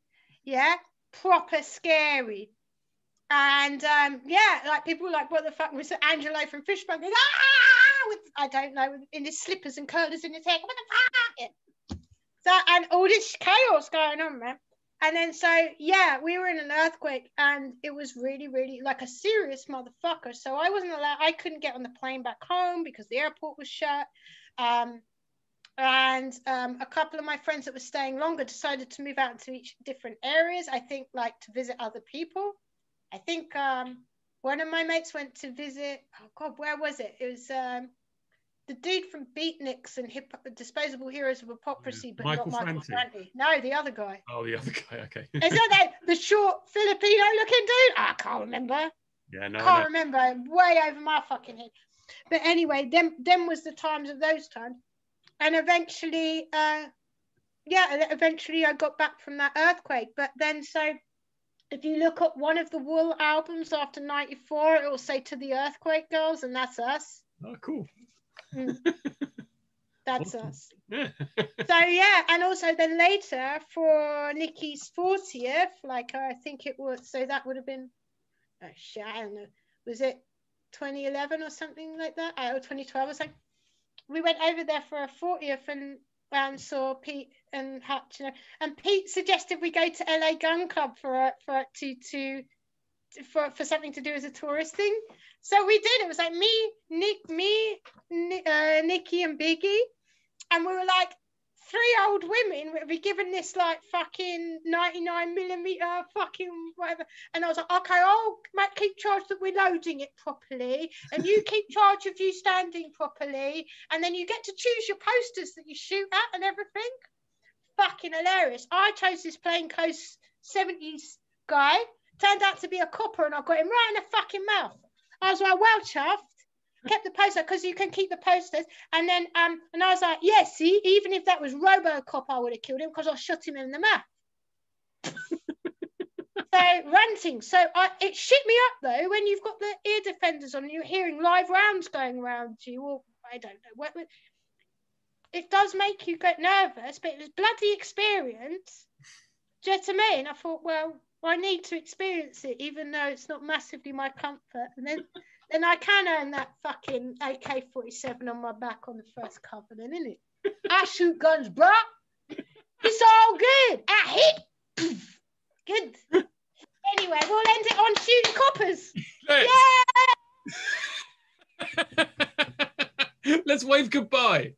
yeah, proper scary. And yeah, like people were like, what the fuck was Angelo from Fishbone goes, ah, with, I don't know, in his slippers and curlers in his head, what the fuck? So, and all this chaos going on, man. And then so yeah, we were in an earthquake, and it was really, really like a serious motherfucker. So I wasn't allowed, I couldn't get on the plane back home because the airport was shut. And a couple of my friends that were staying longer decided to move out into each different areas, I think, like to visit other people. I think one of my mates went to visit, oh God, where was it? It was the dude from Beatniks and Disposable Heroes of Hypocrisy, but Michael not Michael Franti. Franti. No, the other guy. Oh, the other guy, okay. Is that the short Filipino looking dude? I can't remember. Yeah, no, can't remember. Way over my fucking head. But anyway, them was the times of those times. And eventually, eventually I got back from that earthquake. But then, so if you look at one of the Wool albums after 94, it will say To the Earthquake Girls, and that's us. Oh, cool. That's us. So yeah, and also then later for Nikki's 40th, like I think it was, so that would have been, oh shit, I don't know, was it 2011 or something like that, or 2012 or something? We went over there for a 40th and saw Pete and Hutch, you know, and Pete suggested we go to LA Gun Club for something to do as a tourist thing. So we did. It was like me, Nikki and Biggie, and we were like 3 old women. We'd be given this like fucking 99mm fucking whatever, and I was like, okay, I'll keep charge that we're loading it properly, and you keep charge of you standing properly, and then you get to choose your posters that you shoot at and everything. Fucking hilarious. I chose this plainclothes 70s guy. Turned out to be a copper, and I got him right in the fucking mouth. I was like, well chuffed. Kept the poster because you can keep the posters. And then, and I was like, yeah, see, even if that was RoboCop, I would have killed him because I shot him in the mouth. So ranting. So it shit me up though when you've got the ear defenders on and you're hearing live rounds going around you. Or I don't know. It does make you get nervous, but it was bloody experience. Do you know what I mean? I thought, well, I need to experience it, even though it's not massively my comfort. And then I can earn that fucking AK-47 on my back on the first cover, then, innit? I shoot guns, bro. It's all good. I hit. Good. Anyway, we'll end it on shooting coppers. Yeah. Let's wave goodbye.